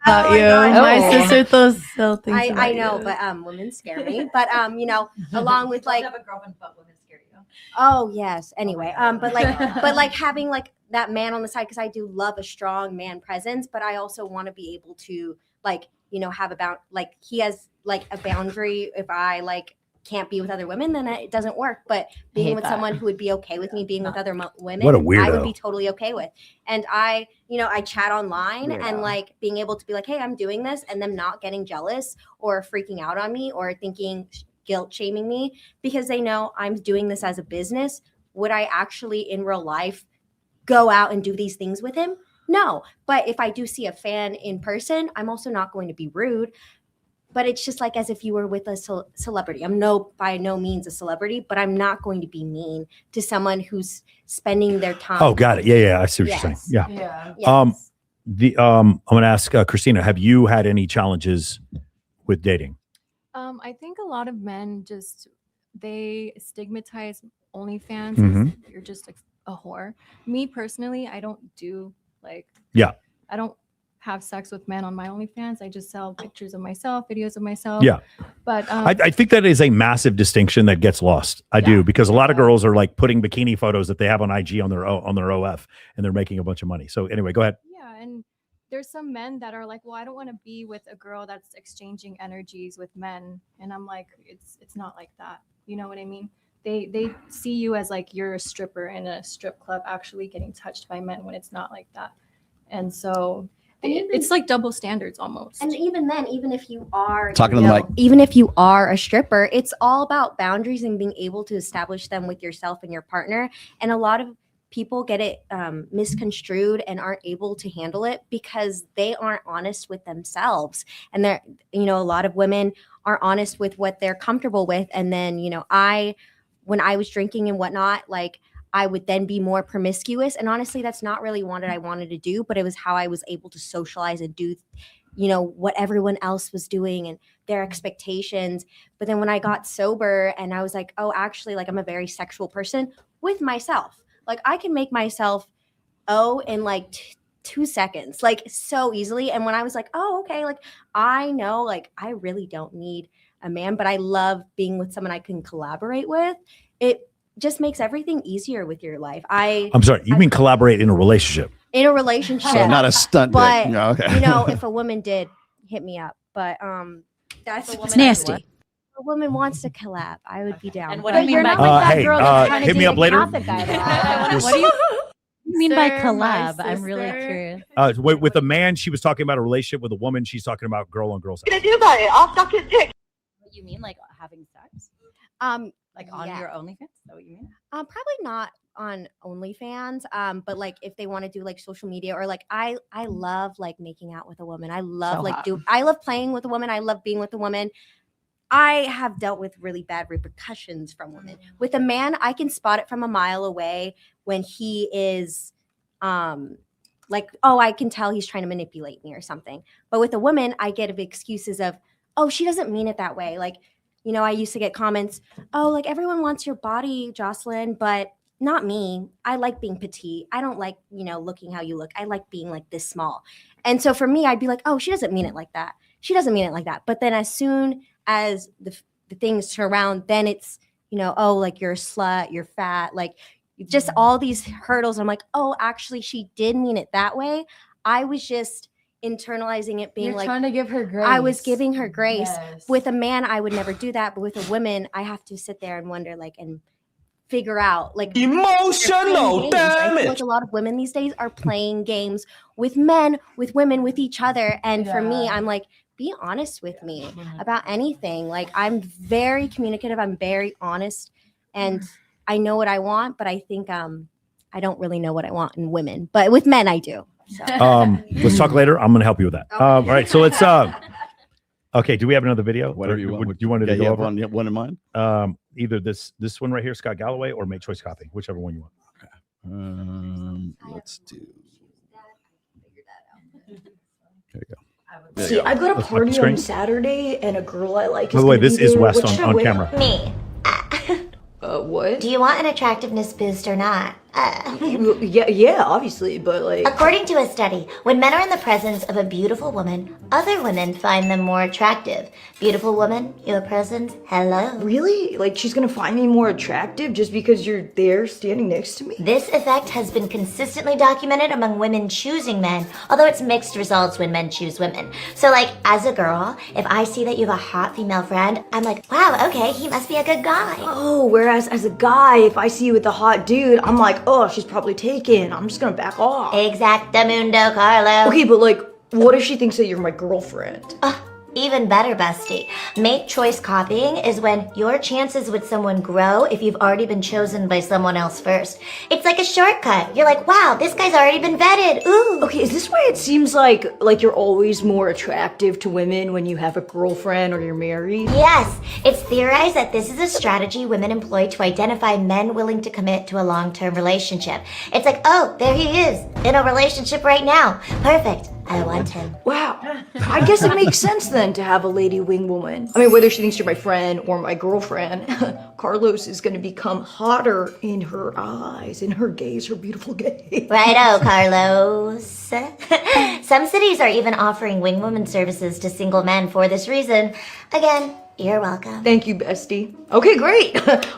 Oh you. My gosh. sister those still things. I know, but women scare me. But along with like have a girlfriend, but women scare you. oh yes. Anyway, but like having like that man on the side, because I do love a strong man presence, but I also want to be able to like have he has like a boundary. If I like can't be with other women, then it doesn't work. But being with someone who would be okay with me being with other women, What a I weirdo. would be totally okay with. And I chat online and like being able to be like, hey, I'm doing this, and them not getting jealous or freaking out on me or thinking guilt shaming me because they know I'm doing this as a business. Would I actually in real life go out and do these things with him? No. But if I do see a fan in person, I'm also not going to be rude. But it's just like as if you were with a celebrity. I'm by no means a celebrity, but I'm not going to be mean to someone who's spending their time. Oh, got it. Yeah. I see what you're saying. Yeah. Yes. I'm going to ask Christina, have you had any challenges with dating? I think a lot of men they stigmatize OnlyFans Mhm. as you're just a whore. Me personally, I don't do like I don't have sex with men on my OnlyFans. I just sell pictures of myself, videos of myself. Yeah. But I think that is a massive distinction that gets lost. I do, because a lot of girls are like putting bikini photos that they have on IG on their OF, and they're making a bunch of money. So anyway, go ahead. yeah, and there's some men that are like, well, I don't want to be with a girl that's exchanging energies with men. And I'm like, it's not like that. You know what I mean? They see you as like you're a stripper in a strip club actually getting touched by men when it's not like that. And so it's like double standards almost. And even then, even if you are Talking to the mic. even if you are a stripper, it's all about boundaries and being able to establish them with yourself and your partner. And a lot of people get it misconstrued and aren't able to handle it because they aren't honest with themselves. And they're, a lot of women are honest with what they're comfortable with. And then, when I was drinking and whatnot, like I would then be more promiscuous. And honestly, that's not really what I wanted to do, but it was how I was able to socialize and do, what everyone else was doing and their expectations. But then when I got sober and I was like, oh, actually, like I'm a very sexual person with myself. Like I can make myself in like 2 seconds, like so easily. And when I was like, oh, okay, like I know, like I really don't need a man, but I love being with someone I can collaborate with. It just makes everything easier with your life. I'm sorry, you mean collaborate in a relationship? In a relationship. So not a stunt dick. But No, okay. if a woman did hit me up, but that's It's nasty. If a woman wants to collab, I would be down. And what do you mean by hit me up later. What do you mean by collab? I'm really curious. With a man, she was talking about a relationship. With a woman, she's talking about girl on girl sex. What are you gonna do about it? I'll suck his dick. What you mean, like having sex? Like on Yeah. your OnlyFans? Is that what you mean? Probably not on OnlyFans. But like if they want to do like social media or like I love like making out with a woman. I love I love playing with a woman. I love being with a woman. I have dealt with really bad repercussions from women. With a man, I can spot it from a mile away when he is like, oh, I can tell he's trying to manipulate me or something. But with a woman, I get excuses of, oh, she doesn't mean it that way. Like, I used to get comments, oh, like everyone wants your body, Jocelyn, but not me. I like being petite. I don't like, looking how you look. I like being like this small. And so for me, I'd be like, oh, she doesn't mean it like that. She doesn't mean it like that. But then as soon as the things turn around, then it's, oh, like you're a slut, you're fat, like just all these hurdles. I'm like, oh, actually, she did mean it that way. I was just internalizing it, being You're trying to give her grace. I was giving her grace. Yes. With a man, I would never do that, but with a woman, I have to sit there and wonder, like, and figure out, like, Emotional I feel damage. like a lot of women these days are playing games with men, with women, with each other, and for me, I'm like, be honest with me about anything. Like, I'm very communicative. I'm very honest, and I know what I want, but I think I don't really know what I want in women, but with men, I do. So. Let's talk later. I'm going to help you with that. All right. So let's Okay, do we have another video? Whatever you want. Do you want to Yeah, go you have over? one in mind? Either this one right here, Scott Galloway, or Make Choice Copy, whichever one you want. Let's do. There you go. See, I got a Let's party screen. on Saturday, and a girl I like is By the way, gonna this be is there. West What should I on wear? camera. Me. What? Do you want an attractiveness boost or not? Yeah, obviously, but like. According to a study, when men are in the presence of a beautiful woman, other women find them more attractive. Beautiful woman, your presence, hello. Really? Like she's gonna find me more attractive just because you're there standing next to me? This effect has been consistently documented among women choosing men, although it's mixed results when men choose women. So like, as a girl, if I see that you have a hot female friend, I'm like, wow, okay, he must be a good guy. Oh, whereas as a guy, if I see you with a hot dude, I'm like, oh, she's probably taken. I'm just gonna back off. Exactamundo, Carlo. Okay, but like, what if she thinks that you're my girlfriend? Even better, bestie. Mate choice copying is when your chances with someone grow if you've already been chosen by someone else first. It's like a shortcut. You're like, wow, this guy's already been vetted. Ooh. Okay, is this why it seems like you're always more attractive to women when you have a girlfriend or you're married? Yes, it's theorized that this is a strategy women employ to identify men willing to commit to a long-term relationship. It's like, oh, there he is, in a relationship right now. Perfect. I want him. Wow. I guess it makes sense then to have a lady wing woman. I mean, whether she thinks you're my friend or my girlfriend, Carlos is going to become hotter in her eyes, in her gaze, her beautiful gaze. Righto, Carlos. Some cities are even offering wing woman services to single men for this reason. Again, you're welcome. Thank you, bestie. Okay, great.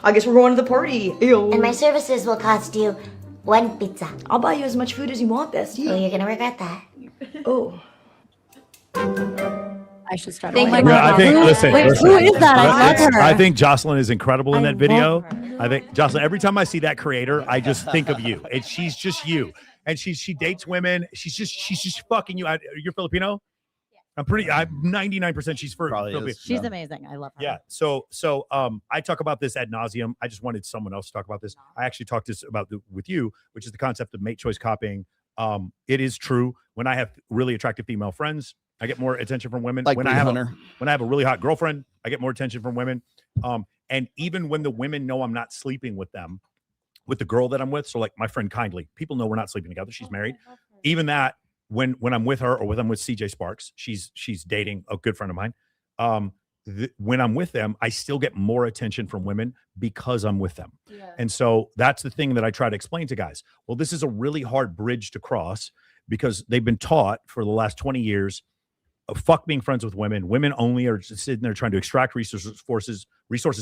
I guess we're going to the party. Ew. And my services will cost you 1 pizza. I'll buy you as much food as you want, bestie. Oh, you're gonna regret that. Oh. I should start. Thank you. I think. Listen. Wait, listen, who is that? I love her. I think Jocelyn is incredible in I that video. love her. I think Jocelyn. Every time I see that creator, I just think of you. She's just you, and she dates women. She's just fucking you. You're Filipino. I'm 99% she's Filipino. She's amazing. I love her. Yeah. So I talk about this ad nauseum. I just wanted someone else to talk about this. I actually talked with you, which is the concept of mate choice copying. It is true. When I have really attractive female friends, I get more attention from women. Like when I have a really hot girlfriend, I get more attention from women. And even when the women know I'm not sleeping with them, with the girl that I'm with, so like my friend Kindly, people know we're not sleeping together. She's married. Even that, when I'm with her or when I'm with CJ Sparks, she's dating a good friend of mine. When I'm with them, I still get more attention from women because I'm with them. Yeah. And so that's the thing that I try to explain to guys. Well, this is a really hard bridge to cross because they've been taught for the last 20 years, fuck being friends with women. Women only are just sitting there trying to extract resources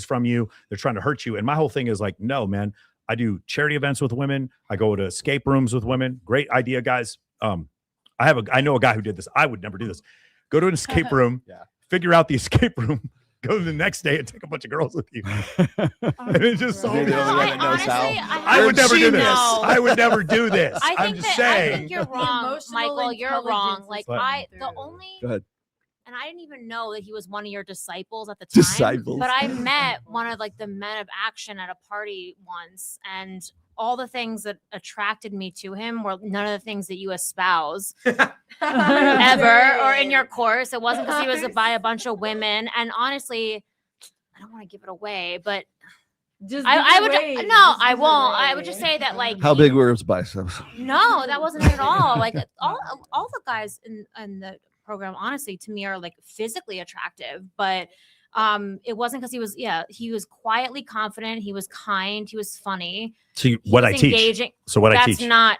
from you. They're trying to hurt you. And my whole thing is like, no, man, I do charity events with women. I go to escape rooms with women. Great idea, guys. I know a guy who did this. I would never do this. Go to an escape room, figure out the escape room, go the next day and take a bunch of girls with you. And it's just so I would never do this. I would never do this. I'm just saying. I think you're wrong, Michael. You're wrong. Like Go ahead. And I didn't even know that he was one of your disciples at the time. Disciples. But I met one of like the men of action at a party once, and all the things that attracted me to him were none of the things that you espouse ever or in your course. It wasn't because he was by a bunch of women. And honestly, I don't want to give it away, but I won't. I would just say that like How big were his biceps? no, that wasn't it at all. Like all the guys in the program, honestly, to me are like physically attractive, but it wasn't because he was quietly confident, he was kind, he was funny. So what I teach. Engaging. So what I That's teach. not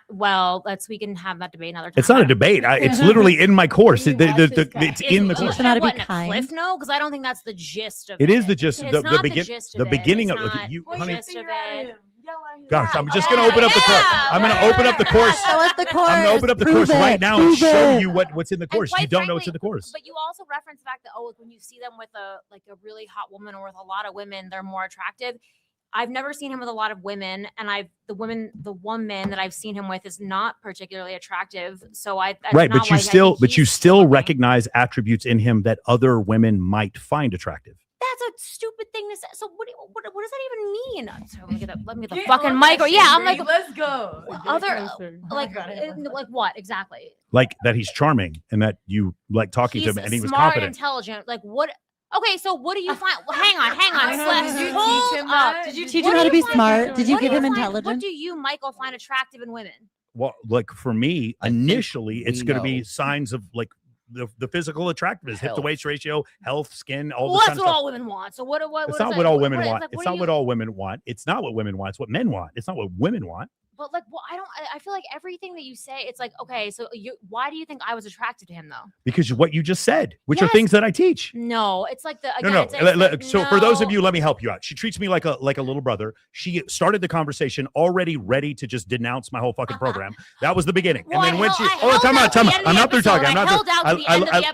we can have that debate another time. It's not a debate. It's literally in my course. It's in the course. Not to be kind. Cliff no, because I don't think that's the gist of It is the gist. It's The not gist the the beginning It's of not you, the honey. gist of it. Gosh, I'm just gonna open up the course. I'm gonna open up the course. Show us the course. I'm gonna open up the Prove course right it. now and Prove show it. you what's in the course. You quite don't know frankly, what's in the course. But you also reference the fact that when you see them with a really hot woman or with a lot of women, they're more attractive. I've never seen him with a lot of women, and the one man that I've seen him with is not particularly attractive. So that's Right, not but why you I think still recognize attributes in him that other women might find attractive. that's a stupid thing to say. So what does that even mean? So let me get the fucking mic. Or yeah, I'm like, let's go. Other like what exactly? Like that he's charming and that you like talking to him and he was smart, confident. intelligent. Like what? Okay, so what do you find? Hang on. Did you teach him that? Did you teach him how to be smart? Did you give him intelligence? What do you, Michael, find attractive in women? Well, like for me, initially, it's going to be signs of like the physical attractiveness, hip to waist ratio, health, skin, all Well, this that's kind of what stuff. all women want. So what It's not what all women want. It's not what all women want. It's not what women want. It's what men want. It's not what women want. But like, well, I feel like everything that you say, it's like, okay, so why do you think I was attracted to him though? Because of what you just said, which are things that I teach. No, it's like the No. it's So for those of you, let me help you out. She treats me like a little brother. She started the conversation already ready to just denounce my whole fucking program. That was the beginning. Well, and then when she, time out. I'm not through talking. I'm not through.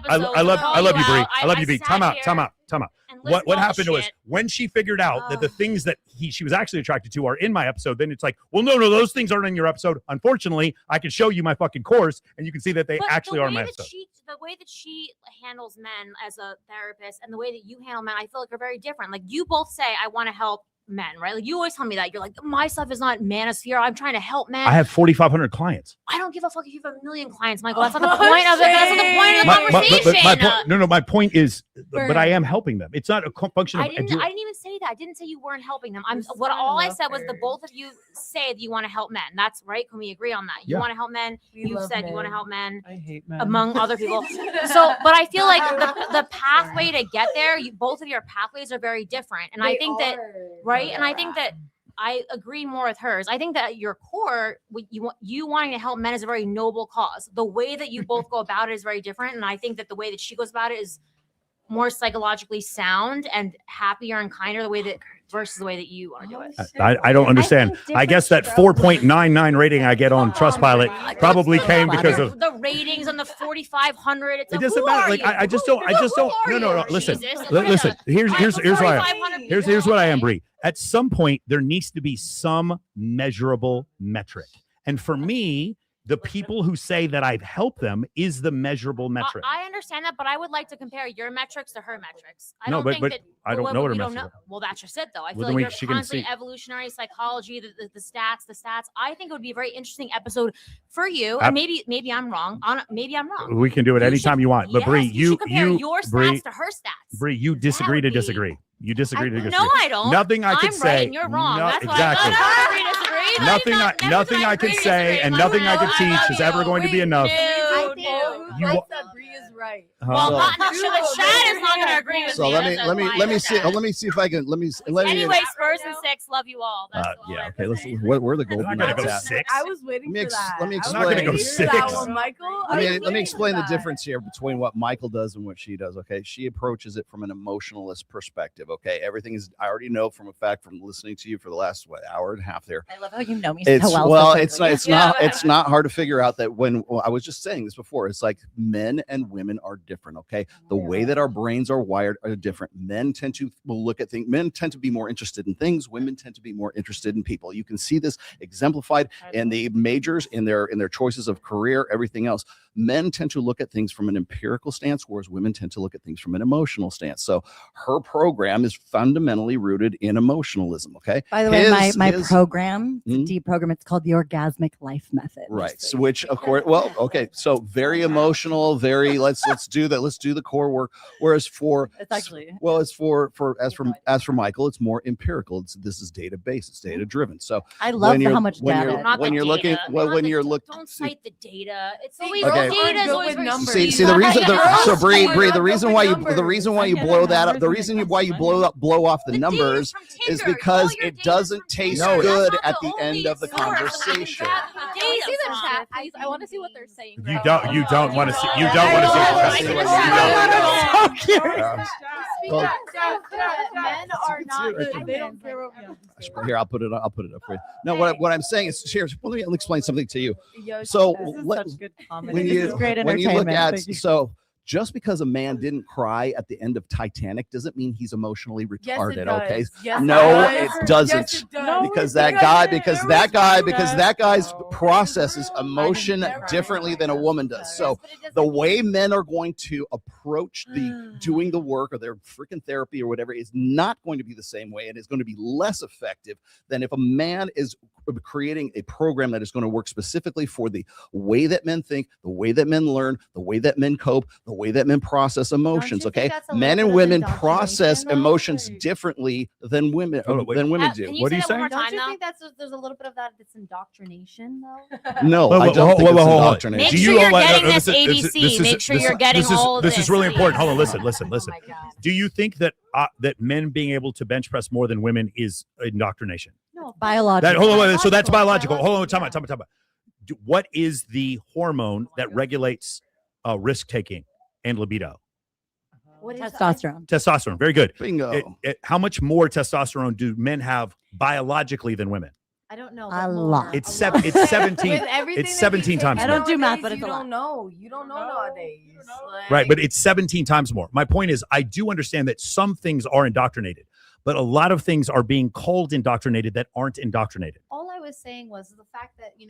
I love you, Bree. I love you, I Bree. sat Time out. here Time out. Time out. What happened was when she figured out that the things that she was actually attracted to are in my episode, then it's like, well, no, those things aren't in your episode. Unfortunately, I can show you my fucking course and you can see that they actually are in my episode. The way that she handles men as a therapist and the way that you handle men, I feel like are very different. Like you both say, I want to help men, right? Like you always tell me that. You're like, my stuff is not manosphere. I'm trying to help men. I have 4,500 clients. I don't give a fuck if you have 1 million clients, Michael. That's not the point of it. That's not the point of the conversation. My point is, but I am helping them. It's not a function of. I didn't even say that. I didn't say you weren't helping them. All I said was the both of you say that you want to help men. That's right. Can we agree on that? You want to help men. You said you want to help men. I hate men. Among other people. So, but I feel like the pathway to get there, both of your pathways are very different. And I think that, right? And I think that I agree more with hers. I think that your core, you wanting to help men is a very noble cause. The way that you both go about it is very different. And I think that the way that she goes about it is more psychologically sound and happier and kinder the way that versus the way that you want to do it. I don't understand. I guess that 4.99 rating I get on Trustpilot probably came because of the ratings on the 4,500. It doesn't matter. Like I just don't. No. Listen. Here's what I am, Bree. At some point, there needs to be some measurable metric, and for me, the people who say that I've helped them is the measurable metric. I understand that, but I would like to compare your metrics to her metrics. I No, don't but- think but that I don't know what her metrics are. Well, that's just it, though. I Well, feel then like she you're can constantly see. evolutionary psychology, the stats. I think it would be a very interesting episode for you. And maybe I'm wrong. Maybe I'm wrong. We can do it anytime you want. But Bree, you should compare your stats Bree, to her stats. Bree, you disagree to disagree. You disagree to disagree. No, I don't. Nothing I could I'm say. right and you're wrong. That's exactly. why I agree to disagree. Nothing I could say and nothing I could teach is ever going to be enough. I said Bree is right. Well, the chat is not going to agree with So me. let me see if I can Anyway, Spurs and 6, love you all. That's all. yeah, okay. Let's. Where the golden I'm not gonna nuggets go at? 6. I was waiting for that. Let me I was explain. I'm not gonna go waiting for 6. that one, Michael. Let me explain the difference here between what Michael does and what she does. Okay, she approaches it from an emotionalist perspective. Okay, everything is. I already know from a fact from listening to you for the last hour and a half there. I love how you know me It's so well. well, so it's quickly. it's not hard to figure out that when I was just saying this before. It's like men and women are different. Okay, the way that our brains are wired are different. Men tend to look at things. Men tend to be more interested in things. Women tend to be more interested in people. You can see this exemplified in the majors, in their choices of career, everything else. Men tend to look at things from an empirical stance, whereas women tend to look at things from an emotional stance. So her program is fundamentally rooted in emotionalism. Okay. By the way, my program, it's a deep program. It's called the Orgasmic Life Method. Right. So which of course, well, okay. So very emotional, very let's do that. Let's do the core work. Whereas for It's actually as for Michael, it's more empirical. This is data based. It's data driven. So I love how much data. when you're looking Don't cite the data. It's always Okay. data is always very See the reason. So Bree, the reason why you blow that up, the reason why you blow off the numbers is because it doesn't taste good at the end of the conversation. I see the chat, please. I want to see what they're saying. You don't want to see. You don't want to see. Men are not good. They don't care what we Here, I'll put it up for you. No, what I'm saying is, here, let me explain something to you. So when you look at just because a man didn't cry at the end of Titanic doesn't mean he's emotionally retarded. Okay, Yes, no, it it doesn't. Yes, it does. Because that guy's processes emotion differently than a woman does. So the way men are going to approach the doing the work or their freaking therapy or whatever is not going to be the same way, and it's going to be less effective than if a man is creating a program that is going to work specifically for the way that men think, the way that men learn, the way that men cope, the way that men process emotions. Okay, men and women process emotions differently than women do. What do you say? Don't you think there's a little bit of that's indoctrination though? No, I don't think it's indoctrination. Make sure you're getting this ABC. Make sure you're getting all of this. This is really important. Hold on, listen. Do you think that that men being able to bench press more than women is indoctrination? No, biological. Hold on, so that's biological. Hold on, time out. What is the hormone that regulates risk taking and libido? What is testosterone? Testosterone. Very good. Bingo. How much more testosterone do men have biologically than women? I don't know. A lot. It's 17. It's 17 times I more. don't do math, but it's You a lot. don't know. You don't know nowadays. Right, but it's 17 times more. My point is, I do understand that some things are indoctrinated, but a lot of things are being called indoctrinated that aren't indoctrinated. All I was saying was the fact that you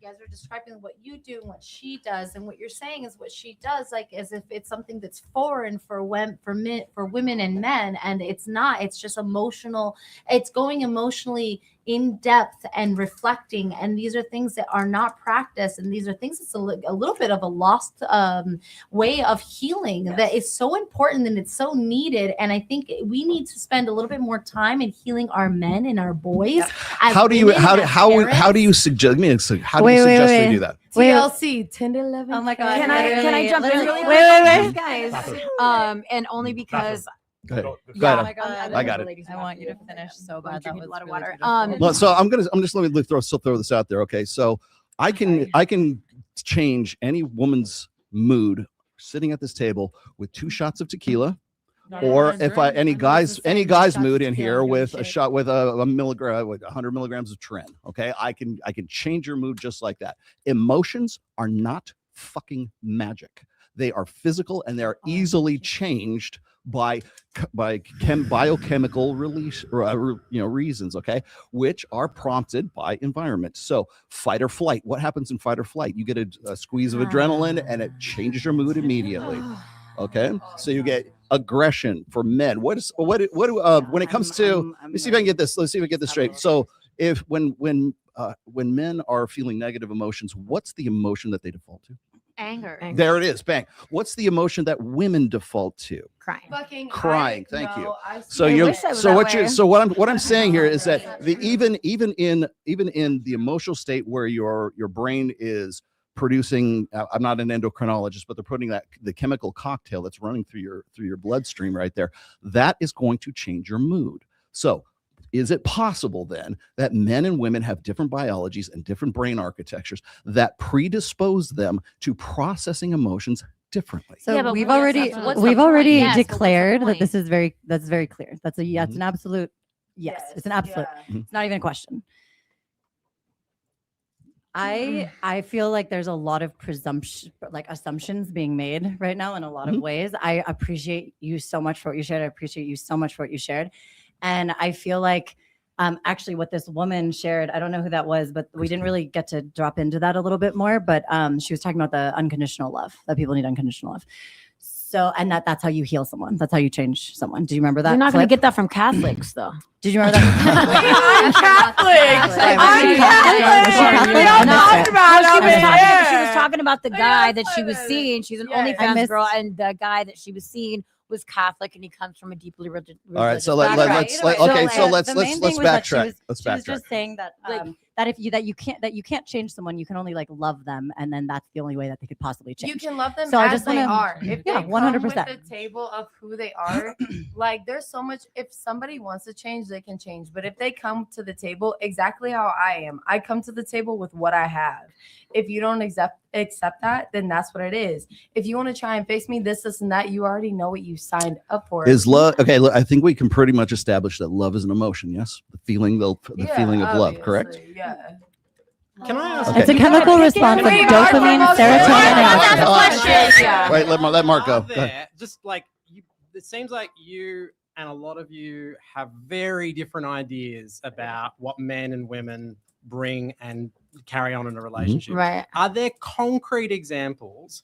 guys are describing what you do and what she does, and what you're saying is what she does, like as if it's something that's foreign for women and men, and it's not. It's just emotional. It's going emotionally in depth and reflecting, and these are things that are not practiced, and these are things that's a little bit of a lost way of healing that is so important and it's so needed. And I think we need to spend a little bit more time in healing our men and our boys. How do you suggest me? How do you suggest we do that? TLC 10 to 11. Oh my god! Can I jump in really Wait, guys? And only because. Go ahead. Yeah, Go oh my God, I got it. I want you to finish so bad. That was a lot of water. Well, so I'm just let me throw this out there. Okay, so I can change any woman's mood sitting at this table with 2 shots of tequila, or if any guy's mood in here with a shot with a milligram with 100 milligrams of Tren. Okay, I can change your mood just like that. Emotions are not fucking magic. They are physical and they are easily changed by biochemical release reasons, okay, which are prompted by environment. So fight or flight. What happens in fight or flight? You get a squeeze of adrenaline and it changes your mood immediately. Okay, so you get aggression for men. When it comes to, let me see if I can get this. Let's see if I get this straight. So if when men are feeling negative emotions, what's the emotion that they default to? Anger. There it is. Bang. What's the emotion that women default to? Crying. Crying. Thank you. So what I'm saying here is that even in the emotional state where your brain is producing, I'm not an endocrinologist, but they're putting the chemical cocktail that's running through your bloodstream right there, that is going to change your mood. So is it possible then that men and women have different biologies and different brain architectures that predispose them to processing emotions differently? So we've already declared that that's very clear. That's an absolute yes. It's an absolute. It's not even a question. I feel like there's a lot of presumption, like assumptions being made right now in a lot of ways. I appreciate you so much for what you shared. I appreciate you so much for what you shared. And I feel like actually what this woman shared, I don't know who that was, but we didn't really get to drop into that a little bit more. But she was talking about the unconditional love, that people need unconditional love. So, and that's how you heal someone. That's how you change someone. Do you remember that? You're not going to get that from Catholics, though. Did you remember that? She was talking about the guy that she was seeing. She's an OnlyFans girl, and the guy that she was seeing was Catholic, and he comes from a deeply religious. All right, so let's backtrack. Let's backtrack. She was just saying that that if you can't change someone, you can only like love them, and then that's the only way that they could possibly change. You can love them so as they are. If they 100%. come with the table of who they are, like there's so much. If somebody wants to change, they can change. But if they come to the table exactly how I am, I come to the table with what I have. If you don't accept that, then that's what it is. If you want to try and face me, this, and that, you already know what you signed up for. Is love okay? Look, I think we can pretty much establish that love is an emotion. Yes, the feeling of love. Correct. Yeah. Can I ask? It's a chemical response of dopamine, serotonin. Wait, let Mark go. Just like it seems like you and a lot of you have very different ideas about what men and women bring and carry on in a relationship. Right. Are there concrete examples?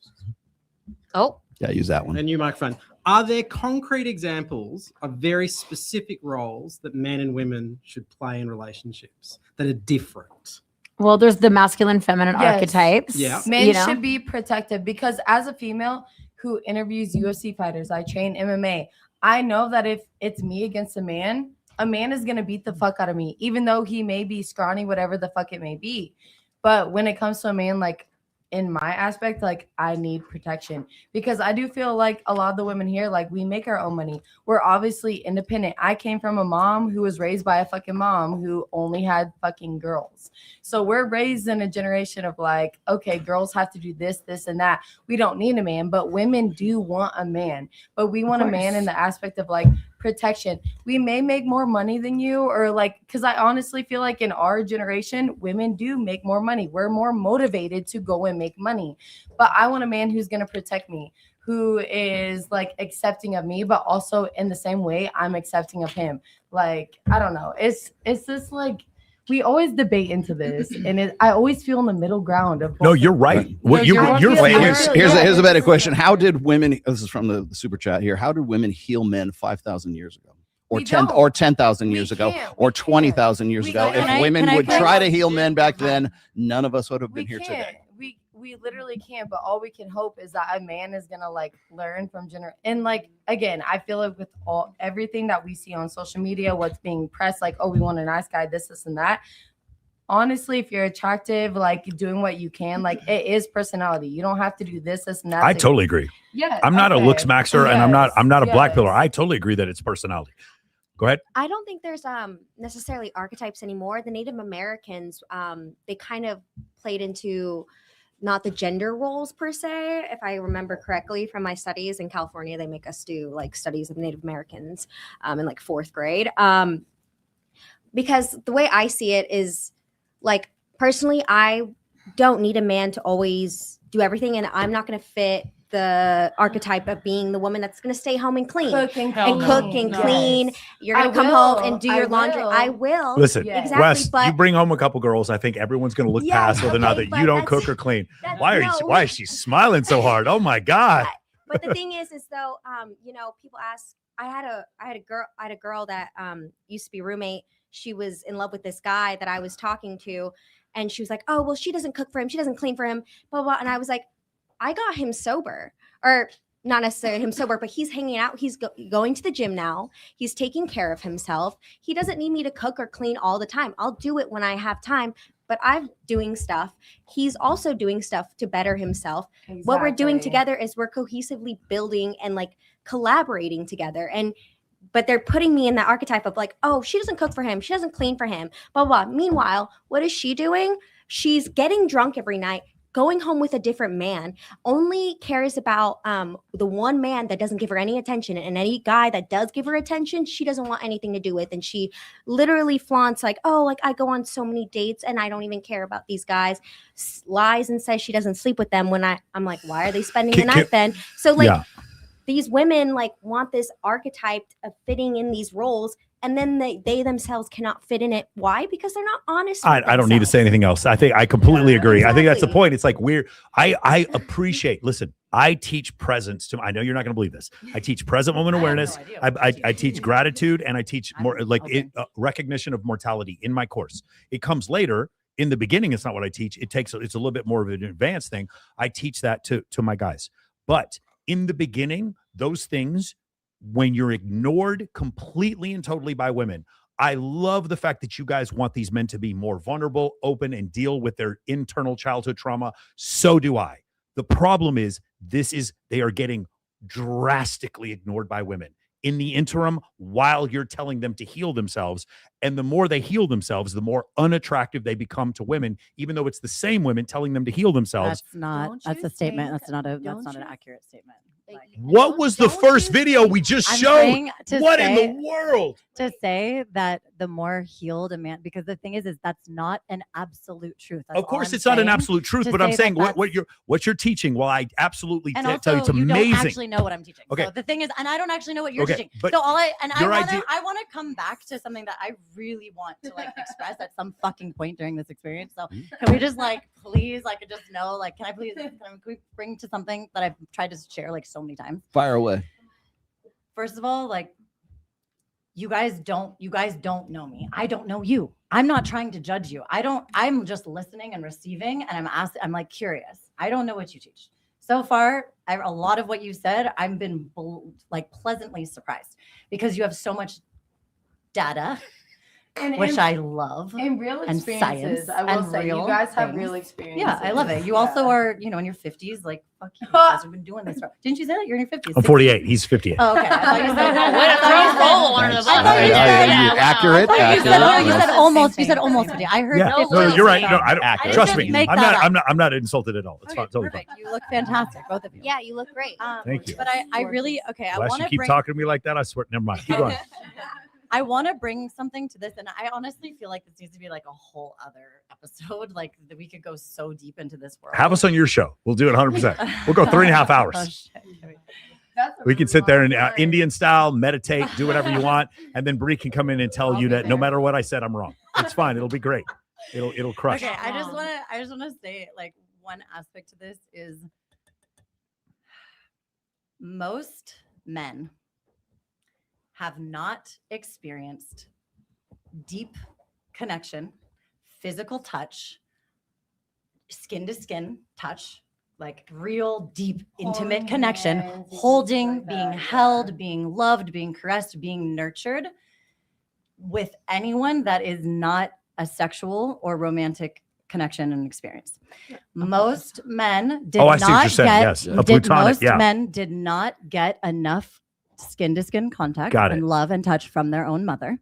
Oh. Yeah, use that one. A new microphone. Are there concrete examples of very specific roles that men and women should play in relationships that are different? Well, there's the masculine, feminine archetypes. Yeah. Men you know? should be protected because as a female who interviews UFC fighters, I train MMA. I know that if it's me against a man is going to beat the fuck out of me, even though he may be scrawny, whatever the fuck it may be. But when it comes to a man, like in my aspect, like I need protection because I do feel like a lot of the women here, like we make our own money. We're obviously independent. I came from a mom who was raised by a fucking mom who only had fucking girls. So we're raised in a generation of like, okay, girls have to do this, this, and that. We don't need a man, but women do want a man. But we want a man in the aspect of like protection. We may make more money than you, or like, because I honestly feel like in our generation, women do make more money. We're more motivated to go and make money. But I want a man who's going to protect me, who is like accepting of me, but also in the same way I'm accepting of him. Like, I don't know. It's just like, we always debate into this, and I always feel in the middle ground of. No, you're right. What you're here's a better question. How did women? This is from the super chat here. How did women heal men 5,000 years ago, or 10,000 years ago, or 20,000 years ago? If women would try to heal men back then, none of us would have been here today. We literally can't, but all we can hope is that a man is gonna like learn from and like again, I feel like with everything that we see on social media, what's being pressed, like, oh, we want a nice guy, this, and that. Honestly, if you're attractive, like doing what you can, like it is personality. You don't have to do this, and that. I totally agree. Yeah, I'm not a looks maxer, and I'm not a black pillar. I totally agree that it's personality. Go ahead. I don't think there's necessarily archetypes anymore. The Native Americans, they kind of played into not the gender roles per se. If I remember correctly from my studies in California, they make us do like studies of Native Americans in like 4th grade. Because the way I see it is like, personally, I don't need a man to always do everything. And I'm not going to fit the archetype of being the woman that's going to stay home and clean cook and clean. You're going to come home and do your laundry. I will. Listen, exactly, Wes, but you bring home a couple girls, I think everyone's going to look past whether or not that you don't cook or clean. Why is she smiling so hard? Oh my God. But the thing is though, you know, people ask, I had a girl that used to be roommate. She was in love with this guy that I was talking to, and she was like, oh, well, she doesn't cook for him, she doesn't clean for him, blah, blah. And I was like, I got him sober, or not necessarily him sober, but he's hanging out. He's going to the gym now. He's taking care of himself. He doesn't need me to cook or clean all the time. I'll do it when I have time, but I'm doing stuff. He's also doing stuff to better himself. Exactly. What we're doing together is we're cohesively building and like collaborating together. But they're putting me in that archetype of like, oh, she doesn't cook for him, she doesn't clean for him, blah, blah. Meanwhile, what is she doing? She's getting drunk every night, going home with a different man, only cares about the one man that doesn't give her any attention, and any guy that does give her attention, she doesn't want anything to do with. And she literally flaunts like, oh, like I go on so many dates and I don't even care about these guys, lies and says she doesn't sleep with them when I'm like, why are they spending the night then? So like these women like want this archetype of fitting in these roles, and then they themselves cannot fit in it. Why? Because they're not honest. I don't need to say anything else. I think I completely agree. Exactly. I think that's the point. It's like I appreciate, listen, I teach presence to, I know you're not going to believe this. I teach present moment awareness. I teach gratitude, and I teach more like recognition of mortality in my course. It comes later. In the beginning, it's not what I teach. It's a little bit more of an advanced thing. I teach that to my guys. But in the beginning, those things, when you're ignored completely and totally by women, I love the fact that you guys want these men to be more vulnerable, open, and deal with their internal childhood trauma. So do I. The problem is they are getting drastically ignored by women in the interim while you're telling them to heal themselves. And the more they heal themselves, the more unattractive they become to women, even though it's the same women telling them to heal themselves. That's a statement. That's not an accurate statement. What was the first video we just showed? What in the world? To say that the more healed a man, because the thing is that's not an absolute truth. Of course, it's not an absolute truth, but I'm saying what you're teaching. Well, I absolutely tell you it's amazing. You don't actually know what I'm teaching. Okay. So the thing is, and I don't actually know what you're engaging. but so I your want idea- to come back to something that I really want to like express at some fucking point during this experience. So can we just like please like just know like can we bring to something that I've tried to share like so many times? Fire away. First of all, like you guys don't know me. I don't know you. I'm not trying to judge you. I'm just listening and receiving, and I'm like curious. I don't know what you teach. So far, a lot of what you said, I've been like pleasantly surprised because you have so much data, which I love. And real and experiences. science I will and say you real guys have things. real experiences. Yeah, I love it. You also are, in your 50s. Like, fuck you. You guys have been doing this. Didn't you say that? You're in your 50s. I'm 48. He's 58. Oh, okay. I thought you said Accurate. You said almost. You said almost 50. I heard. Yeah, 50. no, you're right. No, I don't. Accurate. Trust me. Make I'm that not. up. I'm not insulted at all. It's fine. Totally fine. You look fantastic, both of you. Yeah, you look great. Thank you. But I really okay. I Unless want you to keep bring. talking to me like that, I swear. Never mind. Keep going. I want to bring something to this, and I honestly feel like this needs to be like a whole other episode. Like that we could go so deep into this world. Have us on your show. We'll do it 100%. We'll go 3.5 hours. Oh, shit. We can sit there and Indian style, meditate, do whatever you want, and then Bree can come in and tell you that no matter what I said, I'm wrong. It's fine. It'll be great. It'll crush. Okay, I just want to say like one aspect to this is most men have not experienced deep connection, physical touch, skin to skin touch, like real deep intimate connection, holding, being held, being loved, being caressed, being nurtured with anyone that is not a sexual or romantic connection and experience. Most men did I see what not you're saying. get Yes, a plutonic, most yeah. men did not get enough skin to skin contact Got it. and love and touch from their own mother.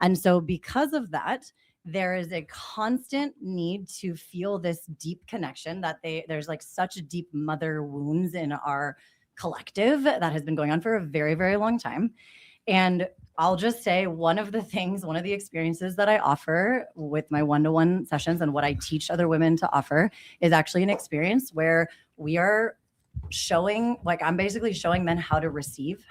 And so because of that, there is a constant need to feel this deep connection that there's like such deep mother wounds in our collective that has been going on for a very, very long time. And I'll just say one of the experiences that I offer with my one-to-one sessions and what I teach other women to offer is actually an experience where we are showing, like I'm basically showing men how to receive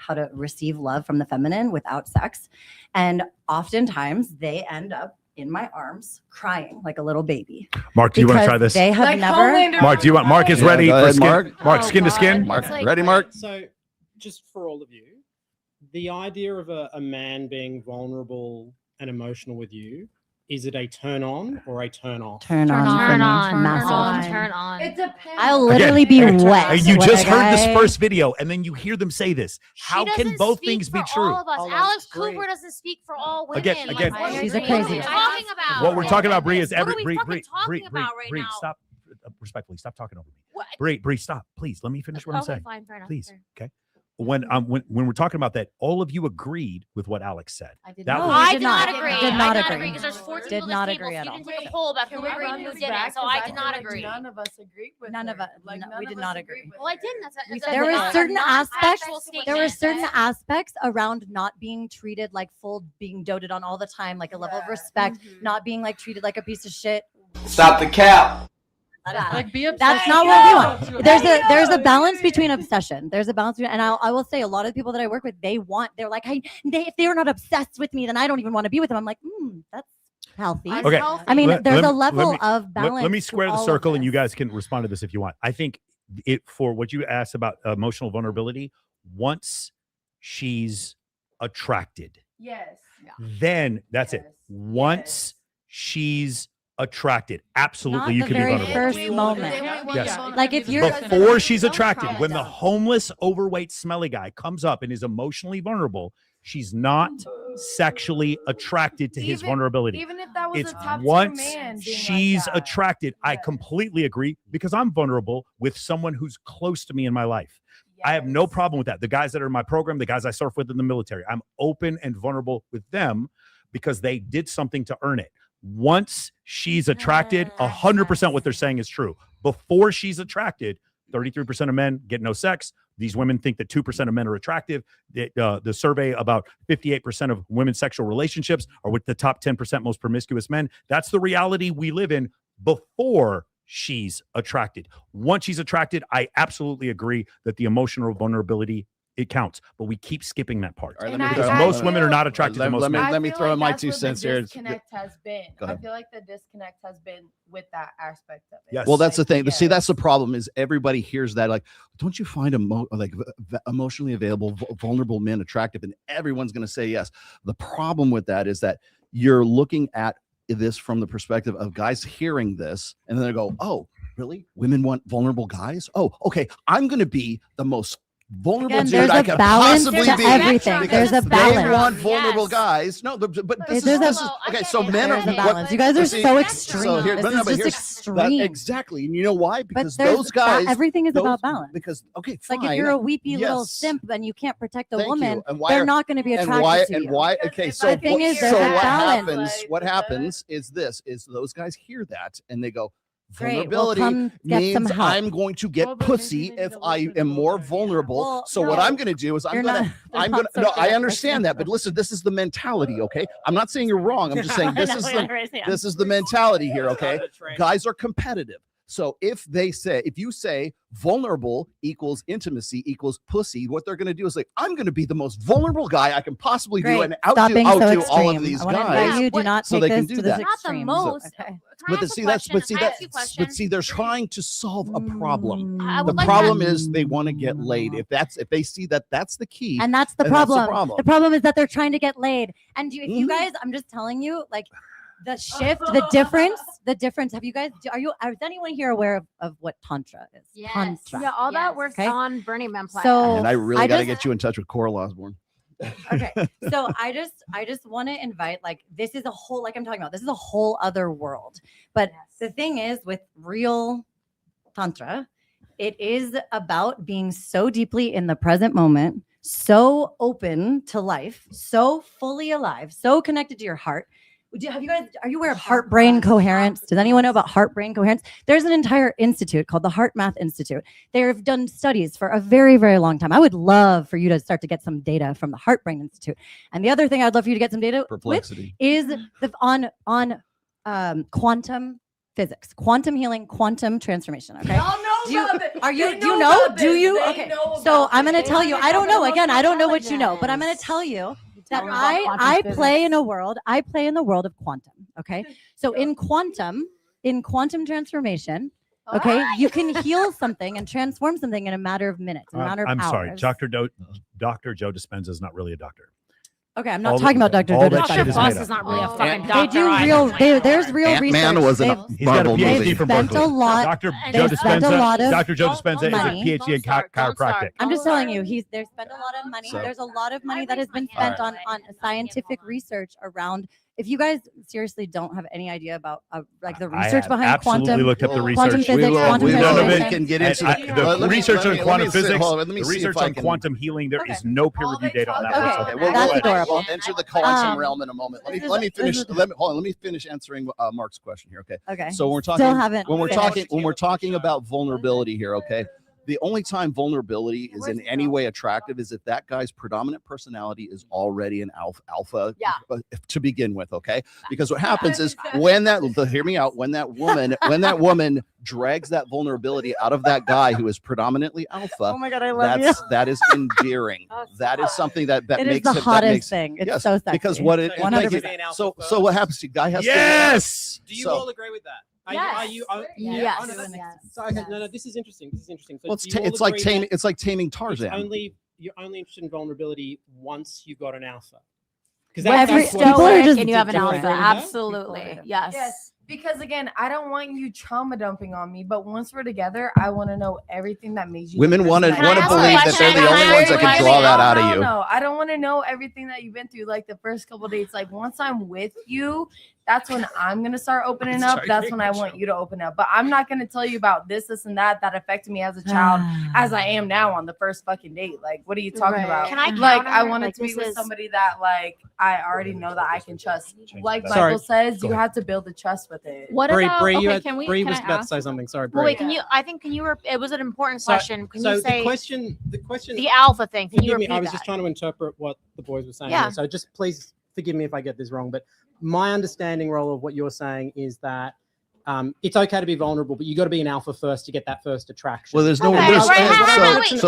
love from the feminine without sex. And oftentimes they end up in my arms crying like a little baby. Mark, do you want to Because try this? They have Like never. Homelander. Mark, do you want? Mark is ready go for ahead, skin. Mark. Mark, skin to skin. Mark, It's like- ready, Mark? So, just for all of you, the idea of a man being vulnerable and emotional with you, is it a turn on or a turn off? Turn on, Turn on, massive. turn on. It depends. I'll literally be wet. And you when just a heard this guy- first video, and then you hear them say this. How She can doesn't both speak things be for true? All of us. Oh, Alex that's great. Cooper doesn't speak for all women. Again, Like, what she's are a we crazy talking about? What we're talking about, Bree, is What are we Bree, fucking talking about right Bree, now? stop. Respectfully, stop talking over me. What? Bree, stop, please. Let me finish what I'm Okay, saying. fine, fair enough, Please, fair. okay. When we're talking about that, all of you agreed with what Alex said. I did That not. was- I did did not not. agree. Did not I agree. because there's 14 Did people not at this table, agree so at you all. didn't take a poll about Can who we agreed run and who this didn't. back? So 'Cause I feel did not like agree. None of us agreed with None of her. us. Like, no, none we of did us not agreed agree. with Well, I her. didn't. That's There were not certain an aspects. actual There were statement. certain aspects around not being treated like full, being doted on all the time, like a level of respect, not being like treated like a piece of shit. Stop the cap. Like, be upset. That's not what we want. There's a balance between obsession. There's a balance between, and I will say a lot of the people that I work with, they're like, if they're not obsessed with me, then I don't even want to be with them. I'm like, that's healthy. Okay. I mean, there's a Let level me- of balance. Let me to square the all of circle, and you this. guys can respond to this if you want. I think for what you asked about emotional vulnerability, once she's attracted, Yes. then that's it. Once she's attracted, absolutely, Not you the can be very vulnerable. first moment. Yes. Like if you're Before she's attracted, when the homeless, overweight, smelly guy comes up and is emotionally vulnerable, she's not sexually attracted to his vulnerability. Even if that was It's a top once tier man being she's like that. attracted. I completely agree because I'm vulnerable with someone who's close to me in my life. I have no problem with that. The guys that are in my program, the guys I surf with in the military, I'm open and vulnerable with them because they did something to earn it. Once she's attracted, 100% what they're saying is true. Before she's attracted, 33% of men get no sex. These women think that 2% of men are attractive. The survey about 58% of women's sexual relationships are with the top 10% most promiscuous men. That's the reality we live in before she's attracted. Once she's attracted, I absolutely agree that the emotional vulnerability it counts, but we keep skipping that part. All right, And let me because throw- most women are not attracted to most men. Let me feel throw in my that's 2 where the cents here. Disconnect has been. Go I ahead. feel like the disconnect has been with that aspect of it. Yes. Well, that's the thing. Yes. See, that's the problem is everybody hears that like, don't you find emotionally available, vulnerable men attractive? And everyone's going to say yes. The problem with that is that you're looking at this from the perspective of guys hearing this and then they go, oh, really? Women want vulnerable guys? Oh, okay. I'm going to be the most vulnerable Again, dude there's I a could balance possibly to be. everything. Because There's a they balance. want vulnerable Yes. guys. No, but this There's is a- okay. So men are There's a balance. You guys are so extreme. So here, This but no, is but just here's extreme. exactly, and you know why? Because there's- those guys, everything is those- about balance. Because okay, It's like fine. if you're a weepy little Yes. simp and you can't protect a Thank woman, you. And why they're are- not going to be and attracted why, to and you. why? Okay, so the thing is, there's so a what balance. happens? What happens is this: is those guys hear that and they go, Great, well, vulnerability come get some means help. I'm going to get pussy if I am more vulnerable. Well, so what no, I'm going to do is I'm you're going not- to there's I'm not going to such no, a I thing. understand that, but listen, this is the mentality. Okay, I'm not saying you're wrong. I'm just saying I this know, is I the understand. this is the mentality here. Okay, guys are competitive. So if you say vulnerable equals intimacy equals pussy, what they're going to do is like, I'm going to be the most vulnerable guy I can possibly do Great. and Stop outdo being so all of extreme. these I wanna guys. invite you, do not so take they can this do to that. this Not the extreme. most. Okay. But see that's but see they're trying to solve a problem. I The would like problem that. is they want to get laid. If they see that that's the key, And that's the then problem. That's The problem is that they're trying to get laid. And if you Mhm. guys, I'm just telling you, like the shift, the difference. Have you guys? Is anyone here aware of what tantra is? Yes. Tantra. Yeah, all that works Okay. on Burning Man planet. So and I really got to just- get you in touch with Coral Osborne. Okay. So I just want to invite, like, this is a whole, like I'm talking about, this is a whole other world. But the thing is with real tantra, it is about being so deeply in the present moment, so open to life, so fully alive, so connected to your heart. Are you aware of heart brain coherence? Does anyone know about heart brain coherence? There's an entire institute called the Heart Math Institute. They've done studies for a very, very long time. I would love for you to start to get some data from the Heart Brain Institute. And the other thing I'd love for you to get some data Perplexity. with is on quantum physics, quantum healing, quantum transformation. Okay. Y'all know Do you, about it. are you? They Do you know know? about Do this. you? They Okay. know So about I'm it. going to They tell you. know I don't know. about Again, I don't know what you know, intelligence. but I'm going to tell you that Tell me about quantum I physics. play in a world. I play in the world of quantum. Okay. So in quantum transformation, okay, you can heal something and transform something in a matter of minutes, in a matter of I'm hours. sorry, Dr. Joe Dispenza is not really a doctor. Okay, I'm not All talking about Dr. all Joe that Dispenza. shit is Boss made is up. not really a fucking They doctor. do either. there's real Ant-Man research. was in a They've- He's got a Marvel PhD movie. from spent Berkeley. a lot- Dr. they Joe spent a lot Dispenza. of Dr. Joe Dispenza is a money. PhD in chiropractic. I'm just telling you, they spent a lot of money. So- There's a lot of money that has been spent on scientific research around. If you guys seriously don't have any idea about like the I research have behind absolutely quantum, looked up the quantum research. physics, quantum None of transformation. it. can get into And the- the let me- research let me- on quantum let me see- physics, hold on, let me the see if research I on can- quantum healing, there is no peer reviewed data on that Okay. whatsoever. We'll That's go ahead. adorable. We'll enter the quantum Um, realm in a moment. Let me this let me is- finish. this is- Let me finish answering Mark's question here. Okay. Okay. So when we're Still talking haven't when we're finished. talking about vulnerability here, okay. The only time vulnerability is in any way attractive is if that guy's predominant personality is already an alpha to begin with, okay? Because what happens is hear me out, when that woman drags that vulnerability out of that guy who is predominantly alpha, Oh my God, I love you. that is endearing. That is something that It is makes the that hottest makes- thing. It's yes, so sexy. because what it 100%. so what happens? The guy has Yes! Do you So- all agree with that? Are you? Yes. So, okay, no, this is interesting. So well, do you all it's like agree taming. that It's like taming it's Tarzan. you're only interested in vulnerability once you've got an alpha. Because people are just and you have an different. alpha. Yeah. Absolutely. Yes. Yes, because again, I don't want you trauma dumping on me, but once we're together, I want to know everything that made you. Women the want to person that you ask a are. believe that they're question? the only ones that can draw that out of you. No, I don't want to know everything that you've been through. Like the first couple dates, like once I'm with you, that's when I'm gonna start opening up. That's when I want you to open up. But I'm not gonna tell you about this and that affected me as a child, as I am now on the first fucking date. Like, what are you talking about? Can I like? counter? I wanted Like, to be this with is- somebody that like I already know that I can trust. Like Sorry. Michael says, Go you ahead. have to build the trust with it. What Bree, about? Bree, you okay, had, can we? Bree can was I about to ask? say something. Sorry, Bree. Well, wait. Can you? I think. Can you? It was an important question. Can you say the question? the alpha thing? Can you Forgive me. repeat I was that? just trying to interpret what the boys were saying. Yeah. here. So just please forgive me if I get this wrong. But my understanding, role of what you're saying is that It's okay to be vulnerable, but you got to be an alpha first to get that first attraction. Well, there's no. And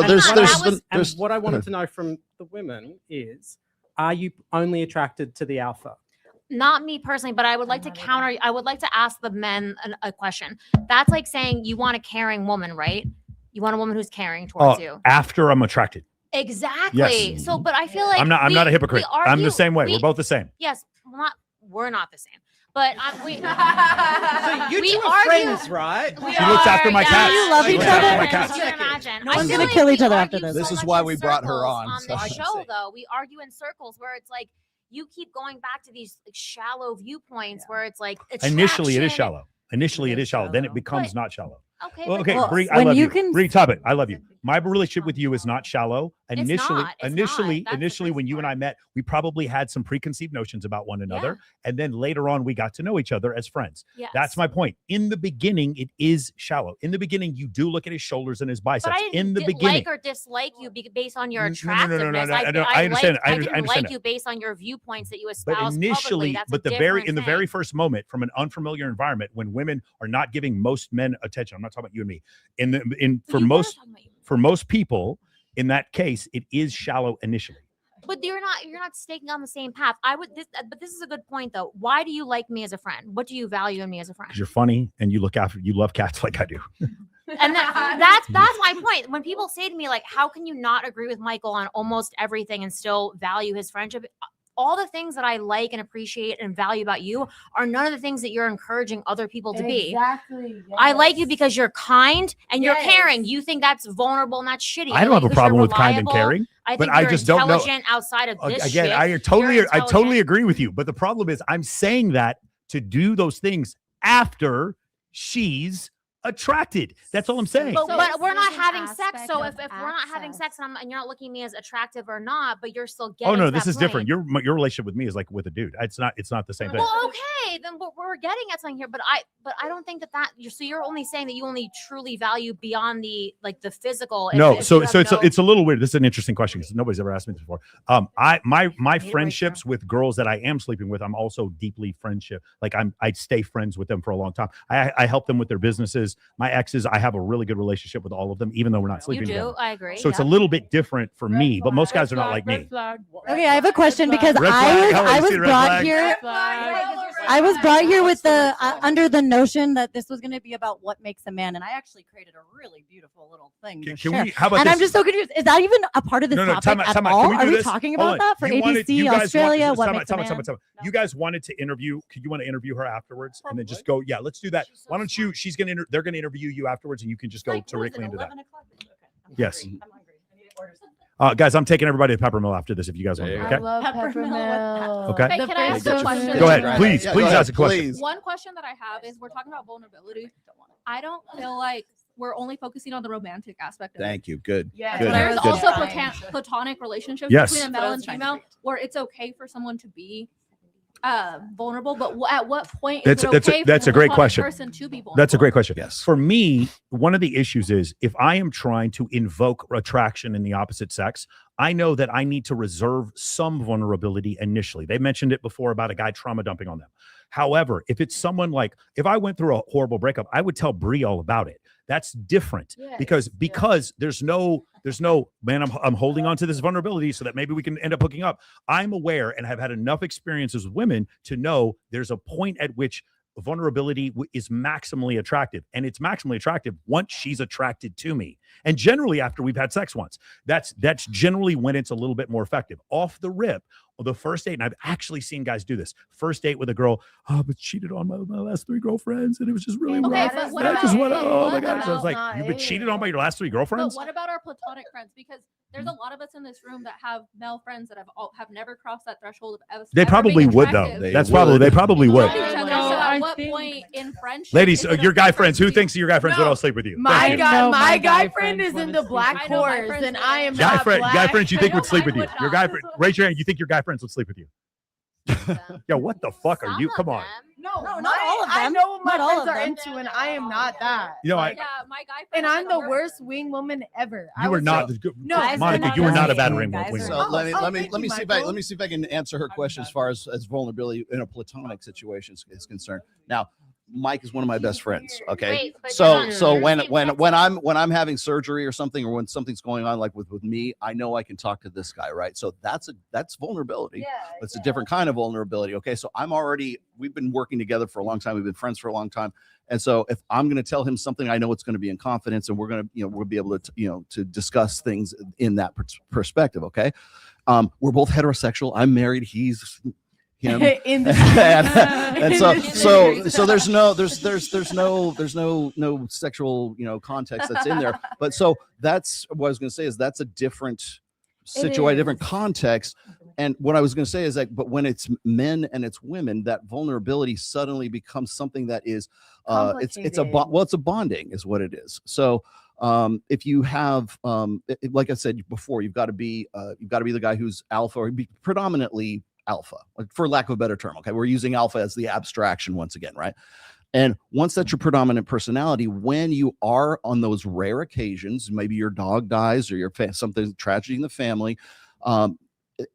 There's, and what I wanted to know from the women is, are you only attracted to the alpha? Not me personally, but I would like to counter. I would like to ask the men a question. That's like saying you want a caring woman, right? You want a woman who's caring towards you. After I'm attracted. Exactly. Yes. So, but I feel like I'm not a hypocrite. I'm the argue- same way. We're both the same. Yes, we're not the same. But we So you we two are argue. friends, right? She looks after my cat. You love She each looks after other? my cat. You can imagine. No I one's feel gonna like kill we each other after argue this. so This is much why in we brought her circles on, so- this show, though. We argue in circles where it's like you keep going back to these like, shallow viewpoints where it's like Initially, it is attraction. shallow. Initially, it is shallow. Then it becomes not shallow. Okay, Well, but okay, then- Bree, I when love you you. can- Bree, top it. I love you. My relationship with you is not shallow. It's Initially, not. It's not. That's the initially, when you and I met, we probably had some preconceived notions about one another, and then later on, we got to know each other as friends. Yes. That's my point. In the beginning, it is shallow. In the beginning, you do look at his shoulders and his biceps. But I didn't In the beginning, like or dislike you based on your No, no, no, no, attractiveness. no, I don't- I understand it. I I under- I didn't understand like it. you based on your viewpoints that you but espouse publicly. initially, That's but a the very different in the very thing. first moment, from an unfamiliar environment, when women are not giving most men attention, I'm not talking about you and me. For most people, in that case, it is shallow initially. But you're not staking on the same path. But this is a good point though. Why do you like me as a friend? What do you value in me as a friend? Because you're funny and you love cats like I do. And that's my point. When people say to me like, "How can you not agree with Michael on almost everything and still value his friendship?" All the things that I like and appreciate and value about you are none of the things that you're encouraging other people to be. Exactly. I like you because you're kind and you're Yes. caring. You think that's vulnerable and that's shitty. I don't have a because problem you're with kind and reliable. caring, I but think I you're just don't know. intelligent outside of this Again, shit. I totally agree with you. But the problem is, I'm saying that to do those things after she's attracted. That's all I'm saying. But we're not an having sex. aspect So of if we're not having sex and you're not looking at me as attractive or not, but you're still getting. Oh no, to this that is different. point. Your relationship with me is like with a dude. It's not the same thing. Well, okay, then we're getting at something here, but I don't think that you're only saying that you only truly value beyond the physical. No, if so you have no- it's a little weird. This is an interesting question because nobody's ever asked me this before. My friendships with girls that I am sleeping with, I'm also deeply friendship. Like I'd stay friends with them for a long time. I help them with their businesses. My exes, I have a really good relationship with all of them, even though we're not sleeping You do, together. I agree. So it's a little bit different for me, but most guys are not like me. Okay, I have a question because Red flag. Helen, I you was see the red brought flag? here. I was brought here with the under the notion that this was going to be about what makes a man, and I actually created a really beautiful little thing. to Can share. we- how about and I'm this? just so confused. Is that even a part of this topic time out, at time out. all? Can we do Are we this? talking Hold about on. that for You ABC you guys Australia? want- What time makes out, a time out, man? time out. You guys wanted to interview. Could you want to interview her afterwards and then just go? Yeah, let's do that. Why don't you? They're gonna interview you afterwards, and you can just go directly into that. Yes. Guys, I'm taking everybody to Peppermill after this. If you guys want to, I okay? love peppermill. Okay. Hey, can I ask a question? Go ahead, please. Yeah, Please go ahead, ask a question. please. One question that I have is we're talking about vulnerability. I don't feel like we're only focusing on the romantic aspect of it. Thank you. Good. Yeah. Good. There's Good. also platonic relationships Yes. between a male and female where it's okay for someone to be vulnerable, but at what point is it okay That's for a the great platonic question. person to be vulnerable? That's a great question. Yes. For me, one of the issues is if I am trying to invoke attraction in the opposite sex, I know that I need to reserve some vulnerability initially. They mentioned it before about a guy trauma dumping on them. However, if it's someone like, if I went through a horrible breakup, I would tell Bree all about it. That's different because there's no man, I'm holding on to this vulnerability so that maybe we can end up hooking up. I'm aware and have had enough experiences with women to know there's a point at which vulnerability is maximally attractive, and it's maximally attractive once she's attracted to me, and generally after we've had sex once. That's generally when it's a little bit more effective. Off the rip, the first date, and I've actually seen guys do this. First date with a girl, but cheated on my last 3 girlfriends, and it was just really rough. But what I just want to, about- oh my what god! So I was about- like, you've been cheated on by your last 3 But girlfriends? what about our platonic friends? Because there's a lot of us in this room that have male friends that have never crossed that threshold of ever. They probably being would though. attractive. They probably would. Love each other. So I at what think- point in friendship? Ladies, is it your okay guy for friends. us to Who be- thinks your guy friends would No. all sleep with you? My Thank you. guy, No, my my guy guy friend friends is in wanna the sleep black with you. I know my horse, friends and would. I am Guy not friend, black. guy friends you think would sleep with you? would Your not. guy friend, raise your hand. You think your guy friends would sleep with you? Yeah, what the fuck are you? Come on. No, not my- all of I them. know what my Not all friends of are them. into, and I am not that. You know, Yeah, my guy And friends I'm the are- worst wing woman ever. I you were was not. like- No, Guys are Monica, not you were not a bad amazing. ring Guys winger. are- So let me thank see you, if I Michael. let me see if I can answer her question as far as vulnerability in a platonic situation is concerned. Now, Mike is one of my best friends. Okay, Wait, but so John, when I'm having surgery or something, or when something's going on like with me, I know I can talk to this guy, right? So that's vulnerability. Yeah, It's a different kind of vulnerability. Okay, so we've been working together for a long time. We've been friends for a long time. And so if I'm going to tell him something, I know it's going to be in confidence, and we're going to, we'll be able to, to discuss things in that perspective. Okay. We're both heterosexual. I'm married. He's him. In the and so there's no sexual, context that's in there. But so that's what I was going to say is that's a different situation, different context. And what I was going to say is that, but when it's men and it's women, that vulnerability suddenly becomes something that is, it's a bonding is what it is. So if you have, like I said before, you've got to be the guy who's alpha, or be predominantly alpha, for lack of a better term. Okay, we're using alpha as the abstraction once again, right? And once that's your predominant personality, when you are on those rare occasions, maybe your dog dies or your something tragedy in the family,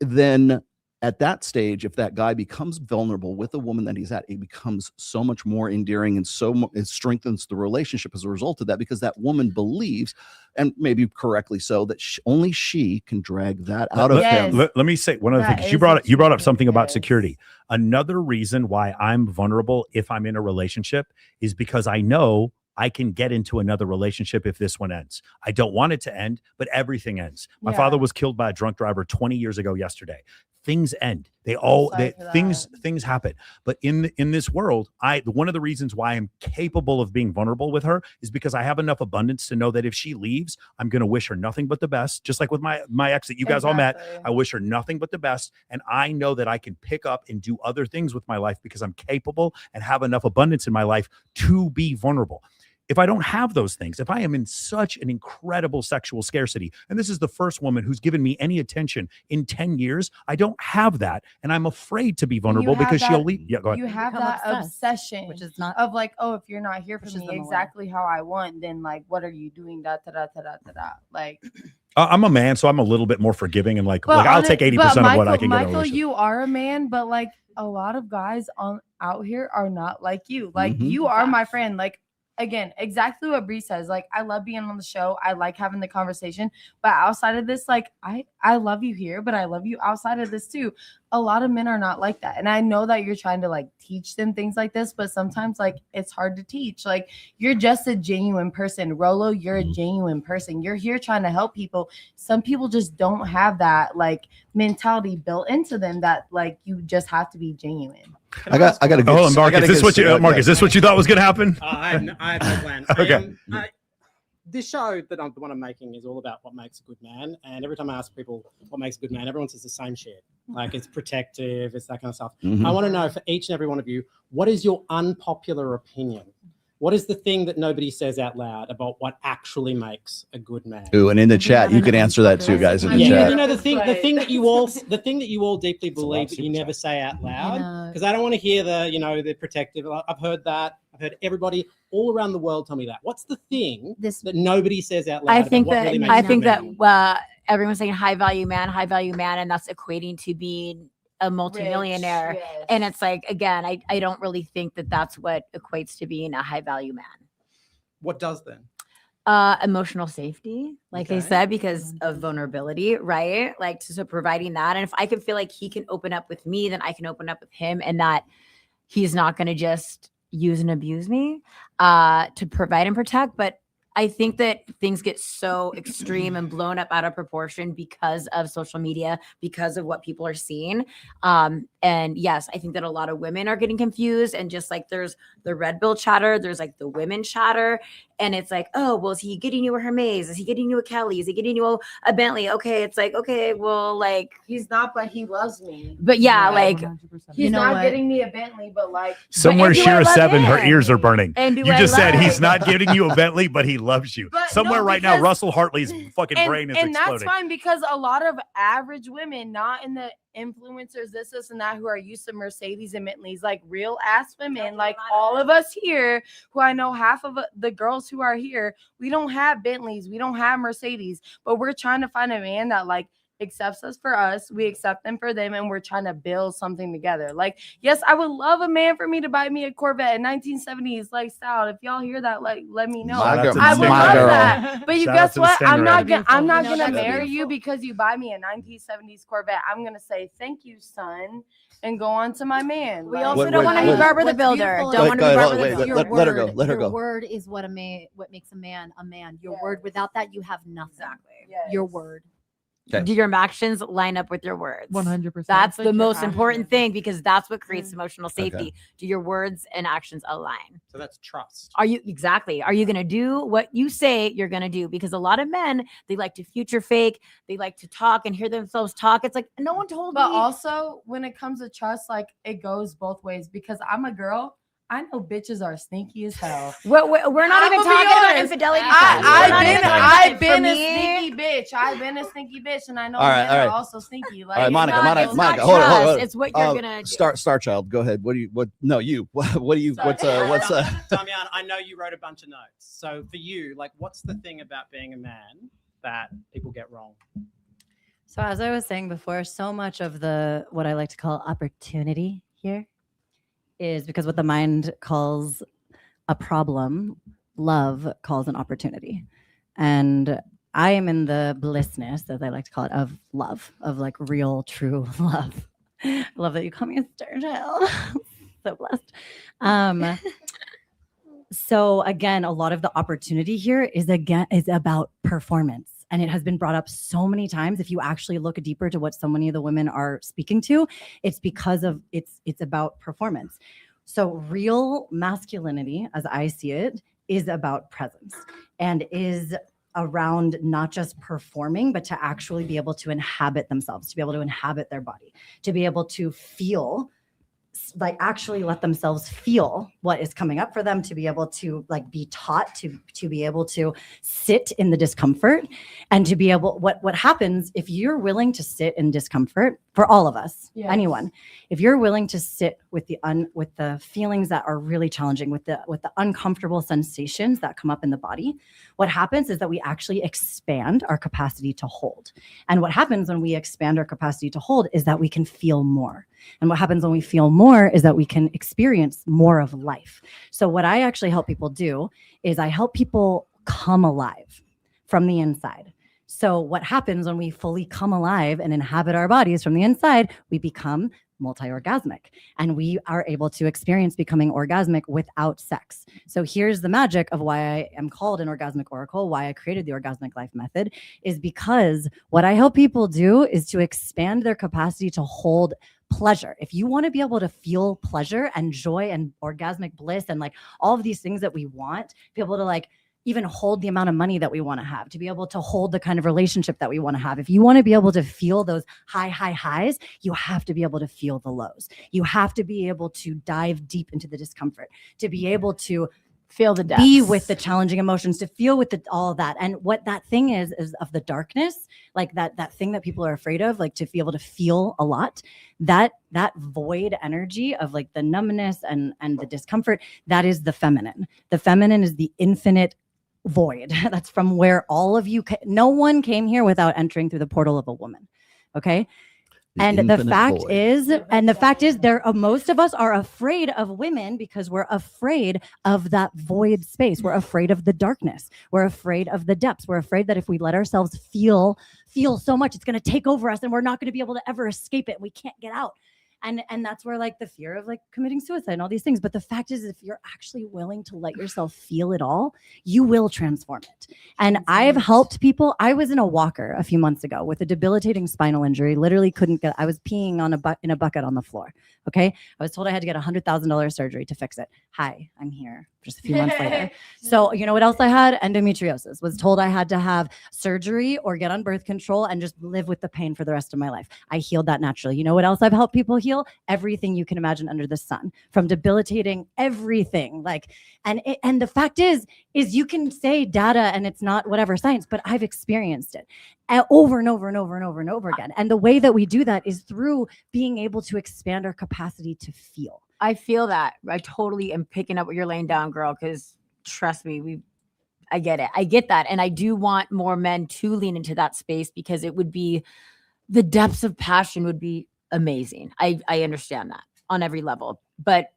then at that stage, if that guy becomes vulnerable with the woman that he's at, it becomes so much more endearing, and it strengthens the relationship as a result of that, because that woman believes, and maybe correctly so, that only she can drag that out of him. Let me say one other thing, because you brought up something about security. Another reason why I'm vulnerable if I'm in a relationship is because I know I can get into another relationship if this one ends. I don't want it to end, but everything ends. My father was killed by a drunk driver 20 years ago yesterday. Things end. Things happen. But in this world, one of the reasons why I'm capable of being vulnerable with her is because I have enough abundance to know that if she leaves, I'm going to wish her nothing but the best. Just like with my ex that you guys all met, I wish her nothing but the best. And I know that I can pick up and do other things with my life because I'm capable and have enough abundance in my life to be vulnerable. If I don't have those things, if I am in such an incredible sexual scarcity, and this is the first woman who's given me any attention in 10 years, I don't have that. And I'm afraid to be vulnerable because she'll leave. Yeah, go ahead. You have that obsession, which is not of like, oh, if you're not here for me exactly how I want, then like, what are you doing? Like, I'm a man, so I'm a little bit more forgiving and like I'll take 80% of what I can get. Michael, you are a man, but like a lot of guys out here are not like you. Like you are my friend. Like, again, exactly what Bree says. Like, I love being on the show. I like having the conversation. But outside of this, like, I love you here, but I love you outside of this too. A lot of men are not like that. And I know that you're trying to like teach them things like this, but sometimes like it's hard to teach. Like, you're just a genuine person. Rolo, you're a genuine person. You're here trying to help people. Some people just don't have that like mentality built into them that like you just have to be genuine. I got to go. Oh, Mark, is this what you thought was going to happen? I have no plan. Okay. This show that the one I'm making is all about what makes a good man. And every time I ask people what makes a good man, everyone says the same shit. Like, it's protective, it's that kind of stuff. I want to know for each and every one of you, what is your unpopular opinion? What is the thing that nobody says out loud about what actually makes a good man? Ooh, and in the chat, you can answer that too, guys. In the chat. You know, the thing that you all deeply believe that you never say out loud, because I don't want to hear the protective. I've heard that. I've heard everybody all around the world tell me that. What's the thing that nobody says out loud? I think that everyone's saying high value man, and that's equating to being a multimillionaire. Rich, yes. And it's like, again, I don't really think that that's what equates to being a high value man. What does then? Emotional safety, like I said, because of vulnerability, right? Like, so providing that. And if I can feel like he can open up with me, then I can open up with him, and that he's not going to just use and abuse me to provide and protect. But I think that things get so extreme and blown up out of proportion because of social media, because of what people are seeing. And yes, I think that a lot of women are getting confused, and just like there's the red pill chatter, there's like the women chatter, and it's like, oh, well, is he getting you a Hermes? Is he getting you a Kelly? Is he getting you a Bentley? Okay, it's like, okay, well, like he's not, but he loves me. But yeah, like 100%. He's not getting me a Bentley, but like somewhere Shira 7, her ears are burning. And you just said he's not getting you a Bentley, but he loves you. But somewhere right now, Russell Hartley's fucking brain is and exploding. That's fine, because a lot of average women, not in the influencers, this and that, who are used to Mercedes and Bentleys, like real ass women, like all of us here, who I know half of the girls who are here, we don't have Bentleys, we don't have Mercedes, but we're trying to find a man that like accepts us for us, we accept them for them, and we're trying to build something together. Like, yes, I would love a man for me to buy me a Corvette in 1970s like style. If y'all hear that, like, let me know. My girl. I would My love girl. that. But you Shout out guess to the what? I'm not Stingray. gonna I'm not You know, gonna that's marry beautiful. you because you buy me a 1970s Corvette. I'm gonna say thank you, son, and go on to my man. We Like, also Wait, don't want to wait, be Barbara the What's Builder. beautiful Don't is- want to Wait, be wait, Barbara wait, the wait, Builder. let her go. word- Let her your go. word is what makes a man a man. Your word, without that, you have nothing. Exactly. Your word. Okay. Do your actions line up with your words? 100%. That's It's like the your most important actions. thing because that's what creates emotional safety. Do your words and actions align? So that's trust. Are you going to do what you say you're going to do? Because a lot of men, they like to future fake. They like to talk and hear themselves talk. It's like, no one told but me. also when it comes to trust, like it goes both ways because I'm a girl. I know bitches are sneaky as hell. We're not I'm even gonna be talking about honest. infidelity. We're not even talking about I've it. been For a me- sneaky bitch. I've been a sneaky bitch, and I know All right, men all right. are also sneaky. Like, All right, Monica, it's not Monica, hold trust. on. It's what you're gonna do. Star Child, go ahead. No, you. What do you? What's Damian, I know you wrote a bunch of notes. So for you, like, what's the thing about being a man that people get wrong? So as I was saying before, so much of what I like to call opportunity here is because what the mind calls a problem, love calls an opportunity. And I am in the blissness, as I like to call it, of love, of like real, true love. I love that you call me a star child. So blessed. So again, a lot of the opportunity here is about performance. And it has been brought up so many times. If you actually look deeper to what so many of the women are speaking to, it's because of it's about performance. So real masculinity, as I see it, is about presence and is around not just performing, but to actually be able to inhabit themselves, to be able to inhabit their body, to be able to feel, like actually let themselves feel what is coming up for them, to be able to like be taught to be able to sit in the discomfort and to be able, what happens if you're willing to sit in discomfort, for all of us, Yes. anyone, if you're willing to sit with the feelings that are really challenging, with the uncomfortable sensations that come up in the body, what happens is that we actually expand our capacity to hold. And what happens when we expand our capacity to hold is that we can feel more. And what happens when we feel more is that we can experience more of life. So what I actually help people do is I help people come alive from the inside. So what happens when we fully come alive and inhabit our bodies from the inside, we become multi-orgasmic and we are able to experience becoming orgasmic without sex. So here's the magic of why I am called an orgasmic oracle, why I created the orgasmic life method, is because what I help people do is to expand their capacity to hold pleasure. If you want to be able to feel pleasure and joy and orgasmic bliss and like all of these things that we want, be able to like even hold the amount of money that we want to have, to be able to hold the kind of relationship that we want to have. If you want to be able to feel those high highs, you have to be able to feel the lows. You have to be able to dive deep into the discomfort, to be able to feel the depths, be with the challenging emotions, to feel with all of that. And what that thing is of the darkness, like that thing that people are afraid of, like to be able to feel a lot, that void energy of like the numbness and the discomfort, that is the feminine. The feminine is the infinite void. That's from where all of you, no one came here without entering through the portal of a woman. Okay. And the fact is, most of us are afraid of women because we're afraid of that void space. We're afraid of the darkness. We're afraid of the depths. We're afraid that if we let ourselves feel so much, it's going to take over us and we're not going to be able to ever escape it. We can't get out. And that's where like the fear of like committing suicide and all these things. But the fact is, if you're actually willing to let yourself feel it all, you will transform it. And I've helped people. I was in a walker a few months ago with a debilitating spinal injury. Literally couldn't get, I was peeing in a bucket on the floor. Okay. I was told I had to get $100,000 surgery to fix it. Hi, I'm here just a few months later. So you know what else I had? Endometriosis. Was told I had to have surgery or get on birth control and just live with the pain for the rest of my life. I healed that naturally. You know what else I've helped people heal? Everything you can imagine under the sun, from debilitating everything. Like, and the fact is you can say data and it's not whatever science, but I've experienced it over and over and over and over and over again. And the way that we do that is through being able to expand our capacity to feel. I feel that. I totally am picking up what you're laying down, girl, because trust me, I get it. I get that. And I do want more men to lean into that space because it would be the depths of passion would be amazing. I understand that on every level, but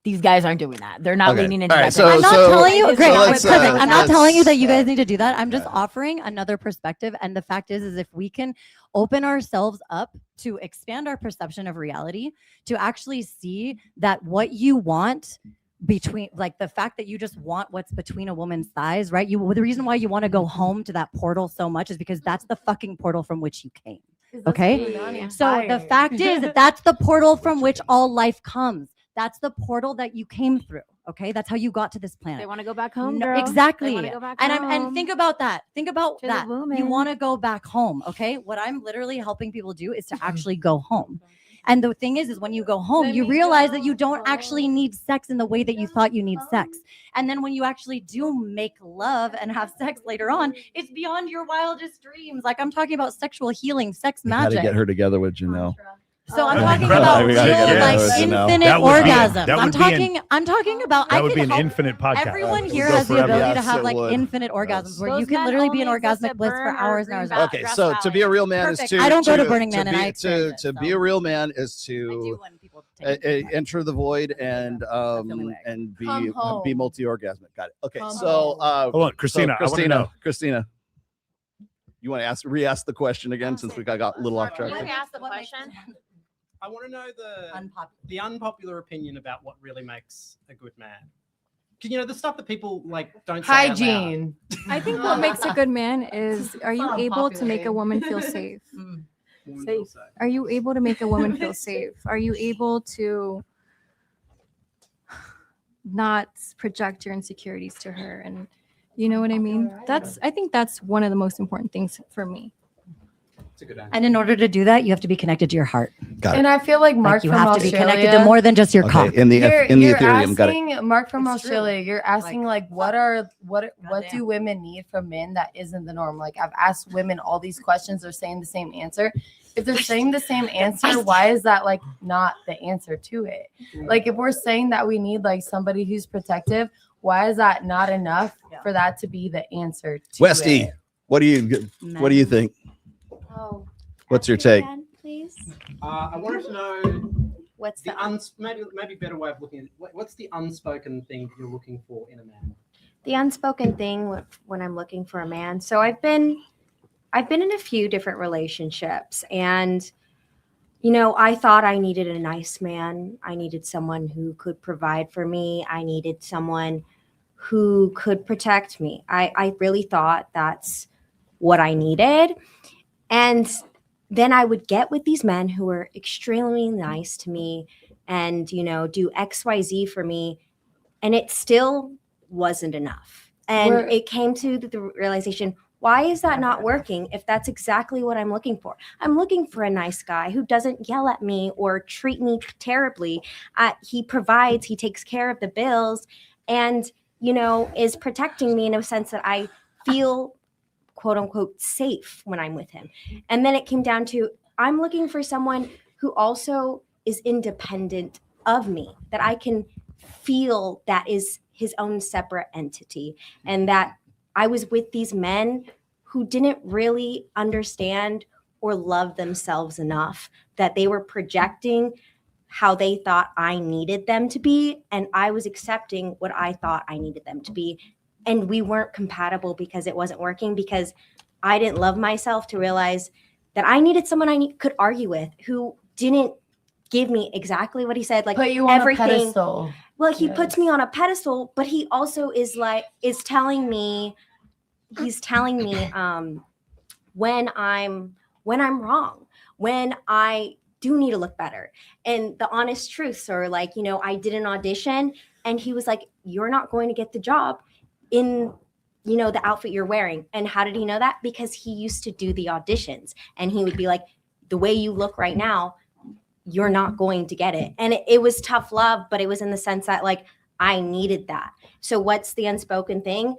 these guys aren't doing that. They're not leaning into that. I'm not telling you, great, perfect. I'm not telling you that you yeah. guys need to do that. I'm just offering another perspective. And the fact is if we can open ourselves up to expand our perception of reality, to actually see that what you want between, like the fact that you just want what's between a woman's thighs, right? The reason why you want to go home to that portal so much is because that's the fucking portal from which you came. Okay. So the fact is that that's the portal from which all life comes. That's the portal that you came through. Okay, that's how you got to this planet. They want to go back home, No, girl. exactly. They wanna go back and home. and think about that. Think about To the that. woman. You want to go back home. Okay, what I'm literally helping people do is to actually go home. And the thing is when you go home, you realize that you don't actually need sex in the way that you thought you need sex. And then when you actually do make love and have sex later on, it's beyond your wildest dreams. Like I'm talking about sexual healing, sex How to magic. get her together with Janelle. So I'm talking about We real, gotta get like those, you know. infinite That would be orgasms. that I'm would be talking about. That I would can be an help infinite podcast. Everyone It would here go has the forever. ability to Yes, have it like would. infinite orgasms where Those you can men literally be in only exist orgasmic at bliss for Burn or hours and hours. Green Okay, so to be a real man is Perfect. to I don't go to to- Burning to Man and be- I experience to it, be so. a real man is to enter the void and be Come home. be multi-orgasmic. Got it. Okay, Come so home. Hold on, Christina, I wanna Christina, you want to re-ask the question again since we got a little off track? Let me ask the question. I want to know the unpopular opinion about what really makes a good man. 'Cause, you know, the stuff that people like don't say out loud. Hygiene. I think what makes a good man is, are you Not able to make a unpopular. woman feel safe? Safe. Are you able to make a woman feel safe? Are you able to not project your insecurities to her? And you know what I mean? I think that's one of the most important things for me. It's a good answer. And in order to do that, you have to be connected to your heart. Got And it. I feel like Mark You from have to Australia, be connected to more than just your cock. Okay, in the you're Ethereum, got it. asking Mark from It's true. Australia. You're asking like what do women need from men that isn't the norm? Like I've asked women all these questions. They're saying the same answer. If they're saying the same answer, why is that like not the answer to it? Like if we're saying that we need like somebody who's protective, why is that not enough for that to be the answer to Westy, it? what do you think? Oh, What's your take? again, please. I wanted to know What's the maybe better way of looking at it. What's the unspoken thing you're looking for in a man? The unspoken thing when I'm looking for a man? So I've been in a few different relationships, and you know, I thought I needed a nice man. I needed someone who could provide for me. I needed someone who could protect me. I really thought that's what I needed. And then I would get with these men who were extremely nice to me and, you know, do XYZ for me. And it still wasn't enough. And it came to the realization, why is that not working if that's exactly what I'm looking for? I'm looking for a nice guy who doesn't yell at me or treat me terribly. He provides, he takes care of the bills, and, you know, is protecting me in a sense that I feel, quote unquote, safe when I'm with him. And then it came down to, I'm looking for someone who also is independent of me, that I can feel that is his own separate entity, and that I was with these men who didn't really understand or love themselves enough, that they were projecting how they thought I needed them to be, and I was accepting what I thought I needed them to be. And we weren't compatible because it wasn't working, because I didn't love myself to realize that I needed someone could argue with, who didn't give me exactly what he said. Like Put you on everything. a pedestal. Well, he puts me on a pedestal, but he also is telling me when I'm wrong, when I do need to look better. And the honest truths are like, you know, I did an audition and he was like, you're not going to get the job in, you know, the outfit you're wearing. And how did he know that? Because he used to do the auditions, and he would be like, the way you look right now, you're not going to get it. And it was tough love, but it was in the sense that like I needed that. So what's the unspoken thing?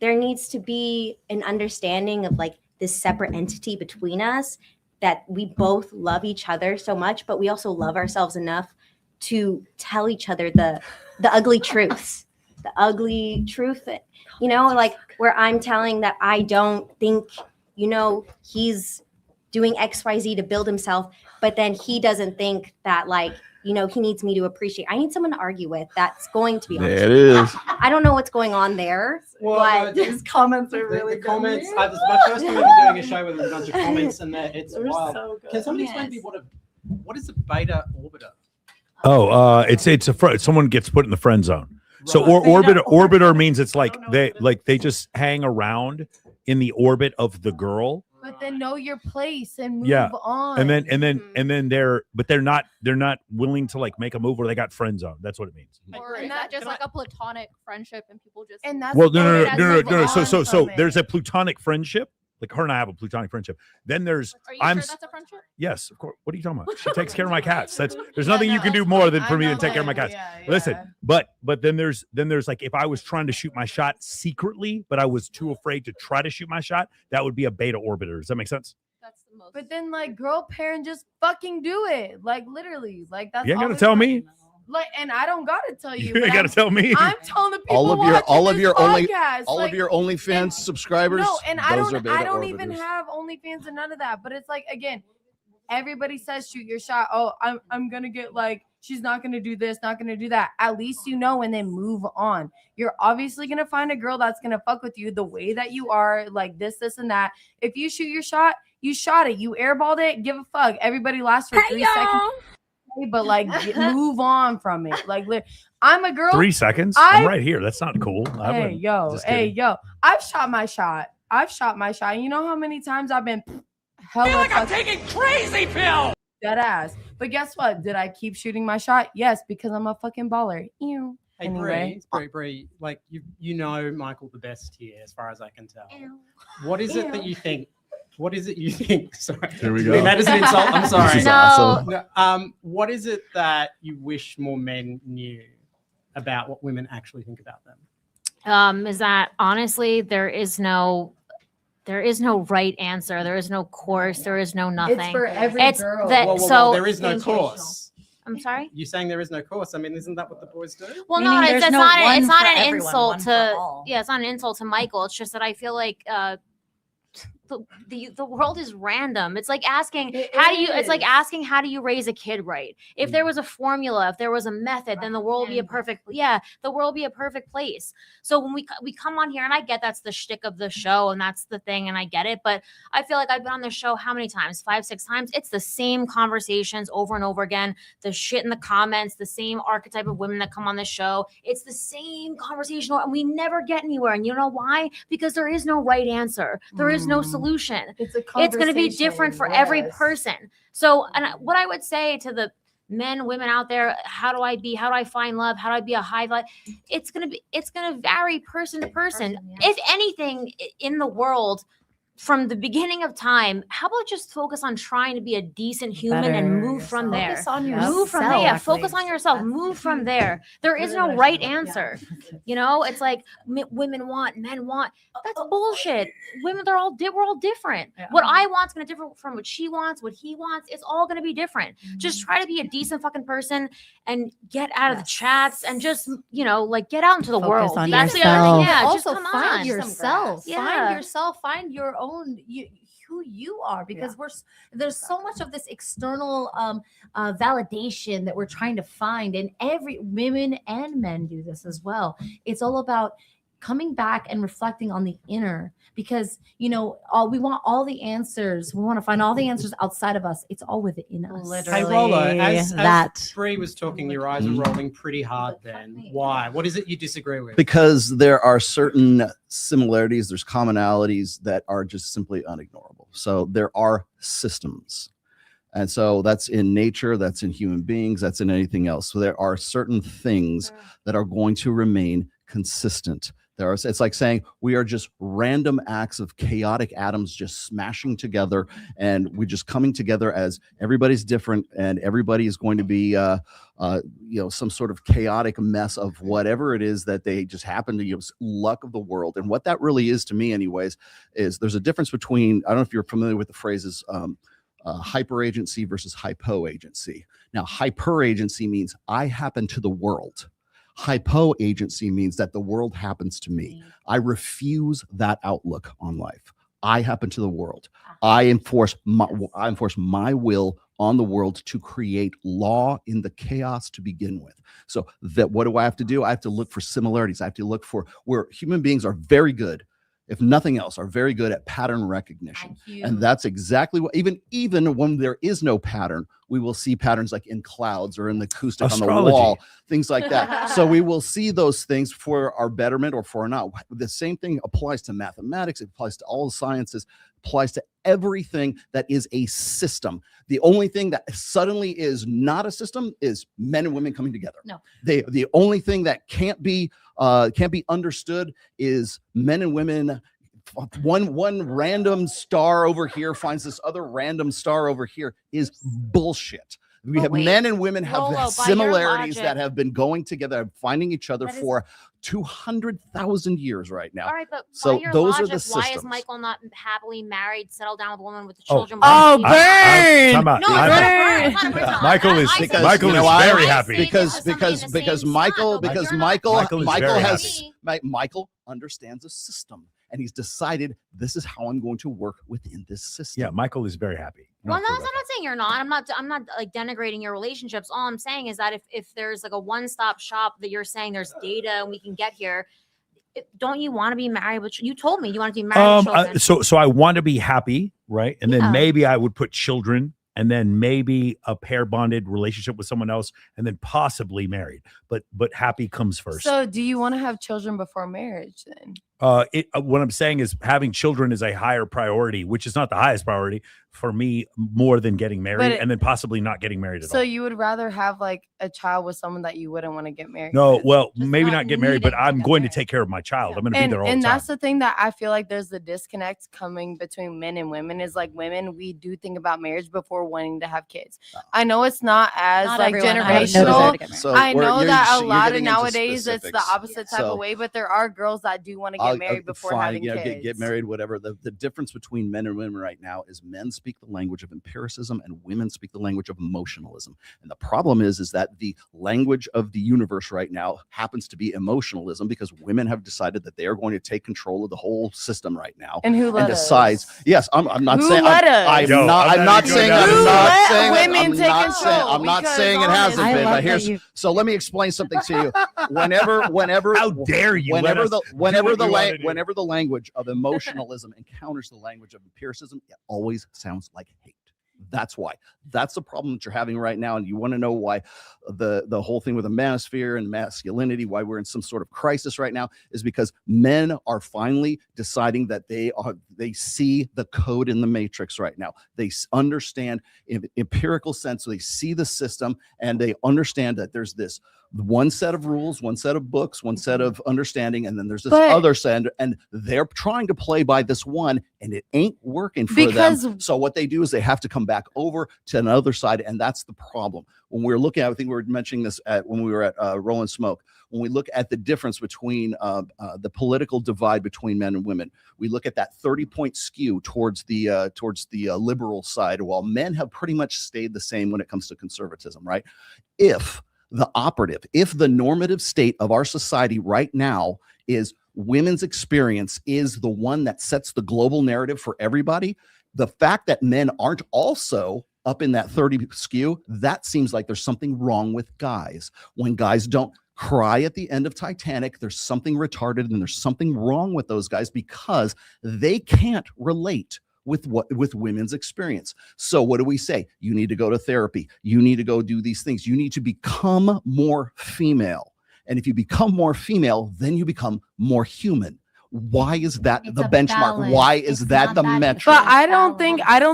There needs to be an understanding of like this separate entity between us, that we both love each other so much, but we also love ourselves enough to tell each other the ugly truths, the ugly truth, you know, like where I'm telling that I don't think, you know, he's doing XYZ to build himself, but then he doesn't think that like, you know, he needs me to appreciate. I need someone to argue with. That's going to be honest. There it is. I don't know what's going on there, but these comments are really comments. It's my first time ever doing a show with a bunch of comments, and it's They're wild. so good. Can somebody explain to me what is a beta orbiter? Oh, it's someone gets put in the friend zone. So orbiter means it's like they just hang around in the orbit of the girl. But then know your place and move on. And then they're not willing to like make a move where they got friend zone. That's what it means. Or is that just like a platonic friendship and people just Well, no. So there's a platonic friendship. Like her and I have a platonic friendship. Then there's Are you sure that's a friendship? Yes, of course. What are you talking about? She takes care of my cats. There's nothing you can do more than for me to take care of my cats. Listen, but then there's like if I was trying to shoot my shot secretly, but I was too afraid to try to shoot my shot, that would be a beta orbiter. Does that make sense? That's the most. But then like girl parent just fucking do it. Like literally. Like that's You ain't gonna tell me. Like, and I don't gotta tell you. You ain't gotta tell me. I'm telling the people all of your podcast, OnlyFans subscribers. No, and I don't orbiters. even have OnlyFans and none of that. But it's like again, everybody says shoot your shot. Oh, I'm gonna get like she's not gonna do this, not gonna do that. At least you know, and then move on. You're obviously gonna find a girl that's gonna fuck with you the way that you are, like this, and that. If you shoot your shot, you shot it. You airballed it. Give a fuck. Everybody lasts for 3 seconds. But like move on from it. Like I'm a girl. 3 seconds. I'm right here. That's not cool. Hey yo. I've shot my shot. You know how many times I've been hella like I'm taking crazy pill. Dead ass. But guess what? Did I keep shooting my shot? Yes, because I'm a fucking baller. Ew. Hey, anyway. Bree, like you know Michael the best here, as far as I can tell. Ew. What is it that you think? What is it you think? Sorry. Here we go. That is an insult. I'm sorry. This is awesome. No, what is it that you wish more men knew about what women actually think about them? Is that honestly there is no right answer. There is no course. There is no nothing. It's for every girl. Well, there is no course. I'm sorry. You're saying there is no course. I mean, isn't that what the boys do? Well, no, it's not an insult to it's not an insult to Michael. It's just that I feel like the world is random. It's like asking how do you raise a kid right? If there was a formula, if there was a method, then the world would be a perfect place. So when we come on here, and I get that's the shtick of the show and that's the thing, and I get it, but I feel like I've been on the show how many times? 5-6 times. It's the same conversations over and over again, the shit in the comments, the same archetype of women that come on the show. It's the same conversation and we never get anywhere. And you know why? Because there is no right answer. There is no solution. It's going to be different for every person. So, and what I would say to the men, women out there, how do I find love? How do I be a high vibe? It's going to vary person to person. If anything in the world, from the beginning of time, how about just focus on trying to be a decent human and move from there? Focus on yourself. Move from there. Yeah, focus on yourself. Move from there. There is no right answer. You know, it's like women want, men want. That's bullshit. Women, we're all different. What I want is going to differ from what she wants, what he wants. It's all going to be different. Just try to be a decent fucking person and get out of the chats and just, you know, like get out into the world. That's the other thing. Yeah, also just come find on. yourself. Yeah. Find yourself. Find your own who you are, because there's so much of this external validation that we're trying to find, and every women and men do this as well. It's all about coming back and reflecting on the inner, because we want all the answers. We want to find all the answers outside of us. It's all within us. Hey Rolo, as Bree was talking, your eyes were rolling pretty hard then. Why? What is it you disagree with? Because there are certain similarities, there's commonalities that are just simply unignorable. So there are systems. And so that's in nature, that's in human beings, that's in anything else. So there are certain things that are going to remain consistent. It's like saying we are just random acts of chaotic atoms just smashing together, and we're just coming together as everybody's different, and everybody is going to be some sort of chaotic mess of whatever it is that they just happen to luck of the world. And what that really is to me anyways is there's a difference between, I don't know if you're familiar with the phrases hyper agency versus hypo agency. Now hyper agency means I happen to the world. Hypo agency means that the world happens to me. I refuse that outlook on life. I happen to the world. I enforce my will on the world to create law in the chaos to begin with. So that what do I have to do? I have to look for similarities. I have to look for where human beings are very good, if nothing else, are very good at pattern recognition. And that's exactly what, even when there is no pattern, we will see patterns like in clouds or in the acoustic on the wall, things like that. So we will see those things for our betterment or for our not. The same thing applies to mathematics. It applies to all the sciences, applies to everything that is a system. The only thing that suddenly is not a system is men and women coming together. No. The only thing that can't be understood is men and women. One random star over here finds this other random star over here is bullshit. We have men and women have similarities that have been going together, finding each other for 200,000 years right now. All right, but so by your those logic, are the systems. why is Michael not happily married, settled down with a woman with the children? Burn! Michael is very happy because Michael understands a system, and he's decided this is how I'm going to work within this system. Yeah, Michael is very happy. Well, no, I'm not saying you're not. I'm not like denigrating your relationships. All I'm saying is that if there's like a one-stop shop that you're saying there's data and we can get here, don't you want to be married? Which you told me you want to be married. With children. So I want to be happy, right? And then maybe I would put children, and then maybe a pair bonded relationship with someone else, and then possibly married. But happy comes first. So do you want to have children before marriage then? What I'm saying is having children is a higher priority, which is not the highest priority for me, more than getting married, and then possibly not getting married at all. So you would rather have like a child with someone that you wouldn't want to get married No, with? well, maybe not get married, but I'm going to take care of my child. I'm going to be there all the time. And that's the thing that I feel like there's the disconnect coming between men and women is like women, we do think about marriage before wanting to have kids. I know it's not as Not like everyone generational. I know that a you're lot of getting into nowadays it's the specifics. opposite type of way, but there are girls that do want to get married before having kids. Get married, whatever. The difference between men and women right now is men speak the language of empiricism and women speak the language of emotionalism. And the problem is that the language of the universe right now happens to be emotionalism because women have decided that they are going to take control of the whole system right now. And who let decides? us? Yes, I'm not Who saying. let us? I'm not saying. women take control? I'm not saying it hasn't been. But here's so let me explain something to you. Whenever how dare you? Whenever the language of emotionalism encounters the language of empiricism, it always sounds like hate. That's why. That's the problem that you're having right now. And you want to know why the whole thing with the manosphere and masculinity, why we're in some sort of crisis right now, is because men are finally deciding that they see the code in the matrix right now. They understand in empirical sense. So they see the system and they understand that there's this one set of rules, one set of books, one set of understanding, and then there's this other set, and they're trying to play by this one, and it ain't working for them. So what they do is they have to come back over to another side, and that's the problem. When we're looking at, I think we were mentioning this when we were at Rolling Smoke, when we look at the difference between the political divide between men and women, we look at that 30-point skew towards the liberal side, while men have pretty much stayed the same when it comes to conservatism, right? If the normative state of our society right now is women's experience is the one that sets the global narrative for everybody, the fact that men aren't also up in that 30 skew, that seems like there's something wrong with guys. When guys don't cry at the end of Titanic, there's something retarded and there's something wrong with those guys because they can't relate with women's experience. So what do we say? You need to go to therapy. You need to go do these things. You need to become more female. And if you become more female, then you become more human. Why is that the benchmark? balance. Why is that the metric? But I don't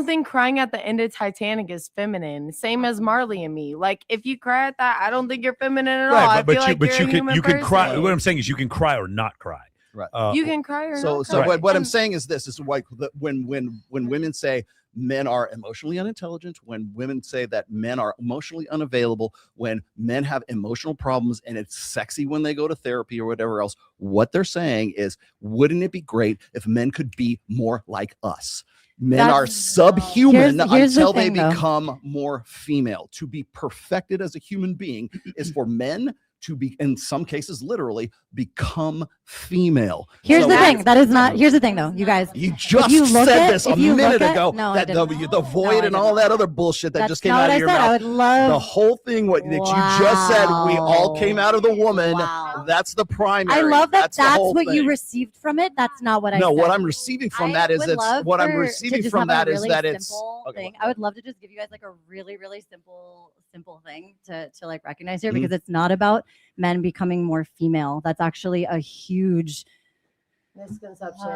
think crying at the end of Titanic is feminine. Same as Marley and Me. Like if you cry at that, I don't think you're feminine at all. I feel like you're a human you can cry. person. What I'm saying is you can cry or not cry. Right. You can cry or so not so cry. what I'm saying is this is like when women say men are emotionally unintelligent, when women say that men are emotionally unavailable, when men have emotional problems and it's sexy when they go to therapy or whatever else, what they're saying is, wouldn't it be great if men could be more like us? Men are subhuman until they become more female. To be perfected as a human being is for men to be, in some cases, literally become female. Here's So the thing. That is not. Here's the thing, though, you guys. You just said this a minute ago. That the void and all that other bullshit that just came out of your mouth. I would love the whole thing. What that you just said. We all came out of the woman. That's the primary. I love that. That's what you received from it. That's not what I. No, said. what I'm receiving from that is what I'm receiving from that is that it's. Okay, I would love to just give you guys like a really, really simple thing to like recognize here, because it's not about men becoming more female. That's actually a huge misconception.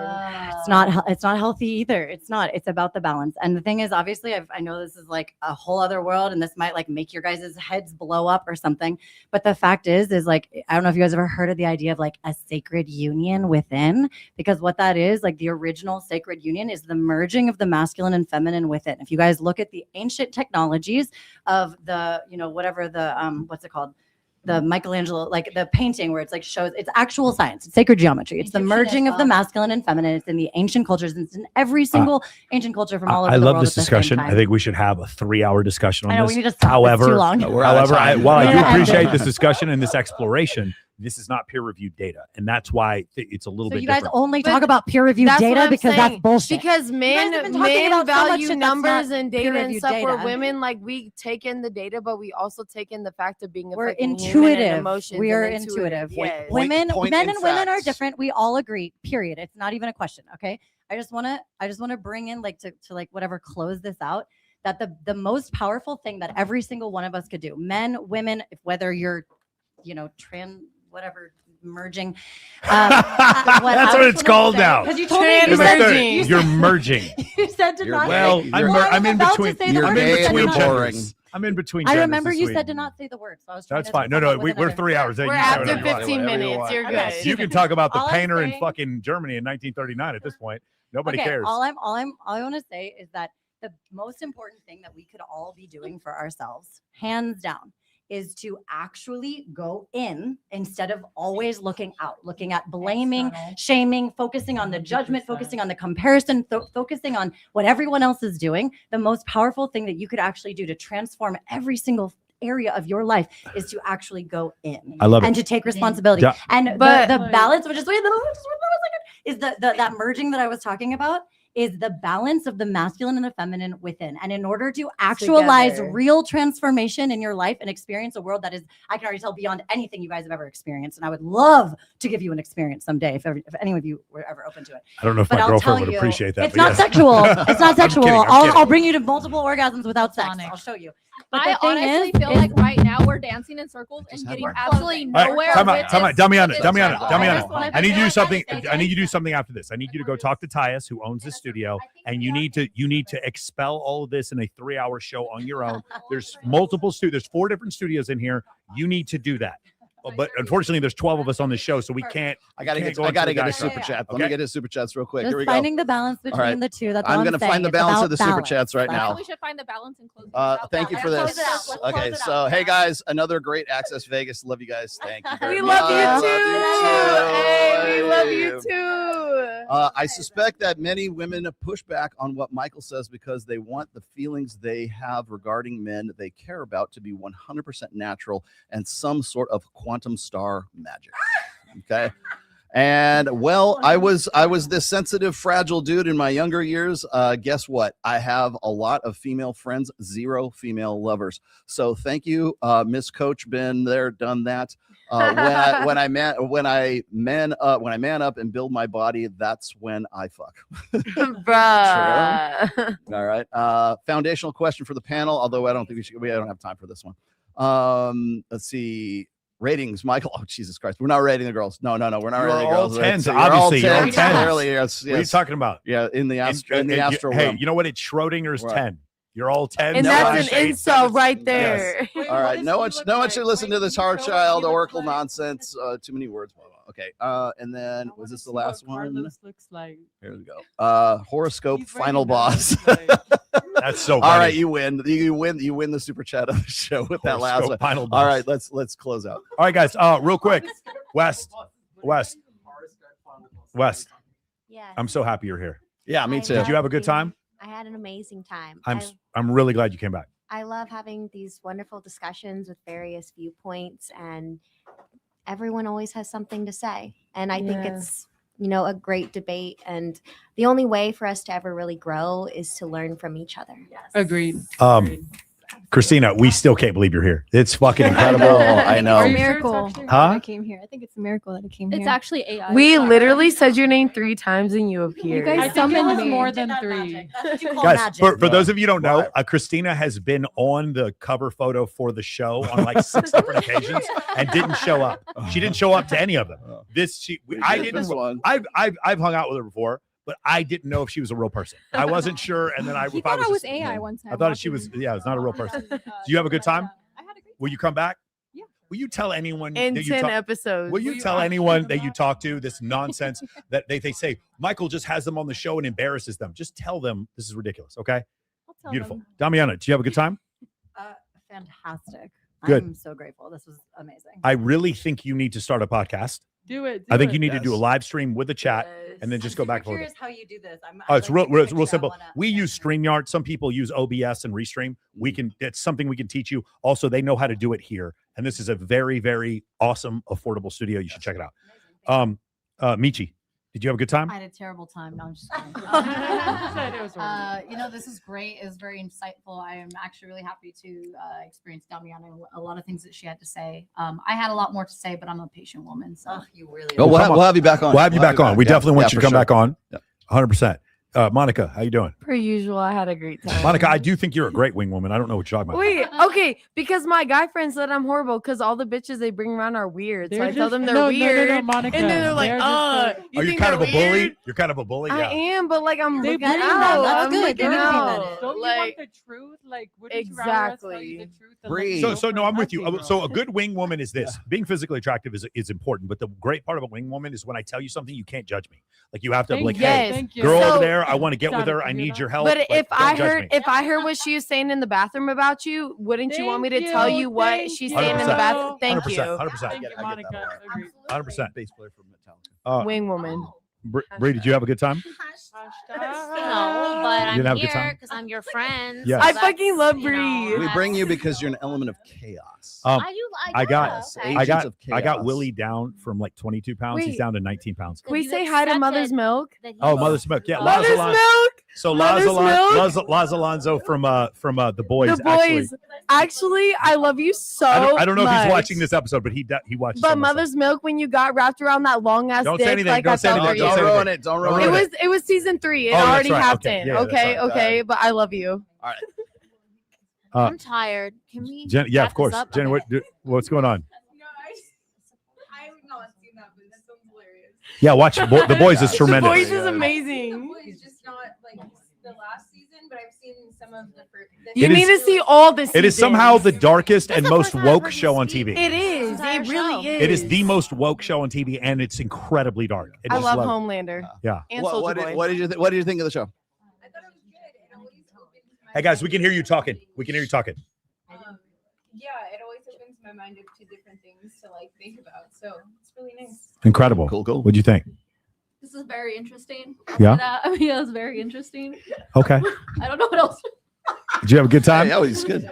It's not healthy either. It's not. It's about the balance. And the thing is, obviously, I know this is like a whole other world, and this might like make your guys' heads blow up or something. But the fact is like, I don't know if you guys ever heard of the idea of like a sacred union within, because what that is, like the original sacred union is the merging of the masculine and feminine within. If you guys look at the ancient technologies of the, whatever the, what's it called? The Michelangelo, like the painting where it's like shows, it's actual science, it's sacred geometry. It's the merging of the masculine and feminine. It's in the ancient cultures. It's in every single ancient culture from all over the world. I love this discussion. I think we should have a 3-hour discussion on I know, this. we need to stop. It's too long. However, while I do appreciate this discussion and this exploration, this is not peer-reviewed data, and that's why it's a little bit. You guys different. only talk about peer-reviewed data because that's bullshit. Because men value numbers and data and stuff. Where women, like, we take in the data, but we also take in the fact of being we're intuitive. We are intuitive. Men and women are different. We all agree. Period. It's not even a question. Okay. I just want to bring in like to like whatever close this out. That the most powerful thing that every single one of us could do, men, women, whether you're, trans. Whatever merging. That's what it's called now. Because you told me you're merging. You said to not. Well, I'm in between. I'm in between. I remember you said to not say the word. So I was. That's fine. No, we're 3 hours. We're after 15 minutes. You're good. You can talk about the painter in fucking Germany in 1939. At this point, nobody cares. All I want to say is that the most important thing that we could all be doing for ourselves, hands down, is to actually go in instead of always looking out, looking at blaming, shaming, focusing on the judgment, focusing on the comparison, focusing on what everyone else is doing. The most powerful thing that you could actually do to transform every single area of your life is to actually go in. I love it. And to take responsibility. Yeah. And the balance, which is is that merging that I was talking about, is the balance of the masculine and the feminine within. And in order to actualize real transformation in your life and experience a world that is, I can already tell, beyond anything you guys have ever experienced. And I would love to give you an experience someday if any of you were ever open to it. I don't know if my girlfriend would appreciate that. It's not sexual. It's not sexual. I'll bring you to multiple orgasms without sex. I'll show you. But I honestly feel like right now we're dancing in circles and getting absolutely nowhere. Time out. Damiana. I need you to do something. I need you to do something after this. I need you to go talk to Tyus, who owns the studio, and you need to expel all of this in a 3-hour show on your own. There's multiple there's 4 different studios in here. You need to do that. But unfortunately, there's 12 of us on the show, so we can't. I gotta get a super chat. Let me get his super chats real quick. Just Here we go. finding the balance between the two. That's I'm going to find the balance of the super chats right I now. think we should find the balance and close. Thank you for this. Okay, so hey guys, another great Access Vegas. Love you guys. Thank you very We much. love you too. Hey, we love you too. I suspect that many women push back on what Michael says because they want the feelings they have regarding men they care about to be 100% natural and some sort of quantum star magic. Okay. And well, I was this sensitive, fragile dude in my younger years. Guess what? I have a lot of female friends, 0 female lovers. So thank you, Miss Coach. Been there, done that. When I man up and build my body, that's when I fuck. Bruh. True. All right. Foundational question for the panel, although I don't think we don't have time for this one. Let's see. Ratings, Michael. Oh, Jesus Christ. We're not rating the girls. No. We're not rating the girls. 10s, obviously. You're all 10s. Clearly, yes. What are you talking about? Yeah, in the astral realm. Hey, you know what? It's Schrodinger's 10. You're all 10. And that's an incel right there. Yes. All right. No one should listen to this hard child oracle nonsense. Too many words. Okay. And then was this the last one? Looks like. Here we go. Horoscope final boss. That's so funny. All right, you win. You win the super chat of the show with that last one. Final boss. All right, let's close out. All right, guys. Real quick. West. Yeah. I'm so happy you're here. Yeah, me too. Did you have a good time? I had an amazing time. I'm really glad you came back. I love having these wonderful discussions with various viewpoints, and everyone always has something to say. And I think it's, you know, a great debate. And the only way for us to ever really grow is to learn from each other. Agreed. Christina, we still can't believe you're here. It's fucking incredible. I know. It's a miracle. Huh? I came here. I think it's a miracle that I came here. It's actually AI. We literally said your name 3 times and you appeared. guys I think it was me. more than 3. Guys, for those of you who don't know, Christina has been on the cover photo for the show on like 6 different occasions and didn't show up. She didn't show up to any of them. I've hung out with her before, but I didn't know if she was a real person. I wasn't sure, and then I He if I thought I was just- AI one time. I thought she was. Yeah, it's not a real person. Do you have a good time? I had a great Will you come back? Yeah. Will you tell anyone In that you 10 talk- episodes. Will you tell anyone that you talk to this nonsense that they say Michael just has them on the show and embarrasses them? Just tell them this is ridiculous. Okay. tell Beautiful. them. Damiana, do you have a good time? Fantastic. Good. I'm so grateful. This was amazing. I really think you need to start a podcast. Do it. I think you need to do a live stream with a chat and then just go back and forth. Curious how you do this. It's real simple. We use StreamYard. Some people use OBS and Restream. It's something we can teach you. Also, they know how to do it here. And this is a very, very awesome, affordable studio. You should check it out. Michi, did you have a good time? I had a terrible time. No, I'm just kidding. You know, this is great. It was very insightful. I am actually really happy to experience Damiana and a lot of things that she had to say. I had a lot more to say, but I'm a patient woman. So you really Oh, we'll have you back on. We'll have you back on. We definitely want you to for come sure. back on. 100%. Monica, how you doing? Per usual, I had a great time. Monica, I do think you're a great wing woman. I don't know what you're talking about. Wait, okay, because my guy friends said I'm horrible because all the bitches they bring around are weird. So They're I tell just- them they're no, weird, Monica. and then they're like, They're just "Oh, Are you think kind of a they're bully? weird?" You're kind of a bully. I Yeah. am, but like I'm They looking bring out. that. I'm looking out. Don't you Like want the truth? Like, wouldn't you rather us tell you the truth than let you So, go so no, for I'm with you. nothing? So a good wing woman is this. Being physically attractive is important, but the great part of a wing woman is when I tell you something, you can't judge me. Like you have to Thank like, you. Yes. hey, Thank you. girl So- over there, I want to get with her. I need your help. But Like, if don't I judge heard me. if I heard what she was saying in the bathroom about you, wouldn't you want me to tell you what she's saying in the bathroom? Thank you. 100%. 100%. Bass player from Metallica. Wing woman. Bree, did you have a good time? No, but You didn't have I'm a good time? here because I'm your friend. Yes. I fucking love Bree. We bring you because you're an element of chaos. I got Agents of I got chaos. Willie down from like 22 pounds. He's Wait. down to 19 pounds. Can we say hi to Mother's Milk? Oh, Mother's Milk. Yeah, Mother's Laz Alonso. Milk. So Mother's Milk. Laz Alonso from the boys. The boys. Actually, I love you so I don't know if much. he's watching this episode, but he watched. But some of the Mother's Milk, when you got wrapped around that long ass Don't dick, say anything. like Don't I say felt anything. for Don't you. say ruin anything. it. Don't ruin It it. was season 3. It Oh, that's already right. happened. Okay. Yeah, Okay, that's right. okay, but I love you. All right. I'm tired. Can we? Jen, yeah, wrap of course. this up? Jen, Okay. what's going on? Yeah, watch The Boys is tremendous. The Boys is amazing. It's just not like the last season, but I've seen some of the first. You It need is- to see all the seasons. It is somehow the darkest and most woke show on TV. It is. It really is. It is the most woke show on TV, and it's incredibly dark. I I just love it. Homelander. Yeah. And What, Soldier Boy. what did you think of the show? Hey guys, we can hear you talking. We can hear you talking. Yeah, it always opens my mind up to different things to like think about. So it's really nice. Incredible. Cool. What'd you think? This is very interesting. Yeah? I mean, it was very interesting. Okay. I don't know what else. Did you have a good time? Yeah, he's good.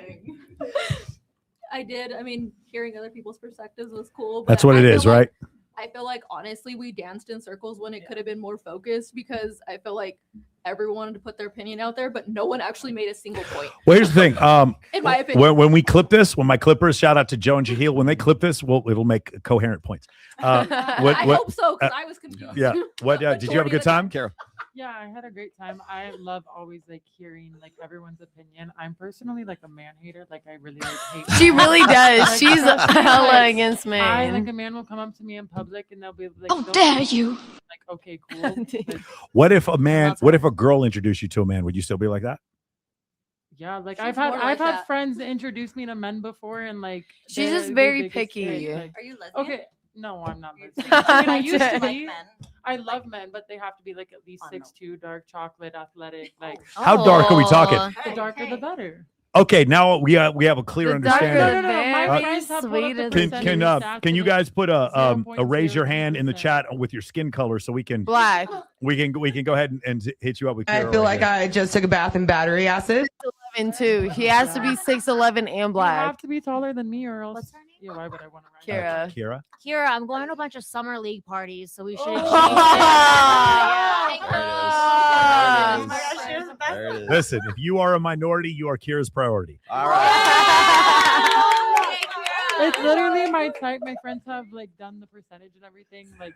I did. I mean, hearing other people's perspectives was cool. But That's what I it feel is, like- right? I feel like honestly, we danced in circles when it could have been more focused because I feel like everyone wanted to put their opinion out there, but no one actually made a single point. Well, here's the thing. In my opinion. when we clip this, when my clippers, shout out to Joe and Jaheel, when they clip this, it'll make coherent points. I hope so because I was confused. Yeah. What? Did you have a good time, Kara? Yeah, I had a great time. I love always like hearing like everyone's opinion. I'm personally like a man hater. Like I really like hate. She men. really does. Like, She's like, hella against I men. like a man will come up to me in public and they'll be like, How they'll dare be you. Like, okay, cool. Like, What if a girl introduced you to a man? Would you still be like that? yeah, like She's I've had more like had that. friends introduce me to men before, and like She's they're just the very biggest picky. thing, like- Are you Okay, no, I'm not lesbian. I mean, I used to be. I love men, but they have to be like at least 6'2", dark chocolate, athletic. Like How dark are we talking? The darker, the better. Okay, now we have a clear The darker understanding. the My berry, friends have put up sweet the as Can percentage can you stats guys put a 0.0%. raise your hand in the chat with your skin color so we can black. we can go ahead and hit you up with. I Kara feel right like there. I just took a bath in battery acid. 11 too. He has to be 6'11" and You black. have to be taller than me, or else idea. Why would I want to ride? Kira. Kira, I'm going to a bunch of summer league parties, so we should exchange. Listen, if you are a minority, you are Kira's priority. All right. It's literally my type. My friends have like done the percentage and everything. Like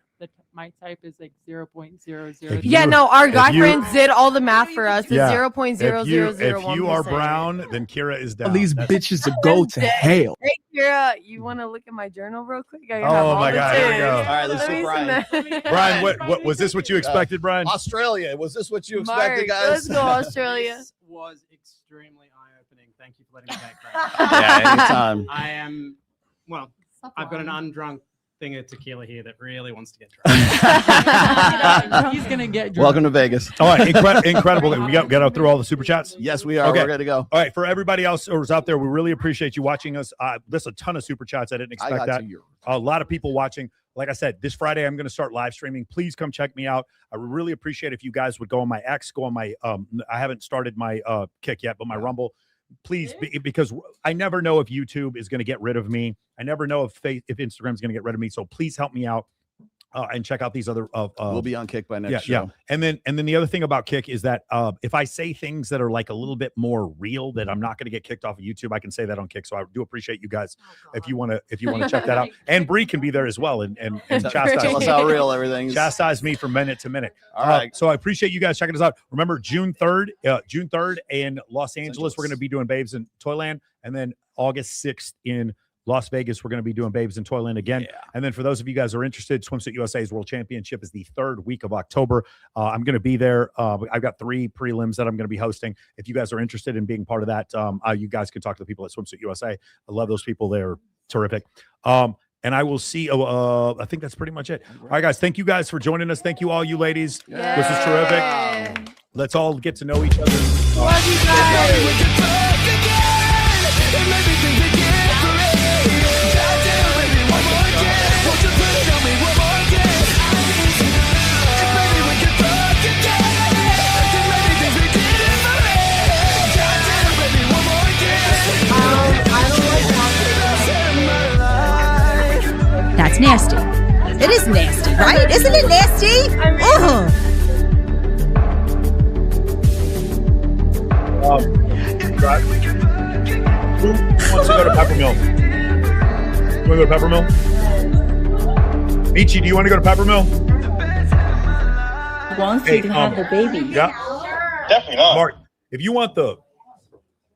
my type is like 0.00. Yeah, no, our guy friends did all the math for us. It's Yeah. 0.0001%. If you are brown, then Kira is down. These bitches to go to hell. Hey, Kira, you want to look at my journal real quick? I have Oh all my the God, here we tips. go. All right, let's Let do me Brian. send that. Brian, what was this what you expected, Brian? Australia. Was this what you Mark, expected, guys? let's go Australia. This was extremely eye-opening. Thank you for letting me back. Yeah, anytime. I am, well, I've got an undrunk thing of tequila here that really wants to get drunk. He's gonna get drunk. Welcome to Vegas. All right, incredible. We got through all the super chats. Yes, we are. Okay. We're ready to go. All right, for everybody else who's out there, we really appreciate you watching us. There's a ton of super chats. I didn't expect got that. to yours. A lot of people watching. Like I said, this Friday I'm going to start live streaming. Please come check me out. I would really appreciate if you guys would go on my X, go on my I haven't started my Kick yet, but my Rumble. Please, because I never know if YouTube is going to get rid of me. I never know if Instagram is going to get rid of me. So please help me out and check out these other. We'll be on Kick by next show. Yeah. And then the other thing about Kick is that if I say things that are like a little bit more real, that I'm not going to get kicked off of YouTube, I can say that on Kick. So I do appreciate you guys if you want to check that out. And Bree can be there as well and chastise. Tell us how real everything is. Chastise me from minute to minute. All right. So I appreciate you guys checking us out. Remember, June 3rd in Los Angeles, we're going to be doing Babes in Toyland. And then August 6th in Las Vegas, we're going to be doing Babes in Toyland again. Yeah. And then for those of you guys who are interested, Swimsuit USA's World Championship is the 3rd week of October. I'm going to be there. I've got 3 prelims that I'm going to be hosting. If you guys are interested in being part of that, you guys can talk to the people at Swimsuit USA. I love those people. They're terrific. And I will see. I think that's pretty much it. All right, guys. Thank you guys for joining us. Thank you all you ladies. Yay. This is terrific. Let's all get to know each other. Love you guys. That's nasty. It is nasty, right? Isn't it nasty? Who wants to go to Peppermill? You want to go to Peppermill? Michi, do you want to go to Peppermill? Wants you to have the baby. Yeah. Definitely not. Mark, if you want the